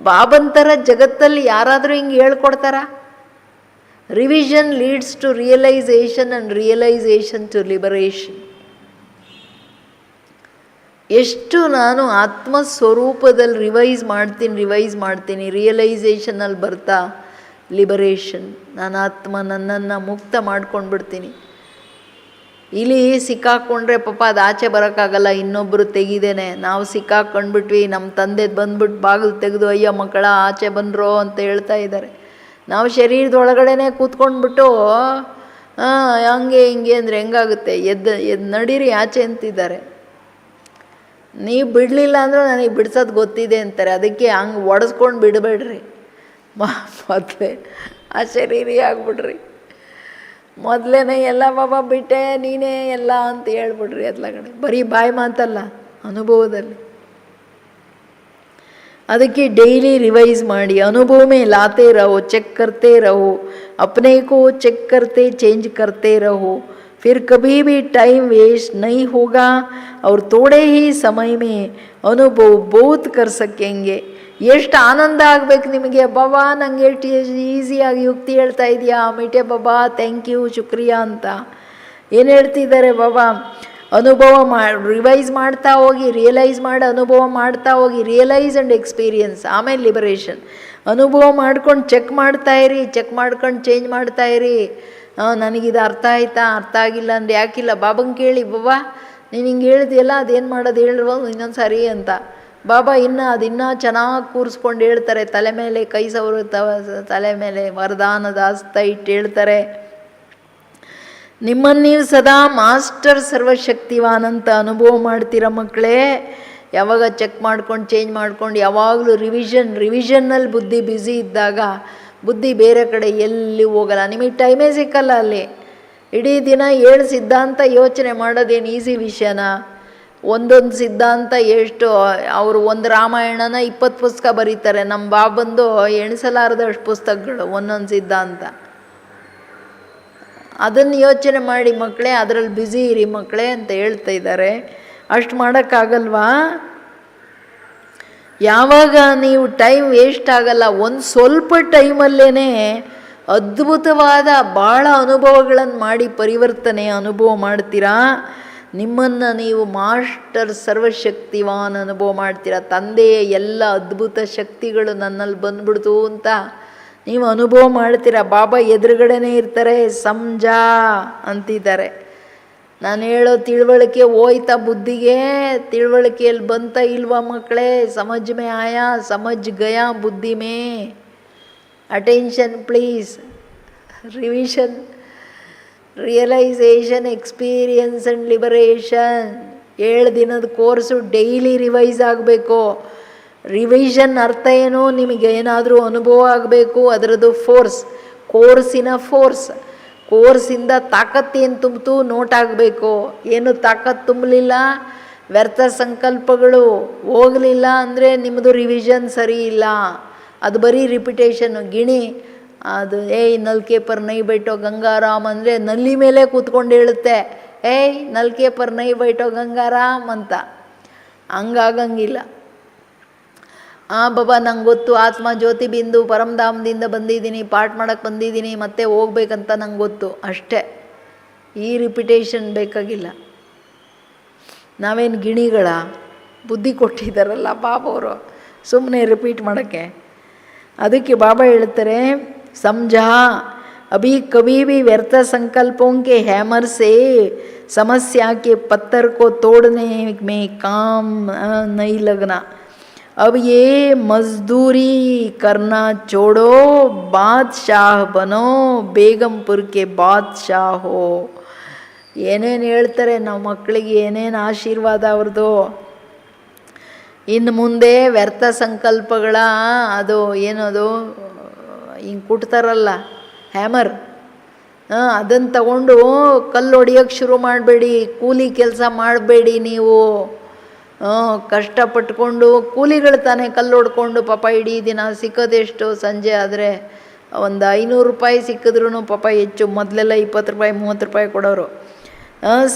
ಬಾಬಂತರ ಜಗತ್ತಲ್ಲಿ ಯಾರಾದರೂ ಹಿಂಗೆ ಹೇಳ್ಕೊಡ್ತಾರ? Revision leads to realisation and realisation to liberation. ಎಷ್ಟು ನಾನು ಆತ್ಮಸ್ವರೂಪದಲ್ಲಿ ರಿವೈಸ್ ಮಾಡ್ತೀನಿ, ರಿಯಲೈಸೇಷನಲ್ಲಿ ಬರ್ತಾ ಲಿಬರೇಷನ್. ನಾನು ಆತ್ಮ, ನನ್ನನ್ನು ಮುಕ್ತ ಮಾಡ್ಕೊಂಡು ಬಿಡ್ತೀನಿ. ಇಲ್ಲಿ ಸಿಕ್ಕಾಕ್ಕೊಂಡ್ರೆ ಪಾಪ ಅದು ಆಚೆ ಬರೋಕ್ಕಾಗಲ್ಲ, ಇನ್ನೊಬ್ಬರು ತೆಗಿದೇನೆ. ನಾವು ಸಿಕ್ಕಾಕ್ಕೊಂಡ್ಬಿಟ್ವಿ, ನಮ್ಮ ತಂದೆ ಬಂದ್ಬಿಟ್ಟು ಬಾಗಿಲು ತೆಗೆದು ಅಯ್ಯೋ ಮಕ್ಕಳ ಆಚೆ ಬಂದ್ರೋ ಅಂತ ಹೇಳ್ತಾ ಇದ್ದಾರೆ. ನಾವು ಶರೀರದೊಳಗಡೆನೆ ಕೂತ್ಕೊಂಡ್ಬಿಟ್ಟು ಹಂಗೆ ಹಿಂಗೆ ಅಂದರೆ ಹೆಂಗಾಗುತ್ತೆ? ಎದ್ದು ನಡೀರಿ ಆಚೆ ಅಂತಿದ್ದಾರೆ. ನೀವು ಬಿಡಲಿಲ್ಲ ಅಂದರೂ ನನಗೆ ಬಿಡ್ಸೋದು ಗೊತ್ತಿದೆ ಅಂತಾರೆ. ಅದಕ್ಕೆ ಹಂಗೆ ಒಡೆಸ್ಕೊಂಡು ಬಿಡಬೇಡ್ರಿ, ಮೊದಲೇ ಆ ಶರೀರಿ ಆಗ್ಬಿಡ್ರಿ. ಮೊದಲೇ ಎಲ್ಲ ಬಾಬಾ ಬಿಟ್ಟೆ ನೀನೇ ಎಲ್ಲ ಅಂತ ಹೇಳ್ಬಿಡ್ರಿ. ಅದ್ಲಗಡೆ ಬರೀ ಬಾಯಿ ಮಾತಲ್ಲ, ಅನುಭವದಲ್ಲಿ. ಅದಕ್ಕೆ ಡೈಲಿ ರಿವೈಸ್ ಮಾಡಿ, ಅನುಭವ में लाते रहो, चेक करते रहो, अपने को चेक करते चेंज करते रहो, फिर कभी भी टाइम वेस्ट नहीं होगा और थोड़े ही समय में अनुभव बहुत कर सकेंगे. ಎಷ್ಟು ಆನಂದ ಆಗಬೇಕು ನಿಮಗೆ. ಬಾಬಾ ನನಗೆ ಎಷ್ಟು ಈಸಿಯಾಗಿ ಯುಕ್ತಿ ಹೇಳ್ತಾ ಇದೆಯಾ, ಮಿಟೆ ಬಾಬಾ ಥ್ಯಾಂಕ್ ಯು ಶುಕ್ರಿಯಾ ಅಂತ ಏನು ಹೇಳ್ತಿದ್ದಾರೆ ಬಾಬಾ. ಅನುಭವ ರಿವೈಸ್ ಮಾಡ್ತಾ ಹೋಗಿ, ರಿಯಲೈಸ್ ಮಾಡಿ ಅನುಭವ ಮಾಡ್ತಾ ಹೋಗಿ. ರಿಯಲೈಸ್ ಆ್ಯಂಡ್ ಎಕ್ಸ್ಪೀರಿಯನ್ಸ್, ಆಮೇಲೆ ಲಿಬರೇಷನ್. ಅನುಭವ ಮಾಡ್ಕೊಂಡು ಚೆಕ್ ಮಾಡ್ತಾಯಿರಿ, ಚೆಕ್ ಮಾಡ್ಕೊಂಡು ಚೇಂಜ್ ಮಾಡ್ತಾಯಿರಿ. ನನಗಿದು ಅರ್ಥ ಆಯ್ತಾ, ಅರ್ಥ ಆಗಿಲ್ಲ ಅಂದರೆ ಯಾಕಿಲ್ಲ, ಬಾಬಂಗೆ ಕೇಳಿ, ಬಾಬಾ ನೀನು ಹಿಂಗೆ ಹೇಳಿದೆಯಲ್ಲ ಅದೇನು ಮಾಡೋದು ಹೇಳಿರ್ಬೋದು ಇನ್ನೊಂದು ಸಾರಿ ಅಂತ. ಬಾಬಾ ಇನ್ನೂ ಚೆನ್ನಾಗಿ ಕೂರಿಸ್ಕೊಂಡು ಹೇಳ್ತಾರೆ. ತಲೆ ಮೇಲೆ ಕೈ ಸವರು, ತಲೆ ಮೇಲೆ ವರದಾನದ ಹಸ್ತ ಇಟ್ಟು ಹೇಳ್ತಾರೆ, ನಿಮ್ಮನ್ನು ನೀವು ಸದಾ ಮಾಸ್ಟರ್ ಸರ್ವಶಕ್ತಿವಾನ್ ಅಂತ ಅನುಭವ ಮಾಡ್ತೀರ ಮಕ್ಕಳೇ. ಯಾವಾಗ ಚೆಕ್ ಮಾಡ್ಕೊಂಡು ಚೇಂಜ್ ಮಾಡ್ಕೊಂಡು ಯಾವಾಗಲೂ ರಿವಿಷನ್ನಲ್ಲಿ ಬುದ್ಧಿ ಬ್ಯುಸಿ ಇದ್ದಾಗ ಬುದ್ಧಿ ಬೇರೆ ಕಡೆ ಎಲ್ಲಿ ಹೋಗಲ್ಲ. ನಿಮಗೆ ಟೈಮೇ ಸಿಕ್ಕಲ್ಲ ಅಲ್ಲಿ. ಇಡೀ ದಿನ 7 ಸಿದ್ಧಾಂತ ಯೋಚನೆ ಮಾಡೋದೇನು ಈಸಿ ವಿಷಯನಾ? ಒಂದೊಂದು ಸಿದ್ಧಾಂತ ಎಷ್ಟು, ಅವರು ಒಂದು ರಾಮಾಯಣನ 20 ಪುಸ್ತಕ ಬರೀತಾರೆ. ನಮ್ಮ ಬಾಬಂದು ಎಣಿಸಲಾರದಷ್ಟು ಪುಸ್ತಕಗಳು ಒಂದೊಂದು ಸಿದ್ಧಾಂತ. ಅದನ್ನು ಯೋಚನೆ ಮಾಡಿ ಮಕ್ಕಳೇ, ಅದರಲ್ಲಿ ಬ್ಯುಸಿ ಇರಿ ಮಕ್ಕಳೇ ಅಂತ ಹೇಳ್ತಾ ಇದ್ದಾರೆ. ಅಷ್ಟು ಮಾಡೋಕ್ಕಾಗಲ್ವಾ? ಯಾವಾಗ ನೀವು ಟೈಮ್ ವೇಸ್ಟ್ ಆಗಲ್ಲ, ಒಂದು ಸ್ವಲ್ಪ ಟೈಮಲ್ಲೇ ಅದ್ಭುತವಾದ ಭಾಳ ಅನುಭವಗಳನ್ನು ಮಾಡಿ ಪರಿವರ್ತನೆ ಅನುಭವ ಮಾಡ್ತೀರಾ. ನಿಮ್ಮನ್ನು ನೀವು ಮಾಸ್ಟರ್ ಸರ್ವಶಕ್ತಿವಾನ್ ಅನುಭವ ಮಾಡ್ತೀರಾ. ತಂದೆಯ ಎಲ್ಲ ಅದ್ಭುತ ಶಕ್ತಿಗಳು ನನ್ನಲ್ಲಿ ಬಂದ್ಬಿಡ್ತು ಅಂತ ನೀವು ಅನುಭವ ಮಾಡ್ತೀರಾ. ಬಾಬಾ ಎದುರುಗಡೆನೇ ಇರ್ತಾರೆ, ಸಮಜಾ ಅಂತಿದ್ದಾರೆ. ನಾನು ಹೇಳೋ ತಿಳುವಳಿಕೆ ಹೋಯ್ತಾ ಬುದ್ಧಿಗೆ? ತಿಳುವಳಿಕೆಯಲ್ಲಿ ಬಂತ ಇಲ್ವಾ ಮಕ್ಕಳೇ? ಸಮಜ್ ಮೇ ಆಯಾ, ಸಮಜ್ ಗಯಾ ಬುದ್ಧಿ ಮೇ. Attention please. Revision, realisation, experience and liberation. 7 ದಿನದ ಕೋರ್ಸು ಡೈಲಿ ರಿವೈಸ್ ಆಗಬೇಕು. ರಿವಿಷನ್ ಅರ್ಥ ಏನು? ನಿಮಗೆ ಏನಾದರೂ ಅನುಭವ ಆಗಬೇಕು, ಅದರದ್ದು ಫೋರ್ಸ್, ಕೋರ್ಸಿನ ಫೋರ್ಸ್. ಕೋರ್ಸಿಂದ ತಾಕತ್ತೇನು ತುಂಬಿತು ನೋಟ್ ಆಗಬೇಕು. ಏನು ತಾಕತ್ತು ತುಂಬಲಿಲ್ಲ, ವ್ಯರ್ಥ ಸಂಕಲ್ಪಗಳು ಹೋಗಲಿಲ್ಲ ಅಂದರೆ ನಿಮ್ಮದು ರಿವಿಷನ್ ಸರಿ ಇಲ್ಲ. ಅದು ಬರೀ ರಿಪಿಟೇಷನ್ನು, ಗಿಣಿ. ಅದು ನಲ್ಕೆ ಪರ್ ನೈ ಬೈಟೋ ಗಂಗಾರಾಮ್ ಅಂದರೆ ನಲ್ಲಿ ಮೇಲೆ ಕೂತ್ಕೊಂಡು ಹೇಳುತ್ತೆ, ನಲ್ಕೆ ಪರ್ ನೈ ಬೈಟೋ ಗಂಗಾರಾಮ್ ಅಂತ. ಹಂಗಾಗಂಗಿಲ್ಲ. ಬಾಬಾ ನಂಗೆ ಗೊತ್ತು, ಆತ್ಮ ಜ್ಯೋತಿ ಬಿಂದು ಪರಮಧಾಮದಿಂದ ಬಂದಿದ್ದೀನಿ, ಪಾಠ ಮಾಡೋಕ್ಕೆ ಬಂದಿದ್ದೀನಿ, ಮತ್ತೆ ಹೋಗ್ಬೇಕಂತ ನಂಗೆ ಗೊತ್ತು, ಅಷ್ಟೇ. ಈ ರಿಪಿಟೇಷನ್ ಬೇಕಾಗಿಲ್ಲ. ನಾವೇನು ಗಿಣಿಗಳ? ಬುದ್ಧಿ ಕೊಟ್ಟಿದ್ದಾರಲ್ಲ ಬಾಬವರು, ಸುಮ್ಮನೆ ರಿಪೀಟ್ ಮಾಡೋಕ್ಕೆ. ಅದಕ್ಕೆ ಬಾಬಾ ಹೇಳ್ತಾರೆ, समझा अभी कभी भी व्यर्थ संकल्पों के हैमर से समस्या के पत्थर को तोड़ने में काम नहीं लगना. अब ये मजदूरी करना छोड़ो, बादशाह बनो, ಬೇಗಂಪುರ के बादशाह हो. ಏನೇನು ಹೇಳ್ತಾರೆ ನಾವು ಮಕ್ಕಳಿಗೆ, ಏನೇನು ಆಶೀರ್ವಾದ ಅವ್ರದ್ದು. ಇನ್ನು ಮುಂದೆ ವ್ಯರ್ಥ ಸಂಕಲ್ಪಗಳ ಅದು ಏನದು ಹಿಂಗೆ ಕುಟ್ತಾರಲ್ಲ ಹ್ಯಾಮರ್, ಅದನ್ನು ತಗೊಂಡು ಕಲ್ಲು ಹೊಡಿಯೋಕ್ಕೆ ಶುರು ಮಾಡಬೇಡಿ, ಕೂಲಿ ಕೆಲಸ ಮಾಡಬೇಡಿ ನೀವು. ಕಷ್ಟಪಟ್ಕೊಂಡು ಕೂಲಿಗಳು ತಾನೇ ಕಲ್ಲು ಹೊಡ್ಕೊಂಡು ಪಾಪ ಇಡೀ ದಿನ ಸಿಕ್ಕೋದೆಷ್ಟು, ಸಂಜೆ ಆದರೆ ಒಂದು 500 ರೂಪಾಯಿ ಸಿಕ್ಕಿದ್ರೂ ಪಾಪ ಹೆಚ್ಚು. ಮೊದಲೆಲ್ಲ 20 ರೂಪಾಯಿ 30 ರೂಪಾಯಿ ಕೊಡೋರು.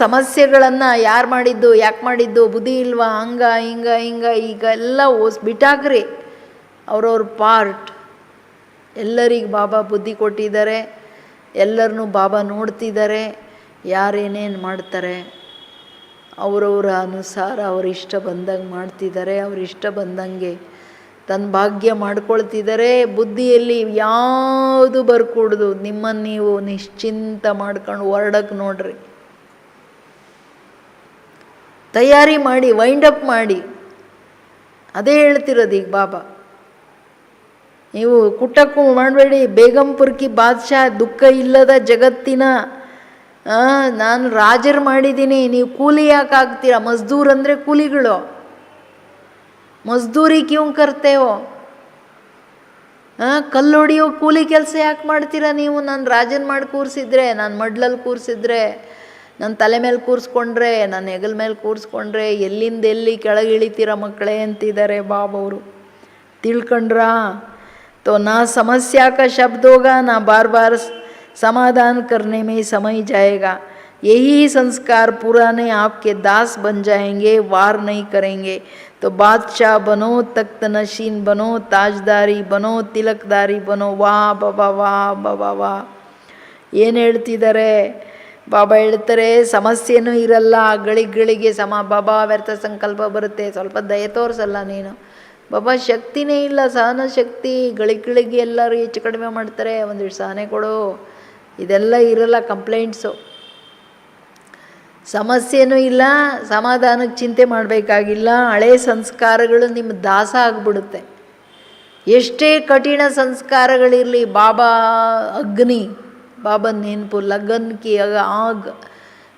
ಸಮಸ್ಯೆಗಳನ್ನು ಯಾರು ಮಾಡಿದ್ದು, ಯಾಕೆ ಮಾಡಿದ್ದು, ಬುದ್ಧಿ ಇಲ್ವಾ, ಹಿಂಗೆ ಈಗ ಎಲ್ಲ ಬಿಟ್ಟಾಕ್ರಿ. ಅವ್ರವ್ರ ಪಾರ್ಟ್. ಎಲ್ಲರಿಗೆ ಬಾಬಾ ಬುದ್ಧಿ ಕೊಟ್ಟಿದ್ದಾರೆ, ಎಲ್ಲರನ್ನೂ ಬಾಬಾ ನೋಡ್ತಿದ್ದಾರೆ. ಯಾರೇನೇನು ಮಾಡ್ತಾರೆ ಅವರವರ ಅನುಸಾರ ಅವ್ರ ಇಷ್ಟ ಬಂದಂಗೆ ಮಾಡ್ತಿದ್ದಾರೆ, ಅವ್ರ ಇಷ್ಟ ಬಂದಂಗೆ ತನ್ನ ಭಾಗ್ಯ ಮಾಡ್ಕೊಳ್ತಿದ್ದಾರೆ. ಬುದ್ಧಿಯಲ್ಲಿ ಯಾವುದು ಬರ್ಕೂಡ್ದು. ನಿಮ್ಮನ್ನು ನೀವು ನಿಶ್ಚಿಂತ ಮಾಡ್ಕೊಂಡು ಹೊರಡಕ್ಕೆ ನೋಡ್ರಿ, ತಯಾರಿ ಮಾಡಿ, ವೈಂಡಪ್ ಮಾಡಿ. ಅದೇ ಹೇಳ್ತಿರೋದು ಈಗ ಬಾಬಾ. ನೀವು ಕುಟಕ್ಕೂ ಮಾಡಬೇಡಿ. ಬೇಗಂಪುರ್ ಕಿ ಬಾದ್ಶಾ, ದುಃಖ ಇಲ್ಲದ ಜಗತ್ತಿನ ನಾನು ರಾಜರು ಮಾಡಿದ್ದೀನಿ, ನೀವು ಕೂಲಿ ಯಾಕೆ ಆಗ್ತೀರಾ? ಮಜ್ದೂರ್ ಅಂದರೆ ಕೂಲಿಗಳು. ಮಜ್ದೂರಿ ಕ್ಯೂ ಕರ್ತೇವೋ? ಕಲ್ಲು ಹೊಡಿಯೋ ಕೂಲಿ ಕೆಲಸ ಯಾಕೆ ಮಾಡ್ತೀರಾ ನೀವು? ನಾನು ರಾಜನ್ ಮಾಡಿ ಕೂರಿಸಿದ್ರೆ, ನಾನು ಮಡ್ಲಲ್ಲಿ ಕೂರಿಸಿದ್ರೆ, ನನ್ನ ತಲೆ ಮೇಲೆ ಕೂರಿಸ್ಕೊಂಡ್ರೆ, ನನ್ನ ಹೆಗಲ ಮೇಲೆ ಕೂರಿಸ್ಕೊಂಡ್ರೆ ಎಲ್ಲಿಂದ ಎಲ್ಲಿ ಕೆಳಗೆ ಇಳಿತೀರ ಮಕ್ಕಳೇ ಅಂತಿದ್ದಾರೆ ಬಾಬವರು. ತಿಳ್ಕೊಂಡ್ರಾ? तो ना समस्या का शब्द होगा, ना बार बार समाधान करने में समय जाएगा. यही संस्कार पुराने आपके दास बन जाएंगे, वार नहीं करेंगे. तो बादशाह बनो, तख्त नशीन बनो, ताजदारी बनो, तिलकदारी बनो. वाह बाबा, वाह ಬಾಬಾ, ವಾಹ್. ಏನು ಹೇಳ್ತಿದ್ದಾರೆ ಬಾಬಾ? ಹೇಳ್ತಾರೆ ಸಮಸ್ಯೆನೂ ಇರಲ್ಲ, ಗಳಿಗೆಗಳಿಗೆ ಬಾಬಾ ವ್ಯರ್ಥ ಸಂಕಲ್ಪ ಬರುತ್ತೆ. ಸ್ವಲ್ಪ ದಯೆ ತೋರಿಸಲ್ಲ ನೀನು ಬಾಬಾ. ಶಕ್ತಿನೇ ಇಲ್ಲ, ಸಹನ ಶಕ್ತಿ. ಗಳಿಗೆಗಳಿಗೆ ಎಲ್ಲರೂ ಹೆಚ್ಚು ಕಡಿಮೆ ಮಾಡ್ತಾರೆ, ಒಂದಿಷ್ಟು ಸಹನೆ ಕೊಡು. ಇದೆಲ್ಲ ಇರಲ್ಲ ಕಂಪ್ಲೇಂಟ್ಸು. ಸಮಸ್ಯೆನೂ ಇಲ್ಲ, ಸಮಾಧಾನಕ್ಕೆ ಚಿಂತೆ ಮಾಡಬೇಕಾಗಿಲ್ಲ. ಹಳೆ ಸಂಸ್ಕಾರಗಳು ನಿಮ್ಮ ದಾಸ ಆಗಿಬಿಡುತ್ತೆ. ಎಷ್ಟೇ ಕಠಿಣ ಸಂಸ್ಕಾರಗಳಿರಲಿ, ಬಾಬಾ ಅಗ್ನಿ, ಬಾಬನ ನೆನಪು. ಲಗನ್ ಕಿ ಆಗ್,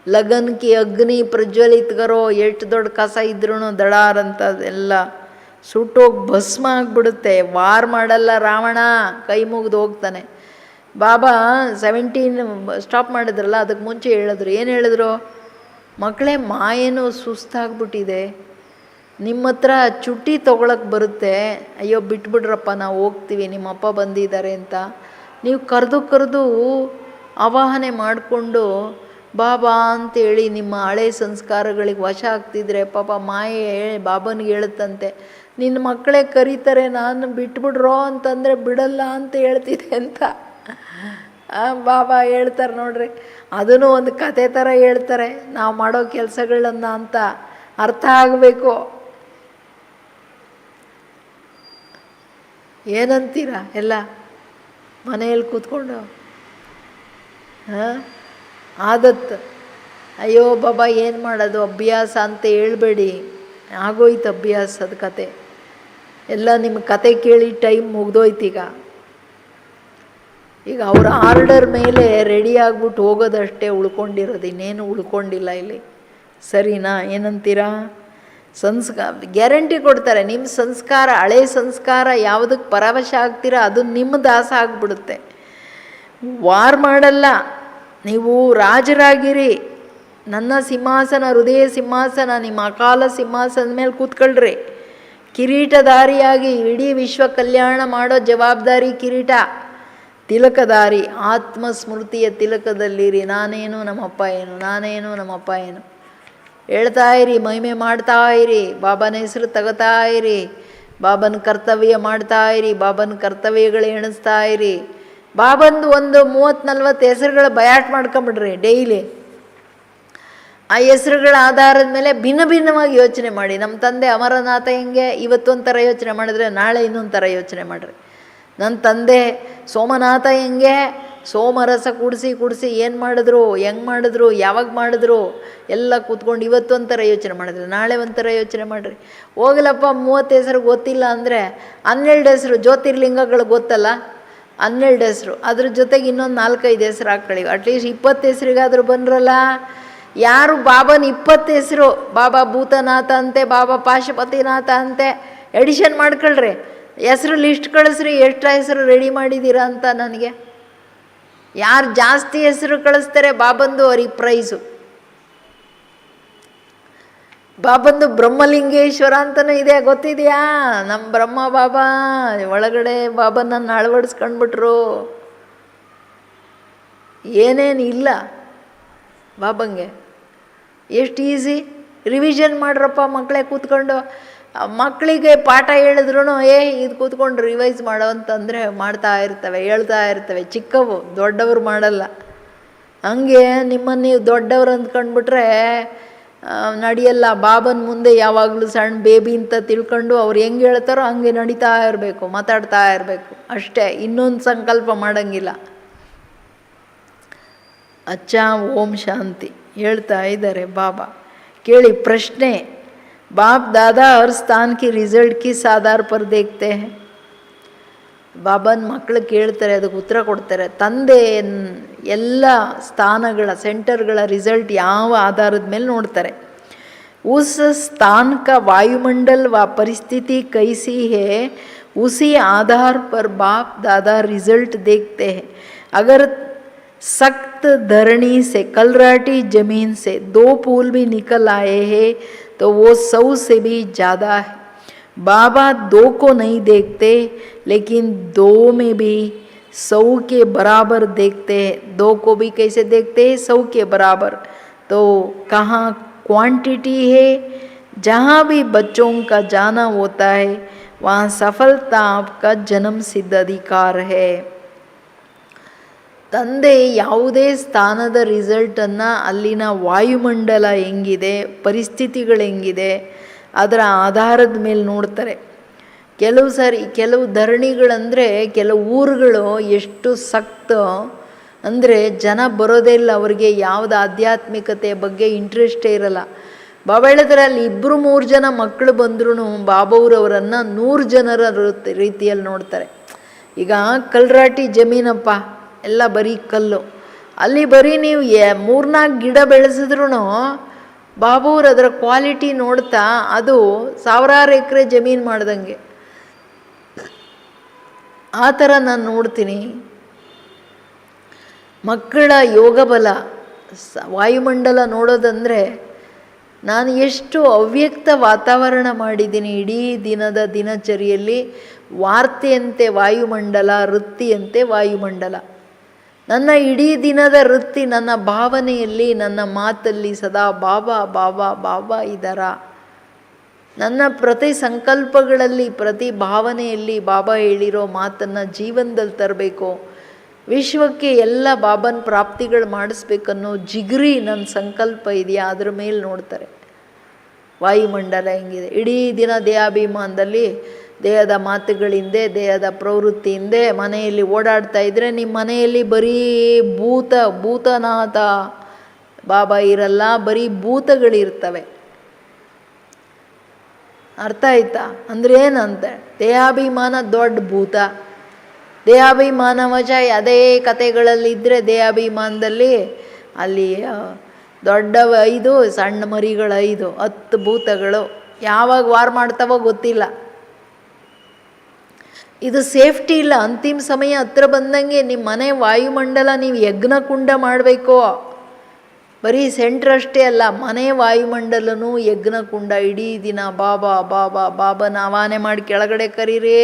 ಲಗನ್ ಕಿ ಅಗ್ನಿ ಪ್ರಜ್ವಲಿತ್ ಕರೋ. ಎಷ್ಟು ದೊಡ್ಡ ಕಸ ಇದ್ರೂ ದಡಾರಂತ ಎಲ್ಲ ಸುಟ್ಟೋಗಿ ಭಸ್ಮ ಆಗಿಬಿಡುತ್ತೆ. ವಾರ್ ಮಾಡಲ್ಲ ರಾವಣ, ಕೈ ಮುಗಿದು ಹೋಗ್ತಾನೆ. ಬಾಬಾ 17 ಸ್ಟಾಪ್ ಮಾಡಿದ್ರಲ್ಲ, ಅದಕ್ಕೆ ಮುಂಚೆ ಹೇಳಿದ್ರು. ಏನು ಹೇಳಿದ್ರು? ಮಕ್ಕಳೇ, ಮಾಯೇನು ಸುಸ್ತಾಗ್ಬಿಟ್ಟಿದೆ, ನಿಮ್ಮ ಹತ್ರ ಚುಟ್ಟಿ ತೊಗೊಳಕ್ಕೆ ಬರುತ್ತೆ. ಅಯ್ಯೋ ಬಿಟ್ಬಿಡ್ರಪ್ಪ, ನಾವು ಹೋಗ್ತೀವಿ, ನಿಮ್ಮಪ್ಪ ಬಂದಿದ್ದಾರೆ ಅಂತ ನೀವು ಕರೆದು ಆವಾಹನೆ ಮಾಡಿಕೊಂಡು ಬಾಬಾ ಅಂತೇಳಿ ನಿಮ್ಮ ಹಳೆ ಸಂಸ್ಕಾರಗಳಿಗೆ ವಶ ಆಗ್ತಿದ್ರೆ ಪಾಪ ಮಾಯೆ ಬಾಬನಿಗೆ ಹೇಳುತ್ತಂತೆ, ನಿನ್ನ ಮಕ್ಕಳೇ ಕರೀತಾರೆ, ನಾನು ಬಿಟ್ಬಿಡ್ರೋ ಅಂತಂದರೆ ಬಿಡಲ್ಲ ಅಂತ ಹೇಳ್ತಿದ್ದೆ ಅಂತ ಬಾಬಾ ಹೇಳ್ತಾರೆ ನೋಡ್ರಿ. ಅದನ್ನು ಒಂದು ಕತೆ ಥರ ಹೇಳ್ತಾರೆ, ನಾವು ಮಾಡೋ ಕೆಲಸಗಳನ್ನು ಅಂತ ಅರ್ಥ ಆಗಬೇಕು. ಏನಂತೀರ ಎಲ್ಲ ಮನೆಯಲ್ಲಿ ಕೂತ್ಕೊಂಡು? ಆದತ್ತು. ಅಯ್ಯೋ ಬಾಬಾ ಏನು ಮಾಡೋದು, ಅಭ್ಯಾಸ ಅಂತ ಹೇಳ್ಬೇಡಿ, ಆಗೋಯ್ತು ಅಭ್ಯಾಸದ ಕತೆ ಎಲ್ಲ. ನಿಮ್ಮ ಕತೆ ಕೇಳಿ ಟೈಮ್ ಮುಗ್ದೋಯ್ತೀಗ. ಈಗ ಅವ್ರ ಆರ್ಡರ್ ಮೇಲೆ ರೆಡಿ ಆಗ್ಬಿಟ್ಟು ಹೋಗೋದಷ್ಟೇ ಉಳ್ಕೊಂಡಿರೋದು, ಇನ್ನೇನು ಉಳ್ಕೊಂಡಿಲ್ಲ ಇಲ್ಲಿ. ಸರಿನಾ? ಏನಂತೀರಾ? ಗ್ಯಾರಂಟಿ ಕೊಡ್ತಾರೆ. ನಿಮ್ಮ ಸಂಸ್ಕಾರ, ಹಳೆ ಸಂಸ್ಕಾರ ಯಾವುದಕ್ಕೆ ಪರವಶ ಆಗ್ತೀರಾ ಅದು ನಿಮ್ಮ ದಾಸ ಆಗಿಬಿಡುತ್ತೆ. ವಾರ್ ಮಾಡಲ್ಲ, ನೀವು ರಾಜರಾಗಿರಿ. ನನ್ನ ಸಿಂಹಾಸನ, ಹೃದಯ ಸಿಂಹಾಸನ, ನಿಮ್ಮ ಅಕಾಲ ಸಿಂಹಾಸನದ ಮೇಲೆ ಕೂತ್ಕೊಳ್ರಿ. ಕಿರೀಟಧಾರಿಯಾಗಿ ಇಡೀ ವಿಶ್ವ ಕಲ್ಯಾಣ ಮಾಡೋ ಜವಾಬ್ದಾರಿ ಕಿರೀಟ. ತಿಲಕಧಾರಿ, ಆತ್ಮಸ್ಮೃತಿಯ ತಿಲಕದಲ್ಲಿರಿ. ನಾನೇನು ನಮ್ಮಪ್ಪ ಏನು, ನಾನೇನು ನಮ್ಮಪ್ಪ ಏನು ಹೇಳ್ತಾ ಇರಿ, ಮಹಿಮೆ ಮಾಡ್ತಾ ಇರಿ, ಬಾಬನ ಹೆಸರು ತಗೋತಾ ಇರಿ, ಬಾಬನ ಕರ್ತವ್ಯ ಮಾಡ್ತಾ ಇರಿ, ಬಾಬನ ಕರ್ತವ್ಯಗಳು ಎಣಿಸ್ತಾ ಇರಿ. ಬಾಬಂದು ಒಂದು 30-40 ಹೆಸರುಗಳ ಬಯಾಟ್ ಮಾಡ್ಕೊಂಬಿಡ್ರಿ ಡೈಲಿ. ಆ ಹೆಸರುಗಳ ಆಧಾರದ ಮೇಲೆ ಭಿನ್ನವಾಗಿ ಯೋಚನೆ ಮಾಡಿ. ನಮ್ಮ ತಂದೆ ಅಮರನಾಥ ಹೆಂಗೆ ಇವತ್ತೊಂಥರ ಯೋಚನೆ ಮಾಡಿದ್ರೆ ನಾಳೆ ಇನ್ನೊಂದು ಥರ ಯೋಚನೆ ಮಾಡಿರಿ. ನನ್ನ ತಂದೆ ಸೋಮನಾಥ ಹೆಂಗೆ ಸೋಮರಸ ಕುಡಿಸಿ ಏನು ಮಾಡಿದ್ರು, ಹೆಂಗೆ ಮಾಡಿದ್ರು, ಯಾವಾಗ ಮಾಡಿದ್ರು ಎಲ್ಲ ಕೂತ್ಕೊಂಡು ಇವತ್ತೊಂಥರ ಯೋಚನೆ ಮಾಡಿದ್ರೆ ನಾಳೆ ಒಂಥರ ಯೋಚನೆ ಮಾಡಿರಿ. ಹೋಗಲಪ್ಪ 30 ಹೆಸರು ಗೊತ್ತಿಲ್ಲ ಅಂದರೆ 12 ಹೆಸರು ಜ್ಯೋತಿರ್ಲಿಂಗಗಳು ಗೊತ್ತಲ್ಲ, 12 ಹೆಸರು, ಅದ್ರ ಜೊತೆಗೆ ಇನ್ನೊಂದು 4-5 ಹೆಸರು ಹಾಕ್ಕೊಳ್ಳಿ. ಅಟ್ಲೀಸ್ಟ್ 20 ಹೆಸರಿಗಾದರೂ ಬಂದ್ರಲ್ಲ. ಯಾರು ಬಾಬನ 20 ಹೆಸರು, ಬಾಬಾ ಭೂತನಾಥ ಅಂತೆ, ಬಾಬಾ ಪಾಶುಪತಿನಾಥ ಅಂತೆ ಎಡಿಷನ್ ಮಾಡ್ಕೊಳ್ರಿ. ಹೆಸರು ಲಿಸ್ಟ್ ಕಳಿಸ್ರಿ, ಎಷ್ಟು ಹೆಸರು ರೆಡಿ ಮಾಡಿದ್ದೀರಾ ಅಂತ ನನಗೆ. ಯಾರು ಜಾಸ್ತಿ ಹೆಸರು ಕಳಿಸ್ತಾರೆ ಬಾಬಂದು ಅವ್ರಿಗೆ ಪ್ರೈಸು. ಬಾಬಂದು ಬ್ರಹ್ಮಲಿಂಗೇಶ್ವರ ಅಂತಲೂ ಇದೆ, ಗೊತ್ತಿದೆಯಾ? ನಮ್ಮ ಬ್ರಹ್ಮ ಬಾಬಾ ಒಳಗಡೆ ಬಾಬನನ್ನು ಅಳವಡಿಸ್ಕೊಂಡ್ಬಿಟ್ರು. ಏನೇನು ಇಲ್ಲ ಬಾಬಂಗೆ. ಎಷ್ಟು ಈಸಿ. ರಿವಿಷನ್ ಮಾಡ್ರಪ್ಪ ಮಕ್ಕಳೇ ಕೂತ್ಕೊಂಡು. ಮಕ್ಕಳಿಗೆ ಪಾಠ ಹೇಳಿದ್ರು ಇದು ಕೂತ್ಕೊಂಡು ರಿವೈಸ್ ಮಾಡೋ ಅಂತಂದರೆ ಮಾಡ್ತಾ ಇರ್ತವೆ, ಹೇಳ್ತಾ ಇರ್ತವೆ. ಚಿಕ್ಕವು, ದೊಡ್ಡವರು ಮಾಡಲ್ಲ. ಹಂಗೆ ನಿಮ್ಮನ್ನು ನೀವು ದೊಡ್ಡವ್ರು ಅಂದ್ಕೊಂಡ್ಬಿಟ್ರೆ ನಡೆಯಲ್ಲ. ಬಾಬನ ಮುಂದೆ ಯಾವಾಗಲೂ ಸಣ್ಣ ಬೇಬಿ ಅಂತ ತಿಳ್ಕೊಂಡು ಅವ್ರು ಹೆಂಗೆ ಹೇಳ್ತಾರೋ ಹಂಗೆ ನಡೀತಾ ಇರಬೇಕು, ಮಾತಾಡ್ತಾ ಇರಬೇಕು ಅಷ್ಟೇ. ಇನ್ನೊಂದು ಸಂಕಲ್ಪ ಮಾಡೋಂಗಿಲ್ಲ. ಅಚ್ಚ ಓಂ ಶಾಂತಿ ಹೇಳ್ತಾ ಇದ್ದಾರೆ ಬಾಬಾ. ಕೇಳಿ ಪ್ರಶ್ನೆ, बाप दादा हर स्थान की रिजल्ट किस आधार पर देखते हैं? ಬಾಬನ ಮಕ್ಕಳು ಕೇಳ್ತಾರೆ, ಅದಕ್ಕೆ ಉತ್ತರ ಕೊಡ್ತಾರೆ. ತಂದೆ ಎಲ್ಲ ಸ್ಥಾನಗಳ ಸೆಂಟರ್ಗಳ ರಿಸಲ್ಟ್ ಯಾವ ಆಧಾರದ ಮೇಲೆ ನೋಡ್ತಾರೆ. उस स्थान का वायुमंडल व परिस्थिति कैसी है उसी आधार पर बाप दादा रिजल्ट देखते हैं. अगर सख्त धरनी से कलराटी ज़मीन से 2 फूल भी निकल आए हैं तो वो 100 से भी ज़्यादा है. बाबा 2 को नहीं देखते लेकिन 2 में भी 100 के बराबर देखते हैं. 2 को भी कैसे देखते हैं? 100 के बराबर. तो कहाँ क्वांटिटी है? जहाँ भी बच्चों का जाना होता है वहाँ सफलता आपका जन्म सिद्ध अधिकार है. ತಂದೆ ಯಾವುದೇ ಸ್ಥಾನದ ರಿಸಲ್ಟನ್ನು ಅಲ್ಲಿನ ವಾಯುಮಂಡಲ ಹೆಂಗಿದೆ, ಪರಿಸ್ಥಿತಿಗಳು ಹೆಂಗಿದೆ ಅದರ ಆಧಾರದ ಮೇಲೆ ನೋಡ್ತಾರೆ. ಕೆಲವು ಧರಣಿಗಳಂದರೆ ಕೆಲವು ಊರುಗಳು ಎಷ್ಟು ಸಕ್ತ ಅಂದರೆ ಜನ ಬರೋದೇ ಇಲ್ಲ, ಅವರಿಗೆ ಯಾವುದೇ ಆಧ್ಯಾತ್ಮಿಕತೆ ಬಗ್ಗೆ ಇಂಟ್ರೆಸ್ಟೇ ಇರಲ್ಲ. ಬಾಬಾ ಹೇಳಿದ್ರೆ ಅಲ್ಲಿ 2-3 ಜನ ಮಕ್ಕಳು ಬಂದ್ರೂ ಬಾಬಾವ್ರವರನ್ನು 100 ಜನರ ರೀತಿಯಲ್ಲಿ ನೋಡ್ತಾರೆ. ಈಗ ಕಲ್ರಾಟಿ ಜಮೀನಪ್ಪ, ಎಲ್ಲ ಬರೀ ಕಲ್ಲು. ಅಲ್ಲಿ ಬರೀ ನೀವು 3-4 ಗಿಡ ಬೆಳೆಸಿದ್ರೂ ಬಾಬೂರು ಅದರ ಕ್ವಾಲಿಟಿ ನೋಡ್ತಾ ಅದು 1000 ಎಕರೆ ಜಮೀನು ಮಾಡ್ದಂಗೆ. ಆ ಥರ ನಾನು ನೋಡ್ತೀನಿ. ಮಕ್ಕಳ ಯೋಗ ಬಲ, ವಾಯುಮಂಡಲ ನೋಡೋದಂದರೆ ನಾನು ಎಷ್ಟು ಅವ್ಯಕ್ತ ವಾತಾವರಣ ಮಾಡಿದ್ದೀನಿ ಇಡೀ ದಿನದ ದಿನಚರಿಯಲ್ಲಿ. ವಾರ್ತೆಯಂತೆ ವಾಯುಮಂಡಲ, ವೃತ್ತಿಯಂತೆ ವಾಯುಮಂಡಲ. ನನ್ನ ಇಡೀ ದಿನದ ವೃತ್ತಿ ನನ್ನ ಭಾವನೆಯಲ್ಲಿ, ನನ್ನ ಮಾತಲ್ಲಿ ಸದಾ ಬಾಬಾ ಬಾಬಾ ಬಾಬಾ ಇದ್ದಾರ. ನನ್ನ ಪ್ರತಿ ಸಂಕಲ್ಪಗಳಲ್ಲಿ, ಪ್ರತಿ ಭಾವನೆಯಲ್ಲಿ ಬಾಬಾ ಹೇಳಿರೋ ಮಾತನ್ನು ಜೀವನದಲ್ಲಿ ತರಬೇಕು. ವಿಶ್ವಕ್ಕೆ ಎಲ್ಲ ಬಾಬನ ಪ್ರಾಪ್ತಿಗಳು ಮಾಡಿಸ್ಬೇಕನ್ನೋ ಜಿಗ್ರಿ ನನ್ನ ಸಂಕಲ್ಪ ಇದೆಯಾ ಅದ್ರ ಮೇಲೆ ನೋಡ್ತಾರೆ. ವಾಯುಮಂಡಲ ಹೆಂಗಿದೆ ಇಡೀ ದಿನ ದೇಹಾಭಿಮಾನದಲ್ಲಿ, ದೇಹದ ಮಾತುಗಳಿಂದೆ, ದೇಹದ ಪ್ರವೃತ್ತಿಯಿಂದೆ ಮನೆಯಲ್ಲಿ ಓಡಾಡ್ತಾ ಇದ್ದರೆ ನಿಮ್ಮ ಮನೆಯಲ್ಲಿ ಬರೀ ಭೂತನಾಥ ಬಾಬಾ ಇರಲ್ಲ, ಬರೀ ಭೂತಗಳಿರ್ತವೆ. ಅರ್ಥ ಆಯ್ತಾ? ಅಂದರೆ ಏನಂತ, ದೇಹಾಭಿಮಾನ ದೊಡ್ಡ ಭೂತ. ದೇಹಾಭಿಮಾನ ವಶ ಅದೇ ಕತೆಗಳಲ್ಲಿದ್ದರೆ ದೇಹಾಭಿಮಾನದಲ್ಲಿ ಅಲ್ಲಿ ದೊಡ್ಡ 5, ಸಣ್ಣ ಮರಿಗಳು 5, 10 ಭೂತಗಳು ಯಾವಾಗ ವಾರ್ ಮಾಡ್ತಾವೋ ಗೊತ್ತಿಲ್ಲ. ಇದು ಸೇಫ್ಟಿ ಇಲ್ಲ. ಅಂತಿಮ ಸಮಯ ಹತ್ರ ಬಂದಂಗೆ ನಿಮ್ಮ ಮನೆ ವಾಯುಮಂಡಲ ನೀವು ಯಜ್ಞಕುಂಡ ಮಾಡಬೇಕು. ಬರೀ ಸೆಂಟ್ರ್ ಅಷ್ಟೇ ಅಲ್ಲ, ಮನೆ ವಾಯುಮಂಡಲನೂ ಯಜ್ಞಕುಂಡ. ಇಡೀ ದಿನ ಬಾಬಾ ಬಾಬಾ ಬಾಬನ ಆವಾಹನೆ ಮಾಡಿ ಕೆಳಗಡೆ ಕರೀರಿ.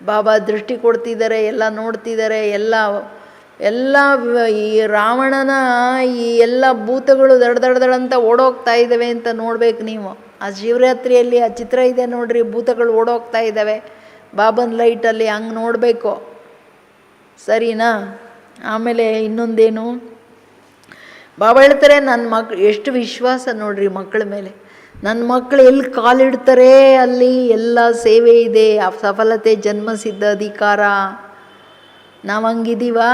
ಬಾಬಾ ದೃಷ್ಟಿ ಕೊಡ್ತಿದ್ದಾರೆ, ಎಲ್ಲ ನೋಡ್ತಿದ್ದಾರೆ. ಎಲ್ಲ ಈ ರಾವಣನ ಈ ಎಲ್ಲ ಭೂತಗಳು ದಡ ಓಡೋಗ್ತಾ ಇದ್ದಾವೆ ಅಂತ ನೋಡ್ಬೇಕು ನೀವು. ಆ ಶಿವರಾತ್ರಿಯಲ್ಲಿ ಆ ಚಿತ್ರ ಇದೆ ನೋಡ್ರಿ, ಭೂತಗಳು ಓಡೋಗ್ತಾ ಇದ್ದಾವೆ ಬಾಬನ ಲೈಟಲ್ಲಿ, ಹಂಗೆ ನೋಡಬೇಕು. ಸರಿನಾ? ಆಮೇಲೆ ಇನ್ನೊಂದೇನು, ಬಾಬಾ ಹೇಳ್ತಾರೆ ನನ್ನ ಮಕ್ಕಳು ಎಷ್ಟು ವಿಶ್ವಾಸ ನೋಡ್ರಿ ಮಕ್ಕಳ ಮೇಲೆ. ನನ್ನ ಮಕ್ಕಳು ಎಲ್ಲಿ ಕಾಲಿಡ್ತಾರೆ ಅಲ್ಲಿ ಎಲ್ಲ ಸೇವೆ ಇದೆ, ಆ ಸಫಲತೆ ಜನ್ಮಸಿದ್ಧ ಅಧಿಕಾರ. ನಾವು ಹಂಗಿದ್ದೀವಾ?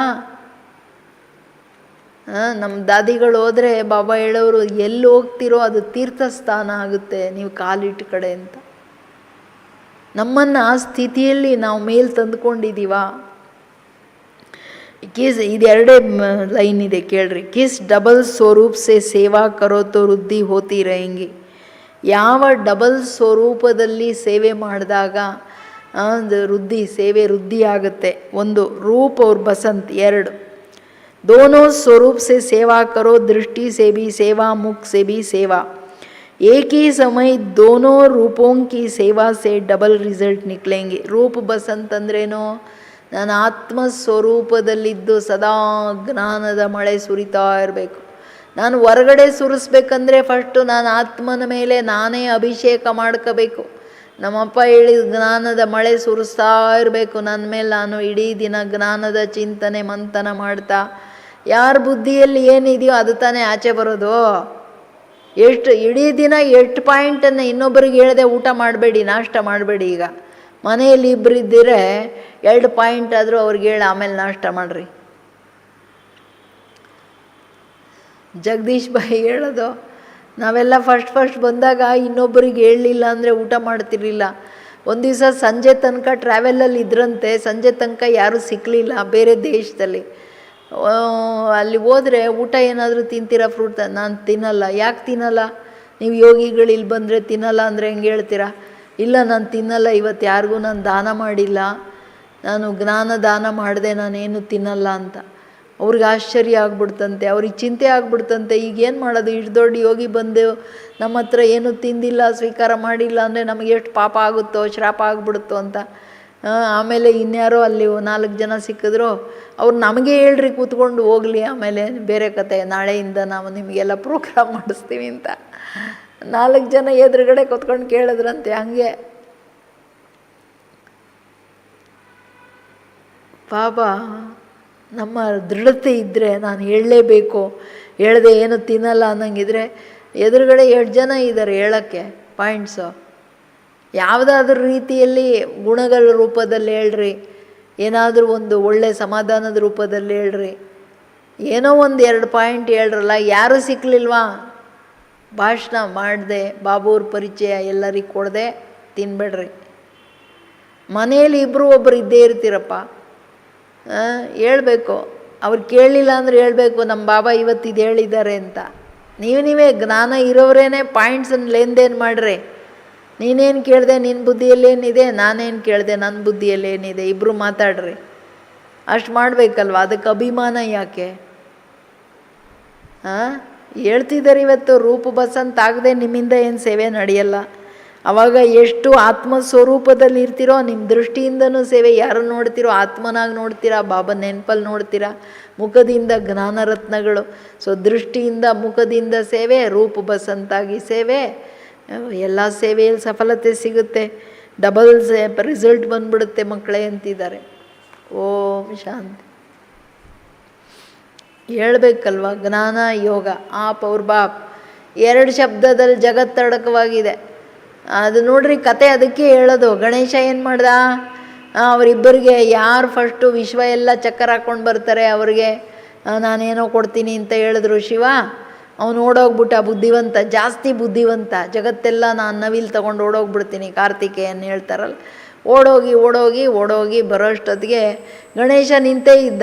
ನಮ್ಮ ದಾದಿಗಳು ಹೋದರೆ ಬಾಬಾ ಹೇಳೋರು ಎಲ್ಲಿ ಹೋಗ್ತಿರೋ ಅದು ತೀರ್ಥಸ್ಥಾನ ಆಗುತ್ತೆ ನೀವು ಕಾಲಿಟ್ಟ ಕಡೆ ಅಂತ. ನಮ್ಮನ್ನು ಆ ಸ್ಥಿತಿಯಲ್ಲಿ ನಾವು ಮೇಲೆ ತಂದುಕೊಂಡಿದ್ದೀವ? ಇದು 2 ಲೈನ್ ಇದೆ ಕೇಳ್ರಿ. ಕಿಸ್ ಡಬಲ್ ಸ್ವರೂಪ್ ಸೆ ಸೇವಾ ಕರೋ ತೋ ವೃದ್ಧಿ ಹೋತಿ रहेंगी. ಯಾವ ಡಬಲ್ ಸ್ವರೂಪದಲ್ಲಿ ಸೇವೆ ಮಾಡಿದಾಗ ವೃದ್ಧಿ ಸೇವೆ ವೃದ್ಧಿ ಆಗುತ್ತೆ. ಒಂದು ರೂಪ್ और बसंत ಎರಡು. दोनों स्वरूप से सेवा करो, दृष्टि से भी सेवा, मुख से भी सेवा. एक ही समय दोनों रूपों की सेवा से डबल रिजल्ट निकलेंगे. ರೂಪ ಬಸಂತ್ ಅಂದ್ರೇನು? ನಾನು ಆತ್ಮಸ್ವರೂಪದಲ್ಲಿದ್ದು ಸದಾ ಜ್ಞಾನದ ಮಳೆ ಸುರಿತಾ ಇರಬೇಕು. ನಾನು ಹೊರಗಡೆ ಸುರಿಸ್ಬೇಕಂದ್ರೆ ಫಸ್ಟು ನಾನು ಆತ್ಮನ ಮೇಲೆ ನಾನೇ ಅಭಿಷೇಕ ಮಾಡ್ಕೋಬೇಕು. ನಮ್ಮಪ್ಪ ಹೇಳಿದ ಜ್ಞಾನದ ಮಳೆ ಸುರಿಸ್ತಾ ಇರಬೇಕು ನನ್ನ ಮೇಲೆ. ನಾನು ಇಡೀ ದಿನ ಜ್ಞಾನದ ಚಿಂತನೆ ಮಂಥನ ಮಾಡ್ತಾ, ಯಾರ ಬುದ್ಧಿಯಲ್ಲಿ ಏನಿದೆಯೋ ಅದು ತಾನೇ ಆಚೆ ಬರೋದು. ಇಡೀ ದಿನ 8 ಪಾಯಿಂಟನ್ನು ಇನ್ನೊಬ್ಬರಿಗೆ ಹೇಳದೆ ಊಟ ಮಾಡಬೇಡಿ, ನಾಷ್ಟ ಮಾಡಬೇಡಿ. ಈಗ ಮನೆಯಲ್ಲಿ ಇಬ್ಬರಿದ್ದರೆ 2 ಪಾಯಿಂಟ್ ಆದರೂ ಅವ್ರಿಗೆ ಹೇಳಿ ಆಮೇಲೆ ನಾಷ್ಟ ಮಾಡಿರಿ. ಜಗದೀಶ್ ಬಾಯಿ ಹೇಳೋದು, ನಾವೆಲ್ಲ ಫಸ್ಟ್ ಬಂದಾಗ ಇನ್ನೊಬ್ಬರಿಗೆ ಹೇಳಲಿಲ್ಲ ಅಂದರೆ ಊಟ ಮಾಡ್ತಿರ್ಲಿಲ್ಲ. ಒಂದು ದಿವಸ ಸಂಜೆ ತನಕ ಟ್ರಾವೆಲಲ್ಲಿ ಇದ್ರಂತೆ, ಸಂಜೆ ತನಕ ಯಾರೂ ಸಿಕ್ಕಲಿಲ್ಲ ಬೇರೆ ದೇಶದಲ್ಲಿ. ಅಲ್ಲಿ ಹೋದರೆ ಊಟ ಏನಾದರೂ ತಿಂತೀರಾ? ಫ್ರೂಟ್. ನಾನು ತಿನ್ನಲ್ಲ. ಯಾಕೆ ತಿನ್ನಲ್ಲ? ನೀವು ಯೋಗಿಗಳು ಇಲ್ಲಿ ಬಂದರೆ ತಿನ್ನಲ್ಲ ಅಂದರೆ ಹೆಂಗೆ ಹೇಳ್ತೀರಾ? ಇಲ್ಲ, ನಾನು ತಿನ್ನಲ್ಲ, ಇವತ್ತು ಯಾರಿಗೂ ನಾನು ದಾನ ಮಾಡಿಲ್ಲ, ನಾನು ಜ್ಞಾನ ದಾನ ಮಾಡಿದೆ, ನಾನೇನು ತಿನ್ನಲ್ಲ ಅಂತ. ಅವ್ರಿಗೆ ಆಶ್ಚರ್ಯ ಆಗ್ಬಿಡ್ತಂತೆ, ಅವ್ರಿಗೆ ಚಿಂತೆ ಆಗ್ಬಿಡ್ತಂತೆ. ಈಗೇನು ಮಾಡೋದು? ಇಷ್ಟು ದೊಡ್ಡ ಯೋಗಿ ಬಂದು ನಮ್ಮ ಹತ್ರ ಏನು ತಿಂದಿಲ್ಲ, ಸ್ವೀಕಾರ ಮಾಡಿಲ್ಲ ಅಂದರೆ ನಮಗೆ ಎಷ್ಟು ಪಾಪ ಆಗುತ್ತೋ, ಶ್ರಾಪ ಆಗ್ಬಿಡುತ್ತೋ ಅಂತ. ಆಮೇಲೆ ಇನ್ಯಾರೋ ಅಲ್ಲಿ 4 ಜನ ಸಿಕ್ಕಿದ್ರು, ಅವ್ರು ನಮಗೆ ಹೇಳ್ರಿ ಕೂತ್ಕೊಂಡು ಹೋಗಲಿ, ಆಮೇಲೆ ಬೇರೆ ಕತೆ, ನಾಳೆಯಿಂದ ನಾವು ನಿಮಗೆಲ್ಲ ಪ್ರೋಗ್ರಾಮ್ ಮಾಡಿಸ್ತೀವಿ ಅಂತ 4 ಜನ ಎದುರುಗಡೆ ಕೂತ್ಕೊಂಡು ಕೇಳಿದ್ರಂತೆ. ಹಂಗೆ ಪಾಪ ನಮ್ಮ ದೃಢತೆ ಇದ್ದರೆ ನಾನು ಹೇಳಲೇಬೇಕು, ಹೇಳದೆ ಏನು ತಿನ್ನಲ್ಲ ಅನ್ನಂಗಿದ್ರೆ ಎದುರುಗಡೆ 2 ಜನ ಇದ್ದಾರೆ ಹೇಳೋಕ್ಕೆ ಪಾಯಿಂಟ್ಸು. ಯಾವುದಾದ್ರೂ ರೀತಿಯಲ್ಲಿ ಗುಣಗಳ ರೂಪದಲ್ಲಿ ಹೇಳ್ರಿ, ಏನಾದರೂ ಒಂದು ಒಳ್ಳೆ ಸಮಾಧಾನದ ರೂಪದಲ್ಲಿ ಹೇಳ್ರಿ, ಏನೋ ಒಂದು 2 ಪಾಯಿಂಟ್ ಹೇಳ್ರಲ್ಲ. ಯಾರೂ ಸಿಕ್ಕಲಿಲ್ವಾ? ಭಾಷಣ ಮಾಡದೆ, ಬಾಬೂರ ಪರಿಚಯ ಎಲ್ಲರಿಗೆ ಕೊಡದೆ ತಿನ್ಬೇಡ್ರಿ. ಮನೆಯಲ್ಲಿ ಇಬ್ಬರು ಒಬ್ಬರು ಇದ್ದೇ ಇರ್ತೀರಪ್ಪ, ಹೇಳ್ಬೇಕು. ಅವ್ರು ಕೇಳಲಿಲ್ಲ ಅಂದರೆ ಹೇಳ್ಬೇಕು, ನಮ್ಮ ಬಾಬಾ ಇವತ್ತಿದು ಹೇಳಿದ್ದಾರೆ ಅಂತ. ನೀವೇ ಜ್ಞಾನ ಇರೋರೇನೆ ಪಾಯಿಂಟ್ಸನ್ನು ಲೇನ್ದೇನು ಮಾಡ್ರಿ. ನೀನೇನು ಕೇಳಿದೆ, ನಿನ್ನ ಬುದ್ಧಿಯಲ್ಲೇನಿದೆ, ನಾನೇನು ಕೇಳಿದೆ, ನನ್ನ ಬುದ್ಧಿಯಲ್ಲೇನಿದೆ, ಇಬ್ಬರು ಮಾತಾಡ್ರಿ. ಅಷ್ಟು ಮಾಡಬೇಕಲ್ವ? ಅದಕ್ಕೆ ಅಭಿಮಾನ ಯಾಕೆ? ಹೇಳ್ತಿದ್ದಾರೆ ಇವತ್ತು ರೂಪ ಬಸಂತ ಆಗದೆ ನಿಮ್ಮಿಂದ ಏನು ಸೇವೆ ನಡೆಯಲ್ಲ. ಆವಾಗ ಎಷ್ಟು ಆತ್ಮಸ್ವರೂಪದಲ್ಲಿ ಇರ್ತೀರೋ ನಿಮ್ಮ ದೃಷ್ಟಿಯಿಂದನೂ ಸೇವೆ. ಯಾರು ನೋಡ್ತೀರೋ ಆತ್ಮನಾಗಿ ನೋಡ್ತೀರಾ, ಬಾಬಾ ನೆನಪಲ್ಲಿ ನೋಡ್ತೀರಾ, ಮುಖದಿಂದ ಜ್ಞಾನರತ್ನಗಳು. ಸೊ ದೃಷ್ಟಿಯಿಂದ ಮುಖದಿಂದ ಸೇವೆ, ರೂಪ ಬಸಂತಾಗಿ ಸೇವೆ, ಎಲ್ಲ ಸೇವೆಯಲ್ಲಿ ಸಫಲತೆ ಸಿಗುತ್ತೆ, ಡಬಲ್ ರಿಸಲ್ಟ್ ಬಂದ್ಬಿಡುತ್ತೆ ಮಕ್ಕಳೇ ಅಂತಿದ್ದಾರೆ. ಓಂ ಶಾಂತಿ. ಹೇಳ್ಬೇಕಲ್ವ? ಜ್ಞಾನ ಯೋಗ ಆಪ್ ಅವ್ರ ಬಾಪ್ 2 ಶಬ್ದದಲ್ಲಿ ಜಗತ್ತಡಕವಾಗಿದೆ. ಅದು ನೋಡ್ರಿ ಕತೆ. ಅದಕ್ಕೆ ಹೇಳೋದು, ಗಣೇಶ ಏನು ಮಾಡ್ದ? ಅವರಿಬ್ಬರಿಗೆ ಯಾರು ಫಸ್ಟು ವಿಶ್ವ ಎಲ್ಲ ಚಕ್ಕರ್ ಹಾಕ್ಕೊಂಡು ಬರ್ತಾರೆ ಅವ್ರಿಗೆ ನಾನೇನೋ ಕೊಡ್ತೀನಿ ಅಂತ ಹೇಳಿದ್ರು ಶಿವ. ಅವನು ಓಡೋಗ್ಬಿಟ್ಟ, ಬುದ್ಧಿವಂತ, ಜಾಸ್ತಿ ಬುದ್ಧಿವಂತ. ಜಗತ್ತೆಲ್ಲ ನಾನು ನವಿಲ್ ತೊಗೊಂಡು ಓಡೋಗ್ಬಿಡ್ತೀನಿ, ಕಾರ್ತಿಕೇಯನ್ ಹೇಳ್ತಾರಲ್ಲ. ಓಡೋಗಿ ಬರೋಷ್ಟೊತ್ತಿಗೆ ಗಣೇಶ ನಿಂತೇ ಇದ್ದ.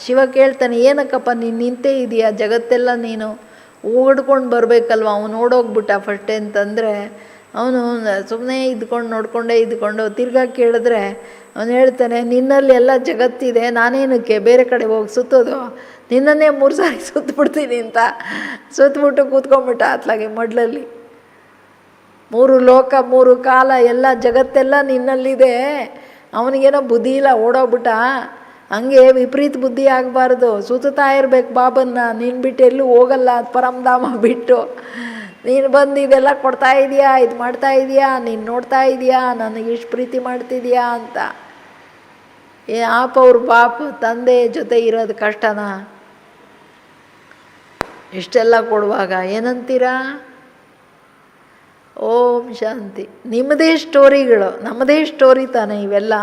ಶಿವ ಕೇಳ್ತಾನೆ, ಏನಕ್ಕಪ್ಪ ನೀನು ನಿಂತೇ ಇದೆಯಾ? ಜಗತ್ತೆಲ್ಲ ನೀನು ಓಡ್ಕೊಂಡು ಬರಬೇಕಲ್ವ. ಅವನು ಓಡೋಗ್ಬಿಟ್ಟ ಫಸ್ಟೇ ಅಂತಂದರೆ, ಅವನು ಸುಮ್ಮನೆ ಇದ್ಕೊಂಡು ನೋಡಿಕೊಂಡೇ ಇದ್ಕೊಂಡು ತಿರ್ಗಾ ಕೇಳಿದ್ರೆ ಅವನು ಹೇಳ್ತಾನೆ, ನಿನ್ನಲ್ಲಿ ಎಲ್ಲ ಜಗತ್ತಿದೆ, ನಾನೇನಕ್ಕೆ ಬೇರೆ ಕಡೆ ಹೋಗಿ ಸುತ್ತೋದು? ನಿನ್ನನ್ನೇ 3 ಸಾರಿ ಸುತ್ತಬಿಡ್ತೀನಿ ಅಂತ ಸುತ್ತಬಿಟ್ಟು ಕೂತ್ಕೊಂಡ್ಬಿಟ್ಟ ಅತ್ಲಾಗೆ ಮಡ್ಲಲ್ಲಿ. 3 ಲೋಕ 3 ಕಾಲ ಎಲ್ಲ ಜಗತ್ತೆಲ್ಲ ನಿನ್ನಲ್ಲಿದೆ. ಅವನಿಗೇನೋ ಬುದ್ಧಿ ಇಲ್ಲ, ಓಡೋಗ್ಬಿಟ್ಟ. ಹಂಗೆ ವಿಪರೀತ ಬುದ್ಧಿ ಆಗಬಾರ್ದು, ಸುತ್ತಾ ಇರ್ಬೇಕು ಬಾಬನ್ನ. ನೀನು ಬಿಟ್ಟು ಎಲ್ಲೂ ಹೋಗಲ್ಲ, ಪರಮಧಾಮ ಬಿಟ್ಟು. ನೀನು ಬಂದು ಇದೆಲ್ಲ ಕೊಡ್ತಾ ಇದೆಯಾ, ಇದು ಮಾಡ್ತಾ ಇದೆಯಾ, ನೀನು ನೋಡ್ತಾ ಇದೆಯಾ, ನನಗೆ ಇಷ್ಟು ಪ್ರೀತಿ ಮಾಡ್ತಿದೆಯಾ ಅಂತ. ಆಪ ಅವ್ರ ಬಾಪ ತಂದೆ ಜೊತೆ ಇರೋದು ಕಷ್ಟನಾ? ಇಷ್ಟೆಲ್ಲ ಕೊಡುವಾಗ ಏನಂತೀರಾ? ಓಂ ಶಾಂತಿ. ನಿಮ್ಮದೇ ಸ್ಟೋರಿಗಳು, ನಮ್ಮದೇ ಸ್ಟೋರಿ ತಾನೆ ಇವೆಲ್ಲ.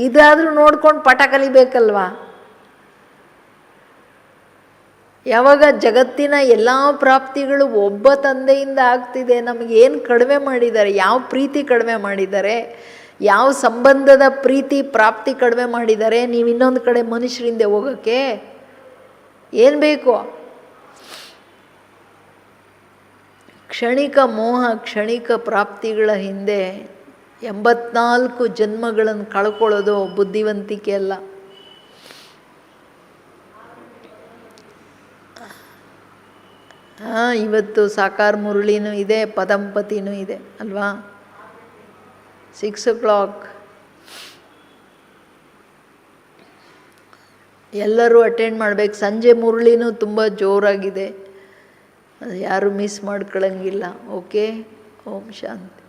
ಇದಾದರೂ ನೋಡ್ಕೊಂಡು ಪಾಠ ಕಲಿಬೇಕಲ್ವಾ? ಯಾವಾಗ ಜಗತ್ತಿನ ಎಲ್ಲ ಪ್ರಾಪ್ತಿಗಳು ಒಬ್ಬ ತಂದೆಯಿಂದ ಆಗ್ತಿದೆ, ನಮಗೇನು ಕಡಿಮೆ ಮಾಡಿದ್ದಾರೆ? ಯಾವ ಪ್ರೀತಿ ಕಡಿಮೆ ಮಾಡಿದ್ದಾರೆ? ಯಾವ ಸಂಬಂಧದ ಪ್ರೀತಿ ಪ್ರಾಪ್ತಿ ಕಡಿಮೆ ಮಾಡಿದ್ದಾರೆ? ನೀವು ಇನ್ನೊಂದು ಕಡೆ ಮನುಷ್ಯರಿಂದ ಹೋಗೋಕ್ಕೆ ಏನು ಬೇಕು? ಕ್ಷಣಿಕ ಮೋಹ, ಕ್ಷಣಿಕ ಪ್ರಾಪ್ತಿಗಳ ಹಿಂದೆ 84 ಜನ್ಮಗಳನ್ನು ಕಳ್ಕೊಳ್ಳೋದು ಬುದ್ಧಿವಂತಿಕೆ ಅಲ್ಲ. ಇವತ್ತು ಸಾಕಾರ ಮುರಳಿನೂ ಇದೆ, ಪದಂಪತಿನೂ ಇದೆ ಅಲ್ವಾ. 6 o'clock ಎಲ್ಲರೂ ಅಟೆಂಡ್ ಮಾಡಬೇಕು. ಸಂಜೆ ಮುರಳಿನೂ ತುಂಬ ಜೋರಾಗಿದೆ, ಅದು ಯಾರು ಮಿಸ್ ಮಾಡ್ಕೊಳ್ಳಂಗಿಲ್ಲ. ಓಕೆ, ಓಂ ಶಾಂತಿ.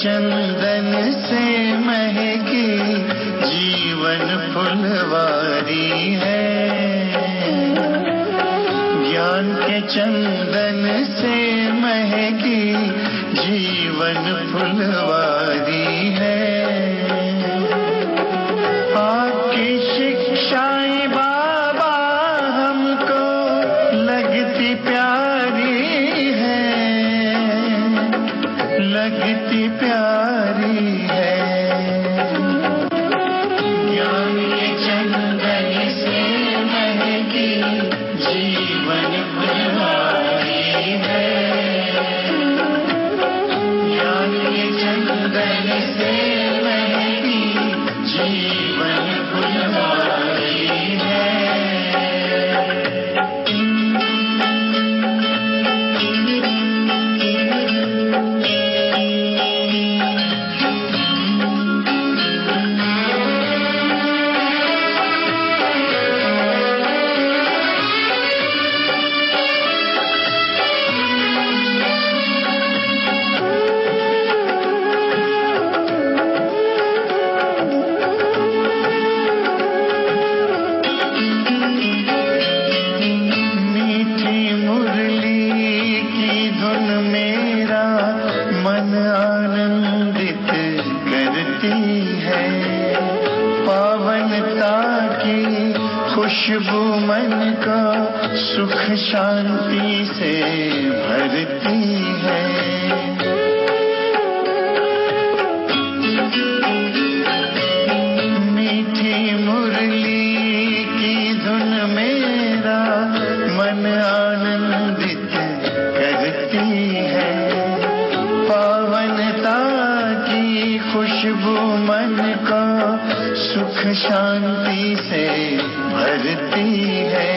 चंदन से महकी जीवन फुलवारी है, ज्ञान के चंदन से महकी जीवन फुलवारी है। आपकी शिक्षाएं बाबा हमको लगती प्यारी है, लगती प्यारी है। ज्ञान के चंदन से महकी जीवन फुलवारी है, ज्ञान के चंदन से महकी जीवन फुलवारी है। खुशबू मन का सुख शांति से भरती है। मीठी मुरली की धुन मेरा मन आनंदित करती है, पावनता की खुशबू मन का सुख शांति से भरती है।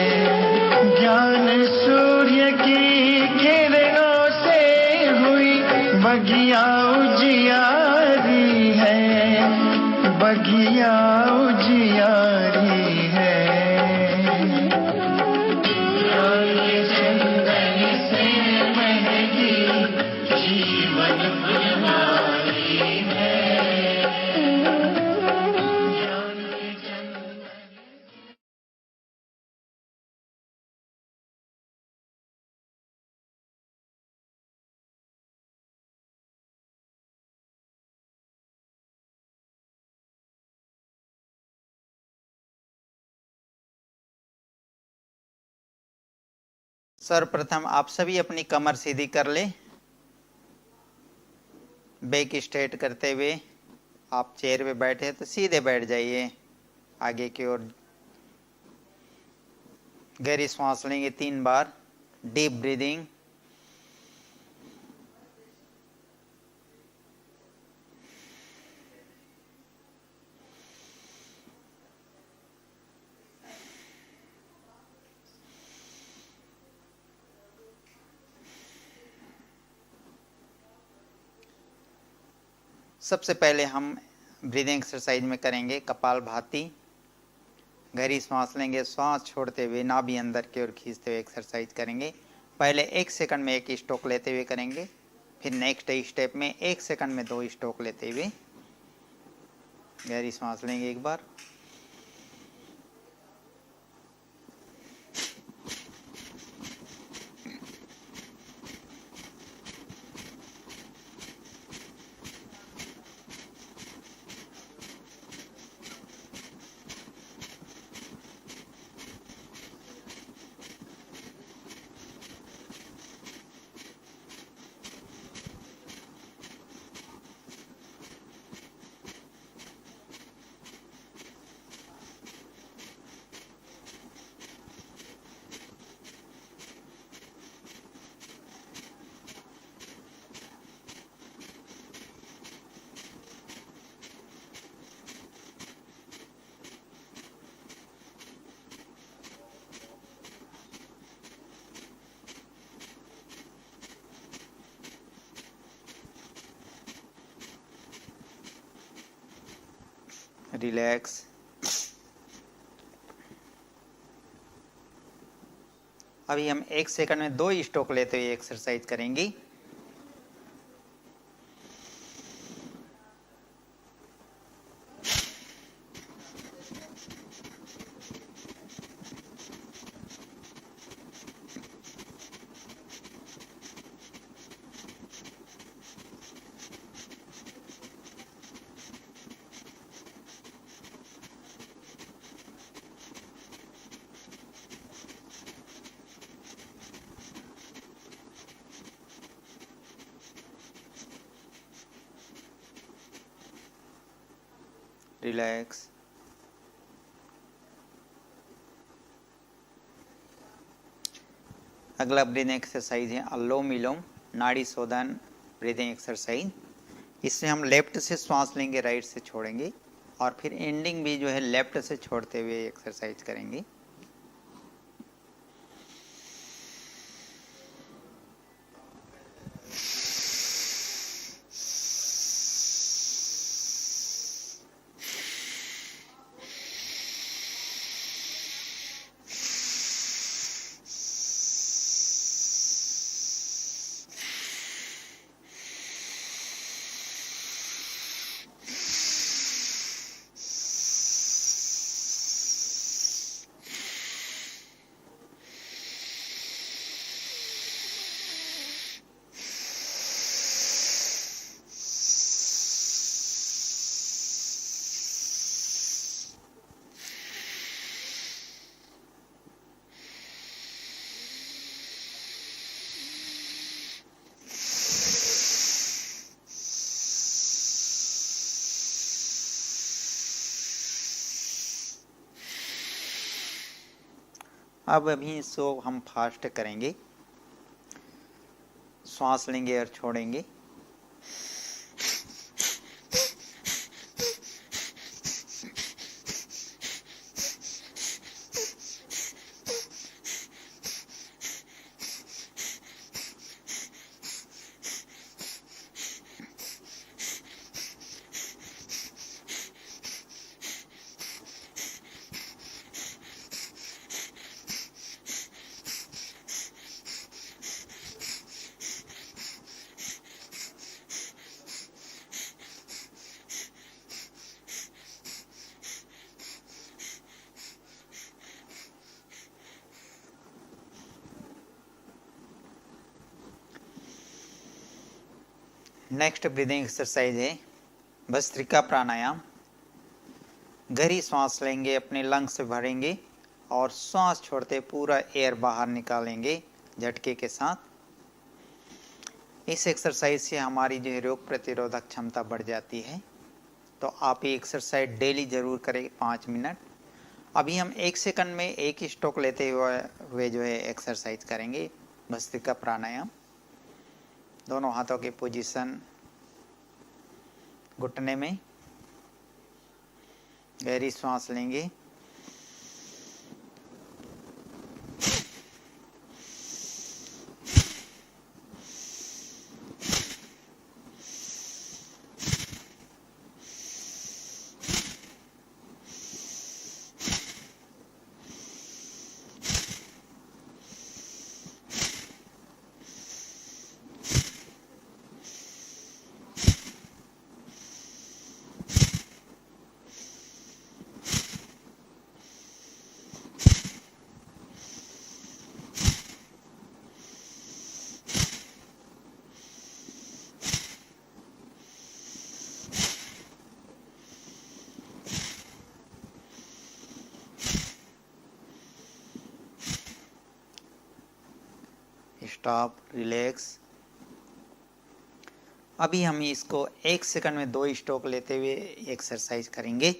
ज्ञान सूर्य की किरणों से हुई बगिया उजियारी है, बगिया उजियारी है। ज्ञान के चंदन से महकी जीवन फुलवारी है। सर्वप्रथम आप सभी अपनी कमर सीधी कर ले। बैक स्ट्रेट करते हुए आप चेयर पे बैठे तो सीधे बैठ जाइए आगे की ओर। गहरी सांस लेंगे 3 बार, डीप ब्रीदिंग। सबसे पहले हम ब्रीदिंग एक्सरसाइज में करेंगे कपालभाति। गहरी सांस लेंगे, सांस छोड़ते हुए नाभि अंदर की ओर खींचते हुए एक्सरसाइज करेंगे। पहले 1 सेकंड में 1 स्ट्रोक लेते हुए करेंगे, फिर नेक्स्ट स्टेप में 1 सेकंड में 2 स्ट्रोक लेते हुए। गहरी सांस लेंगे एक बार, रिलैक्स। अभी हम 1 सेकंड में 2 स्ट्रोक लेते हुए एक्सरसाइज करेंगे। रिलैक्स। अगला ब्रीदिंग एक्सरसाइज है अनुलोम विलोम नाड़ी शोधन ब्रीदिंग एक्सरसाइज। इसमें हम लेफ्ट से श्वास लेंगे, राइट से छोड़ेंगे और फिर एंडिंग भी जो है लेफ्ट से छोड़ते हुए एक्सरसाइज करेंगे। अब अभी इसको हम फास्ट करेंगे, श्वास लेंगे और छोड़ेंगे। नेक्स्ट ब्रीदिंग एक्सरसाइज है भस्त्रिका प्राणायाम। गहरी सांस लेंगे, अपने लंग्स से भरेंगे और सांस छोड़ते पूरा एयर बाहर निकालेंगे झटके के साथ। इस एक्सरसाइज से हमारी जो है रोग प्रतिरोधक क्षमता बढ़ जाती है। तो आप ये एक्सरसाइज डेली जरूर करें 5 मिनट। अभी हम 1 सेकंड में 1 स्ट्रोक लेते हुए जो है एक्सरसाइज करेंगे भस्त्रिका प्राणायाम। दोनों हाथों की पोजीशन घुटने में, गहरी सांस लेंगे, स्टॉप, रिलैक्स। अभी हम इसको 1 सेकंड में 2 स्ट्रोक लेते हुए एक्सरसाइज करेंगे।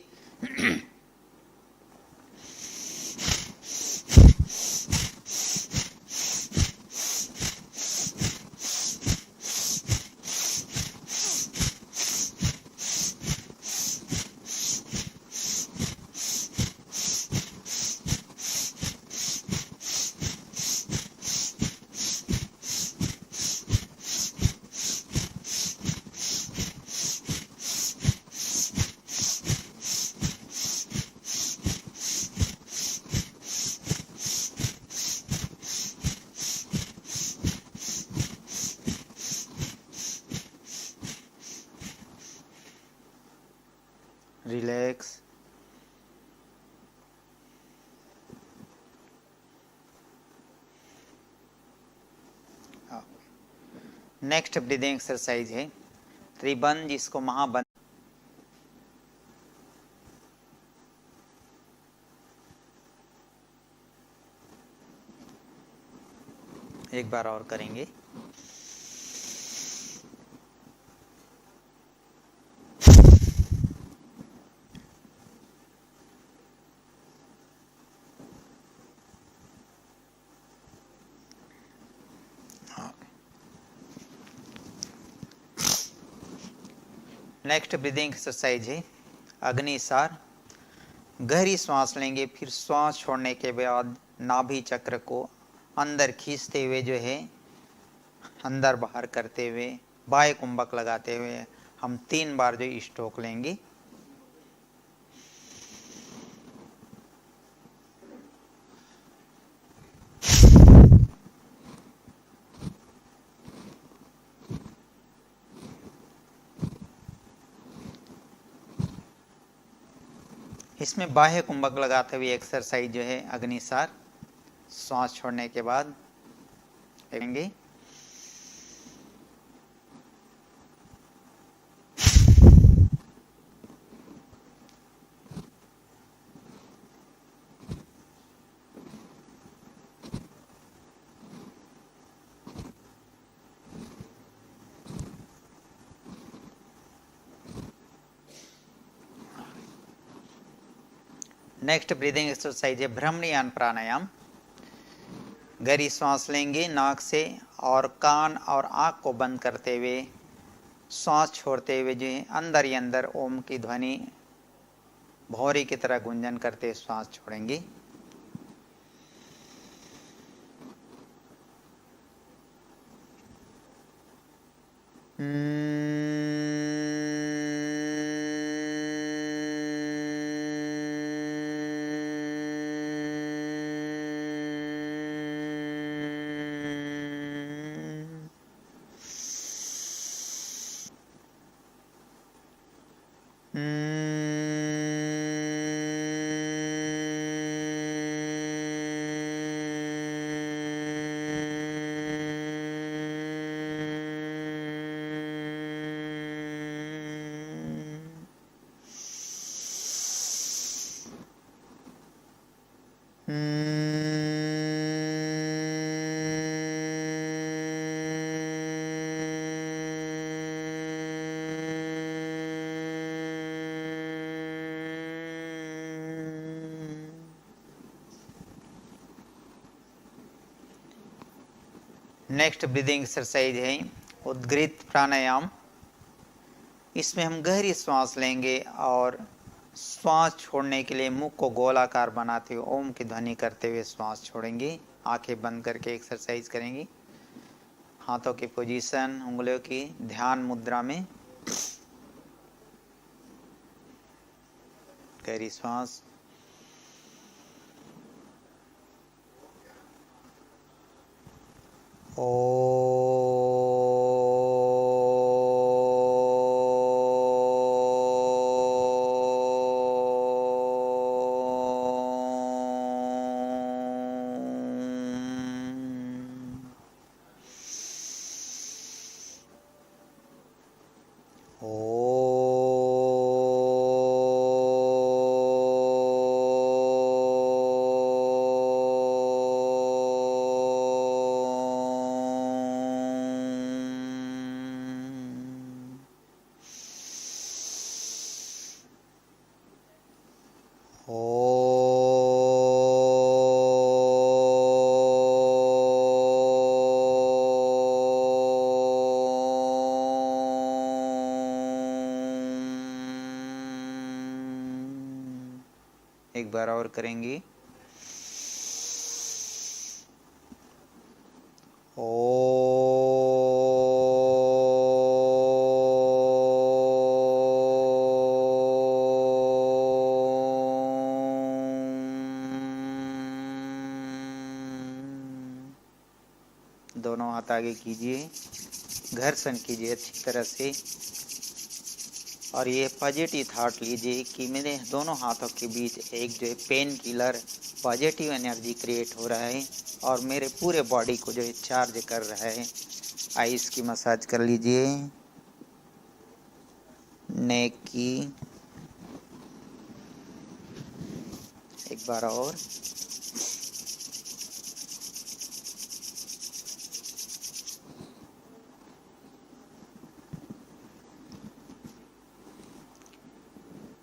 नेक्स्ट ब्रीदिंग एक्सरसाइज है त्रिबंध, जिसको महाबंध। एक बार और करेंगे। नेक्स्ट ब्रीदिंग एक्सरसाइज है अग्निसार। गहरी सांस लेंगे, फिर सांस छोड़ने के बाद नाभि चक्र को अंदर खींचते हुए जो है अंदर बाहर करते हुए बाह्य कुंभक लगाते हुए हम 3 बार जो स्ट्रोक लेंगे। इसमें बाह्य कुंभक लगाते हुए एक्सरसाइज जो है अग्निसार, सांस छोड़ने के बाद लेंगे। नेक्स्ट ब्रीदिंग एक्सरसाइज है भ्रमणयान प्राणायाम। गहरी सांस लेंगे नाक से और कान और आँख को बंद करते हुए सांस छोड़ते हुए जो है अंदर ही अंदर ओम की ध्वनि भौरी की तरह गुंजन करते सांस छोड़ेंगे। नेक्स्ट ब्रीदिंग एक्सरसाइज है उद्गृत प्राणायाम। इसमें हम गहरी सांस लेंगे और श्वास छोड़ने के लिए मुख को गोलाकार बनाते हुए ओम की ध्वनि करते हुए श्वास छोड़ेंगे। आंखें बंद करके एक्सरसाइज करेंगे। हाथों की पोजीशन, उंगलियों की ध्यान मुद्रा में। गहरी सांस। एक बार और करेंगे। दोनों हाथ आगे कीजिए, घर्षण कीजिए अच्छी तरह से और ये पॉजिटिव थॉट लीजिए कि मेरे दोनों हाथों के बीच एक जो है pain killer positive energy create हो रहा है और मेरे पूरे बॉडी को जो है चार्ज कर रहा है। आइस की मसाज कर लीजिए, नेक की एक बार और।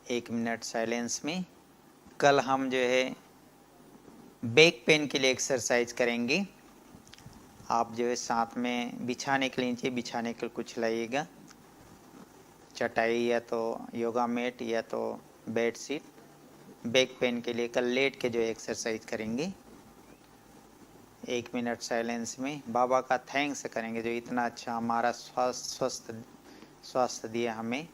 एक मिनट साइलेंस में। कल हम जो है बैक पेन के लिए एक्सरसाइज करेंगे। आप जो है साथ में बिछाने के लिए नीचे बिछाने के लिए कुछ लाइएगा, चटाई या तो योगा मैट या तो बेड शीट। बैक पेन के लिए कल लेट के जो एक्सरसाइज करेंगे। 1 मिनट साइलेंस में बाबा का थैंक्स करेंगे जो इतना अच्छा हमारा स्वास्थ्य दिया हमें।